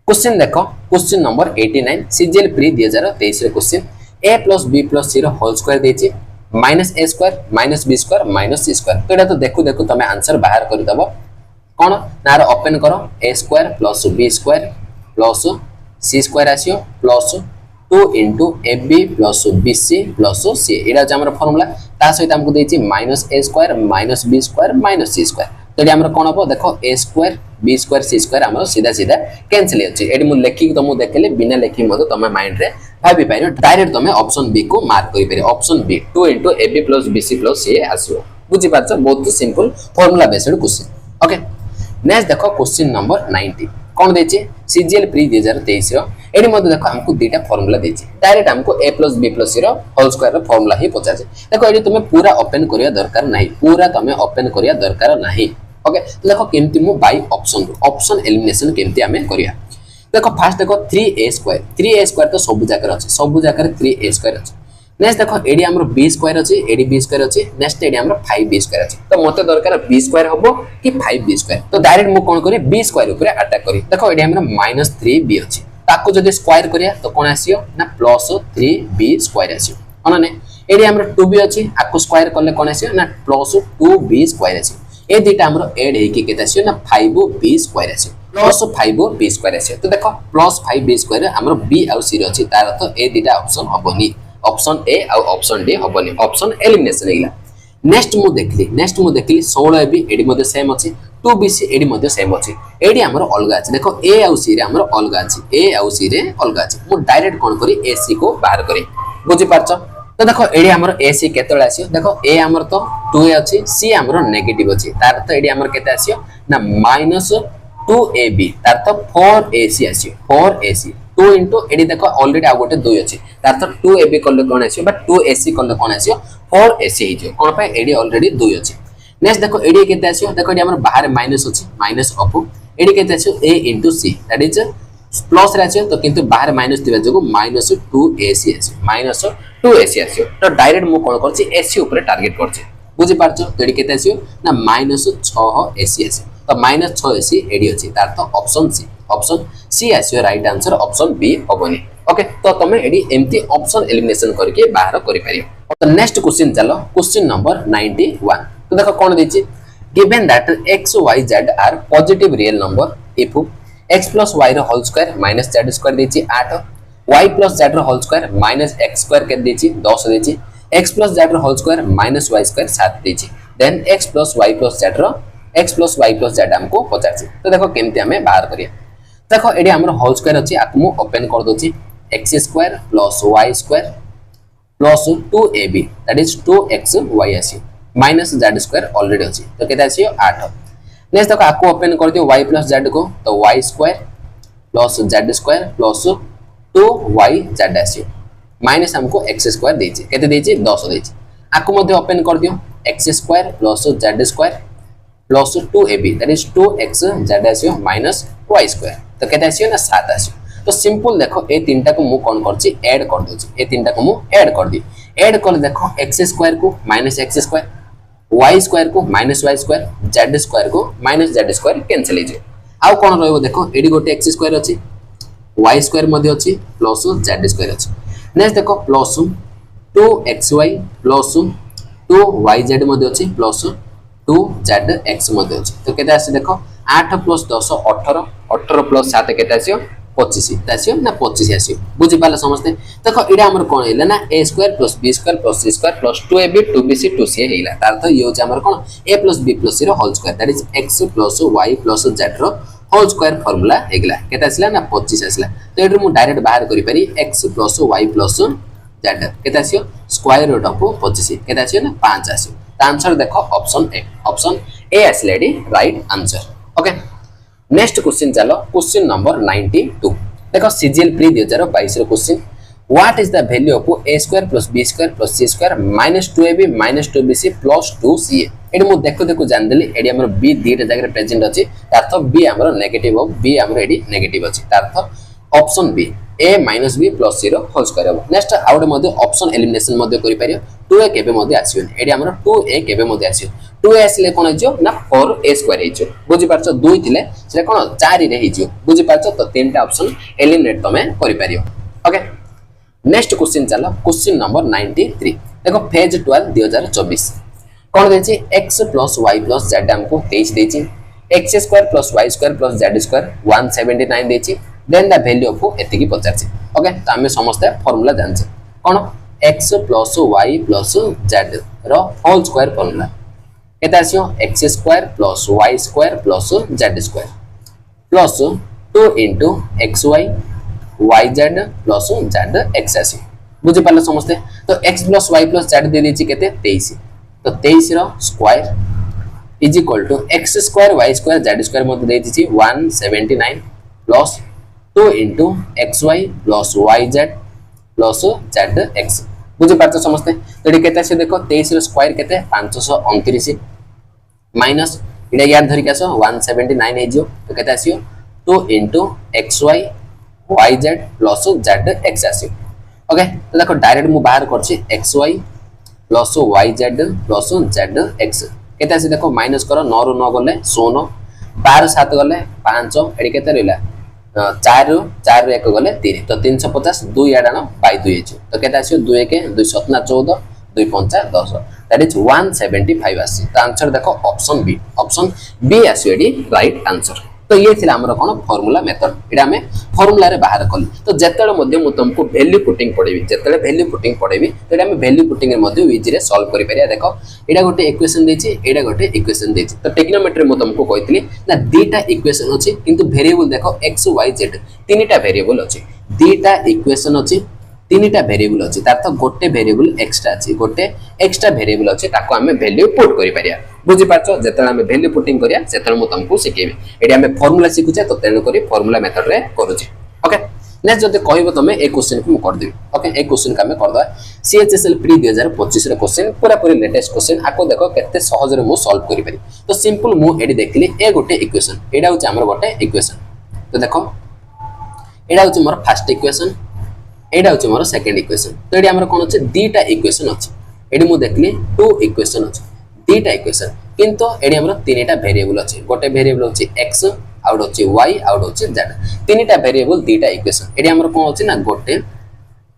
क्वेश्चन देखो क्वेश्चन नंबर 89 सीजीएल प्री 2023 रे क्वेश्चन a + b + c रो होल स्क्वायर देछि -a square -b square -c स्क्वायर तो एटा तो देखु देखु तमे आंसर बाहर करि दबो कोन नार ओपन करो a square + b square + c square आसियो + 2 into ab + bc + c एटा हमर फार्मूला ता सहित हमको देछि -a square -b square -c स्क्वायर तो हमर कोन हबो देखो a square b square c square हमर सीधा सीधा कैंसिल अछि एडी मु लेखि तमु देखले बिना लेखि मते तमे माइंड रे भाबी पाइरो डायरेक्ट तमे ऑप्शन बी को मार्क करि पारे option B 2 into ab + bc + c आसियो बुझी पाछ बहुत simple formula based question okay next देखो क्वेश्चन नंबर 90 कौन देछि सीजीएल प्री 2023 रो एडी मध्ये देखो हमको दुटा फार्मूला देछि डायरेक्ट हमको a + b + c रो होल स्क्वायर रो फार्मूला ही पचाছে देखो एडी तुमे पूरा ओपन करिया दरकार नाही पूरा तुमे ओपन करिया दरकार नाही ओके तो देखो केमती मु बाय ऑप्शन एलिमिनेशन केमती हमें करिया देखो फास्ट देखो 3a² तो सब जगह 3a² अछि नेक्स्ट देखो एडी हमर b² अछि एडी b² अछि नेक्स्ट एडी हमर 5b² अछि तो मते दरकार b² हबो कि 5b² तो डायरेक्ट मु कोन करी b² ऊपर अटैक करी देखो एडी हमर -3b अछि ताको जदि स्क्वायर करिया तो कोन आसियो ना +3b² आसियो अनने एडी हमर 2b अछि आको स्क्वायर करले कोन आसियो ना +2b² आसियो ए दिटा हमर ऐड हेकी केते आसियो ना 5b² आसियो +5b² आसियो तो देखो +5b² हमर b आ c रे अछि तार अर्थ ए दिटा ऑप्शन हबोनी ऑप्शन ए और ऑप्शन डी हबनी ऑप्शन एलिमिनेशन हेला नेक्स्ट मु देखली 16 बी एडी मध्ये सेम अछि 2bc एडी मध्ये सेम अछि एडी हमर अलगा अछि देखो ए और सी रे हमर अलगा अछि ए और सी रे अलगा अछि मु डायरेक्ट कोन करी ए सी को बाहर करी बुझि पारछ तो देखो एडी हमर ए सी केतळे आसियो देखो ए हमर तो 2a अछि सी हमर नेगेटिव अछि तार तो एडी हमर केते आसियो ना -2ab तार तो 4ac आसियो 4ac 2 into एडी देखो ऑलरेडी आ गोटे 2 अछि तार तो 2ab करले कोन आसियो बा 2ac करले कोन आसियो 4ac हे जो कोन पे एडी ऑलरेडी 2 अछि नेक्स्ट देखो एडी केते आसियो देखो एडी हमर बाहर माइनस अछि माइनस ऑफ एडी केते आसियो a into c that is plus रे आसियो तो किंतु बाहर माइनस दिबा जगो -2ac आसियो -2ac आसियो तो डायरेक्ट मु कोन करछि ac ऊपर टारगेट करछि बुझि पारछो तो एडी केते आसियो ना -6ac आसियो तो -6ac एडी अछि तार तो ऑप्शन सी आसियो राइट आंसर ऑप्शन बी होबनी ओके तो तमे एडी एम्ति ऑप्शन एलिमिनेशन करके बाहर करि पारियो तो नेक्स्ट क्वेश्चन चलो क्वेश्चन नंबर 91 तो देखो कोन देछि given that x y z are positive real number if x + y रो होल स्क्वायर -z² देछि 8 y + z रो होल स्क्वायर -x² के देछि 10 देछि x + z रो होल स्क्वायर -y² 7 देछि देन x + y + z रो x + y + z हमको पचाछि तो देखो केमति हमें बाहर करिया देखो एडी हमर होल स्क्वायर अछि आकु मु ओपन कर दोछि x² + y² + 2ab that is 2xy आसी -z² ऑलरेडी अछि तो केता आसी 8 नेक्स्ट देखो आकु ओपन कर दियो y + z को तो y² + z² + 2yz आसी माइनस हमको x² देछि केते देछि 10 देछि आकु मध्ये ओपन कर दियो x² + z² + 2ab that is 2xz आसियो -y² तो केते आसियो ना 7 आसियो तो सिंपल देखो ए तीनटा को मु कोन करछि ऐड कर दोछि ए तीनटा को मु ऐड कर दी ऐड कर देखो x² को -x² y² को -y² z² को -z² कैंसिल हे जे आउ कोन रहइबो देखो एडी गोटे x² अछि y² मध्ये अछि प्लस z² अछि नेक्स्ट देखो प्लस 2xy प्लस 2yz मध्ये अछि प्लस 2zx मध्ये अछि तो केते आसी देखो 8 + 10 18 18 + 7 केते आसियो 25 तासियो ना 25 आसियो बुझि पाले समझते देखो इडा हमर कोन हेला ना a² + b² + c² + 2ab 2bc 2ca हेला तार तो यो जे हमर कोन a + b + c रो whole square that is x + y + z रो होल स्क्वायर फार्मूला हेगला केते आसिला ना 25 आसिला तो एडर मु डायरेक्ट बाहर करि पारी x + y + z केते आसियो स्क्वायर रूट ऑफ 25 केते आसियो ना 5 आसियो त आंसर देखो ऑप्शन ए आसिलेडी right answer okay next question चलो क्वेश्चन नंबर 92 देखो सीजीएल प्री 2022 रो question what is the value of a² + b² + c² -2ab - 2bc + 2ca AD मु देखो जान देली एडी हमर b दीटा जगह प्रेजेंट अछि तारथ b हमर नेगेटिव हो b हमर एडी नेगेटिव अछि तारथ option b a - b + c रो होल स्क्वायर हो नेक्स्ट आउट मध्ये ऑप्शन एलिमिनेशन मध्ये करि पारियो 2a केबे मध्ये आसीयो एडी हमर 2a केबे मध्ये आसीयो 2a आसीले कोन हिजो ना 4a² हिजो बुझि पारछो 2 थिले से कोन 4 रे हिजो बुझि पारछो तो तीनटा ऑप्शन एलिमिनेट तमे करि पारियो ओके नेक्स्ट क्वेश्चन चलो क्वेश्चन नंबर 93 देखो फेज 12 2024 कोन देछि x + y + z हमको 23 देछि x² + y² + z² 179 देछि देन द वैल्यू ऑफ एतिकी पचाछि ओके तो हम समस्त फार्मूला जानछ कोन x + y + z रो होल स्क्वायर फार्मूला केता आसियो x² + y² + z² plus 2 into xy yz plus zx आसी बुझि पाले समस्ते तो x plus y plus z दे देछि केते 23 तो 23 रो square is equal to x square y square z square मते दे देछि 179 plus 2 into x y plus y z plus z x बुझी पार्छ समस्ते तो ये केते आसी देखो 23 रो स्क्वायर केते 529 माइनस इडा यार धरि केसो 179 हे जो तो केते आसीयो 2 into x y y z plus z x आसीयो ओके तो देखो डायरेक्ट मु बाहर करछि x y plus y z plus z x केते आसी देखो माइनस करो 9 रो 9 गले 16 12 7 गले 5 एडी केते रहला 4 रो 1 गले 3 तो 350 2 आडाण बाय 2 हेछु तो केते आसी 2 1 2 7 14 2 5 10 दैट इज 175 आसी तो आंसर देखो ऑप्शन बी आसी एडी राइट आंसर तो ये थिला हमर कोन फार्मूला मेथड एडा हमें फार्मूला रे बाहर कल तो जेतले मध्य मु तुमको वैल्यू पुटिंग पढेबी जेतले वैल्यू पुटिंग पढेबी तो एडा हमें वैल्यू पुटिंग रे मध्य इजी रे सॉल्व करि परिया देखो एडा गोटे इक्वेशन देछि एडा गोटे इक्वेशन देछि तो ट्रिग्नोमेट्री मु तुमको कहितली ना दीटा इक्वेशन अछि किंतु वेरिएबल देखो x y z तीनटा वेरिएबल अछि दीटा इक्वेशन अछि तीनटा वेरिएबल अछि तार तो गोटे वेरिएबल एक्स्ट्रा अछि गोटे एक्स्ट्रा वेरिएबल अछि ताको हमें वैल्यू पुट करि परिया बुझी पाछो जेतले हमें वैल्यू पुटिंग करिया सेतले मु तुमको सिखेबी एडी हमें फार्मूला सिखुचे तो तेनु करी फार्मूला मेथड रे करूची ओके नेक्स्ट जदि कहबो तमे ए क्वेश्चन को मु कर देबी ओके ए क्वेश्चन का हमें कर दवा सीएचएसएल प्री 2025 रे क्वेश्चन पूरा पूरी लेटेस्ट क्वेश्चन आको देखो केते सहज रे मु सॉल्व करि पारी तो सिंपल मु एडी देखली ए गोटे इक्वेशन एडा होची हमर गोटे इक्वेशन तो देखो एडा होची मोर फर्स्ट इक्वेशन एडा होची मोर सेकंड इक्वेशन तो एडी हमर कोन होची दीटा इक्वेशन अछि एडी मु देखली टू इक्वेशन अछि दीटा इक्वेशन किंतु एडी हमर तीनटा वेरिएबल अछि गोटे वेरिएबल होची x आउट होची y आउट होची z तीनटा वेरिएबल दीटा इक्वेशन एडी हमर कोन होची ना गोटे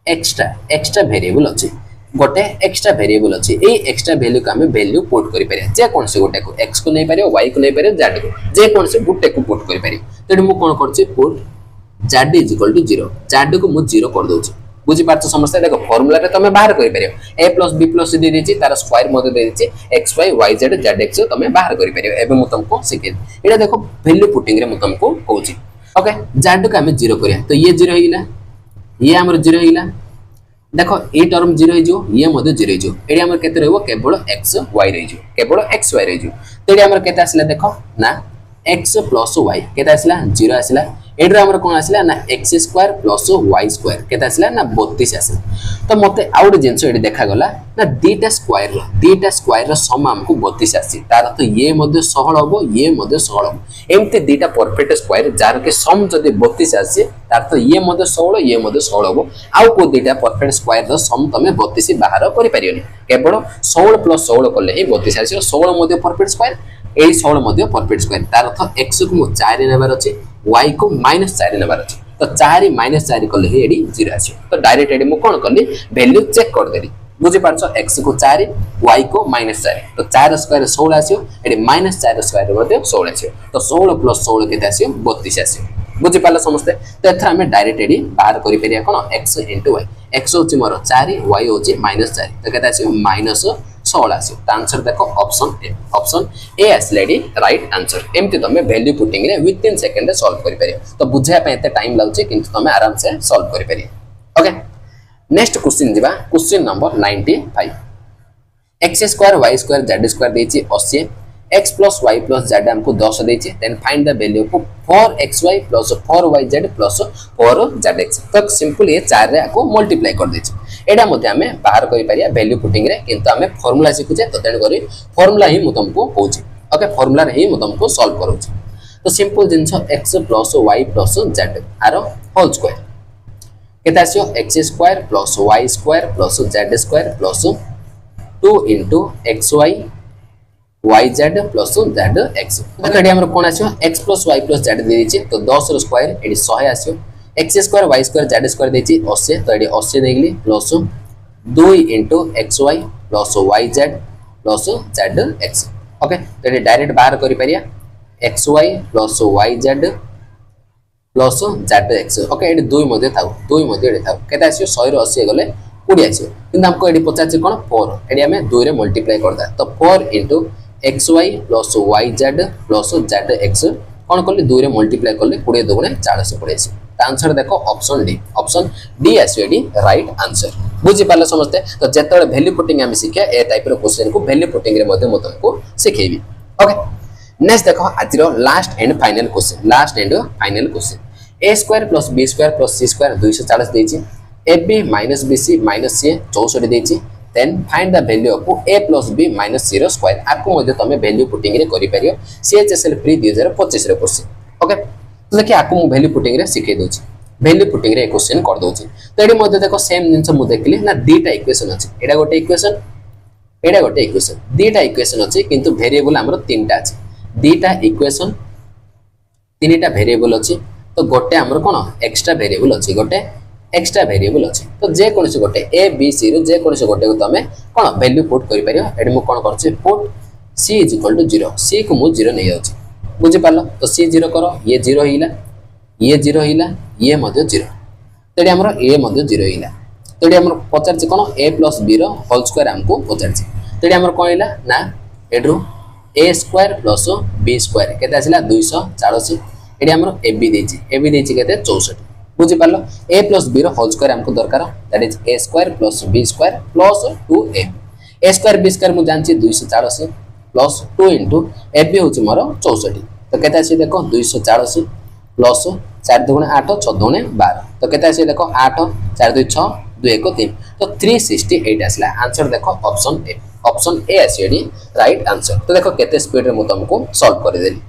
एक्स्ट्रा वेरिएबल अछि गोटे एक्स्ट्रा वेरिएबल अछि ए एक्स्ट्रा वैल्यू का हमें वैल्यू पुट करि परिया जे कोन से गोटे को x को नै परियो y को नै परियो z को जे कोन से गोटे को पुट करि परियो तो एडी मु कोन करछि पुट z = 0 z को मु 0 कर दोछि बुझी पाछ समस्या देखो फार्मूला रे तमे बाहर करि परियो a + b + c दे देछि तार स्क्वायर मते दे देछि x y y z z x तमे बाहर करि परियो एबे मु तुमको सिखे एटा देखो वैल्यू पुटिंग रे मु तुमको कहूछि ओके z को हमें 0 करिया तो ये 0 होइला ये हमर 0 होइला देखो ए टर्म 0 हो जो ये मते 0 हो जो एडी हमर केते रहबो केवल x y रहि जो केवल x y रहि जो तो एडी हमर केते आसिला देखो ना x + y केते आसिला 0 आसिला एड्रा हमर कोन आसिला ना x² + y² केते आसिला ना 32 आसिला तो मते आउट जिंस एडी देखा गला ना दीटा स्क्वायर रो सम हमको 32 आसी तार तो ये मध्ये 16 हबो ये मध्ये 16 हबो एमते दीटा परफेक्ट स्क्वायर जार के सम जदि 32 आसी तार तो ये मध्ये 16 ये मध्ये 16 हबो आउ को दीटा परफेक्ट स्क्वायर रो सम तमे 32 बाहर करि परियोनी केवल 16 + 16 करले ही 32 आसी 16 मध्ये परफेक्ट स्क्वायर ए 16 मध्ये परफेक्ट स्क्वायर तार अर्थ x को मु 4 नेबार अछि y को -4 नेबार अछि तो 4 - 4 करले ही एडी 0 आसी तो डायरेक्ट एडी मु कोन करली वैल्यू चेक कर देली बुझी पाछो x को 4 y को -4 तो 4 स्क्वायर 16 आसीयो एडी -4 स्क्वायर मध्ये 16 आसीयो तो 16 + 16 केते आसीयो 32 आसीयो बुझी पाला समस्ते तो एथरा हमें डायरेक्ट एडी बाहर करि परिया कोन x * y x होची मोर 4 y होची -4 तो केते आसीयो -16 आसीयो तो आंसर देखो ऑप्शन ए आसलेडी राइट आंसर एमती तमे वैल्यू पुटिंग रे विथ इन सेकंड रे सॉल्व करि परियो तो बुझिया पे एते टाइम लागुचे किंतु तमे आराम से सॉल्व करि परियो ओके नेक्स्ट क्वेश्चन दिबा question number 95 x² y² z² देछि 80 x + y + z हमको 10 देछि then find the value of 4xy + 4yz + 4zx तो सिंपल ये 4 रे को मल्टीप्लाई कर देछि एडा मध्ये हमें बाहर करि परिया वैल्यू पुटिंग रे किंतु हमें फार्मूला सिखुचे तो तेन करी फार्मूला ही मु तुमको कहूची ओके फार्मूला रे ही मु तुमको सॉल्व करूची तो सिंपल जिंस x + y + z आरो होल स्क्वायर केता आसियो x² + y² + z² + 2 * xy yz + zx तो एडी हमर कोन आसियो x + y + z दे दिछि तो 10 रो square AD 100 आसियो x² y² z² देछि 80 तो एडी 80 देगली plus 2 * xy + yz + zx okay तो एडी डायरेक्ट बाहर करि परिया xy + yz + zx ओके एडी 2 मध्ये थाउ 2 मध्ये एडी थाउ केता आसियो 100 रो 80 गले 20 आसियो किंतु हमको एडी 50 कोन 4 एडी हमें 2 रे मल्टीप्लाई करदा तो 4 * xy + yz + zx कोन करले 2 रे मल्टीप्लाई करले 20 * 2 = 40 पड़े आसी आंसर देखो ऑप्शन डी आसीओ डी राइट आंसर बुझी पाले समझते तो जेतले वैल्यू पुटिंग हम सिखिया ए टाइप रो क्वेश्चन को वैल्यू पुटिंग रे मध्ये म तुमको सिखेबी ओके नेक्स्ट देखो आज रो last and final question a square plus B square plus C square 240 देछि a b minus b c minus c 64 देछि then find the value of a plus b minus c रो square आको मध्ये तमे value putting रे करि परियो CHSL pre 2025 रे कोर्स ओके तो देखि आको मु वैल्यू पुटिंग रे सिखे दोछि वैल्यू पुटिंग रे क्वेश्चन कर दोछि तो एडी मध्ये देखो सेम जिंस मु देखली ना दीटा इक्वेशन अछि एडा गोटे इक्वेशन एडा गोटे इक्वेशन दीटा इक्वेशन अछि किंतु वेरिएबल हमरो तीनटा अछि दीटा इक्वेशन तीनटा वेरिएबल अछि तो गोटे हमरो कोन एक्स्ट्रा वेरिएबल अछि गोटे एक्स्ट्रा वेरिएबल अछि तो जे कोनसे गोटे a b c रो जे कोनसे गोटे को तमे कोन वैल्यू पुट करि परियो एडी मु कोन करछि पुट c = 0 c को मु 0 नै जाउछि बुझि पालो तो c 0 करो ये 0 हिला ये मध्ये 0 तेडी हमरो a मध्ये 0 हिला तेडी हमरो पचारछि कोन a + b रो होल स्क्वायर हमको पचारछि तेडी हमरो कोन हिला ना एड्रो a स्क्वायर + b स्क्वायर केते आसिला 240 एडी हमरो ab देछि केते 64 बुझि पालो a + b रो होल स्क्वायर हमको दरकार that is a square + b square + 2ab a square b square मु जानछि 240 + 2 * ab होछि मोर 64 तो केते आसी देखो 240 + 4 * 8 6 * 12 तो केते आसी देखो 8 4 2 6 2 1 3 तो 368 आसला आंसर देखो ऑप्शन ए आसी राइट आंसर तो देखो केते स्पीड रे मु तुमको सॉल्व कर देली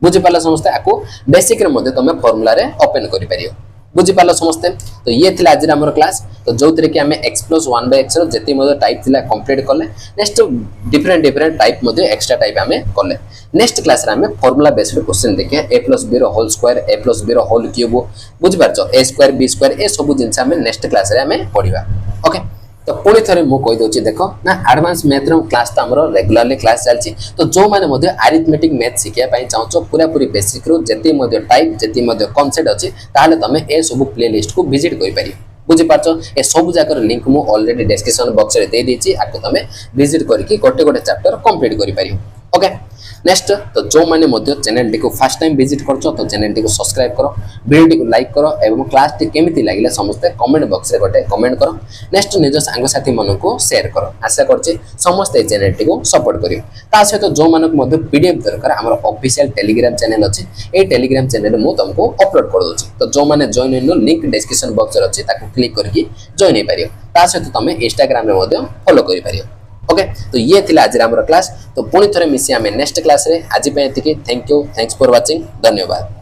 बुझि पाला समस्ते आको बेसिक रे मध्ये तमे फार्मूला रे ओपन करि परियो बुझि पालो समस्ते तो ये थिला आज हमर क्लास तो जोतरे कि हमें x + 1/x रो जति मध्ये टाइप थिला कंप्लीट करले नेक्स्ट डिफरेंट टाइप मध्ये एक्स्ट्रा टाइप हमें करले नेक्स्ट क्लास रे हमें फार्मूला बेस्ड क्वेश्चन देखिए a + b रो होल स्क्वायर a + b रो होल क्यूब बुझि पारछो a स्क्वायर b स्क्वायर ए सब जिंस हमें नेक्स्ट क्लास रे हमें पढिबा ओके तो पुणी थरे मु कहि दोछि देखो ना एडवांस मैथ रो क्लास त हमरो रेगुलरली क्लास चलछि तो जो माने मध्ये अरिथमेटिक मैथ सिखिया पई चाहछो पूरा पूरी बेसिक रो जति मध्ये टाइप जति मध्ये कांसेप्ट अछि ताले तमे ए सब प्लेलिस्ट को विजिट करि पारि बुझि पारछो ए सब जाकर लिंक मु ऑलरेडी डिस्क्रिप्शन बॉक्स रे दे दिछि आको तमे विजिट करके गोटे गोटे चैप्टर कंप्लीट करि पारि ओके नेक्स्ट तो जो माने मध्ये चैनल को फर्स्ट टाइम विजिट करछो तो चैनल को सब्सक्राइब करो वीडियो को लाइक करो एवं क्लास टी केमिति लागिला समस्त कमेंट बॉक्स रे गोटे कमेंट करो नेक्स्ट निज सांग साथी मन को शेयर करो आशा करछि समस्त ए चैनल टी को सपोर्ट करियो ता सहित जो मानक मध्ये पीडीएफ दरकार हमर ऑफिशियल टेलीग्राम चैनल अछि ए टेलीग्राम चैनल मु तुमको अपलोड कर दोछि तो जो माने join in link description box रे अछि ताको क्लिक करके जॉइन हे पारियो ता सहित तमे इंस्टाग्राम रे मध्ये फॉलो करि पारियो ओके तो ये थिला आज हमर क्लास तो पुणी थरे मिसी हमें नेक्स्ट क्लास रे आज पे एतिकी thank you thanks for watching धन्यवाद।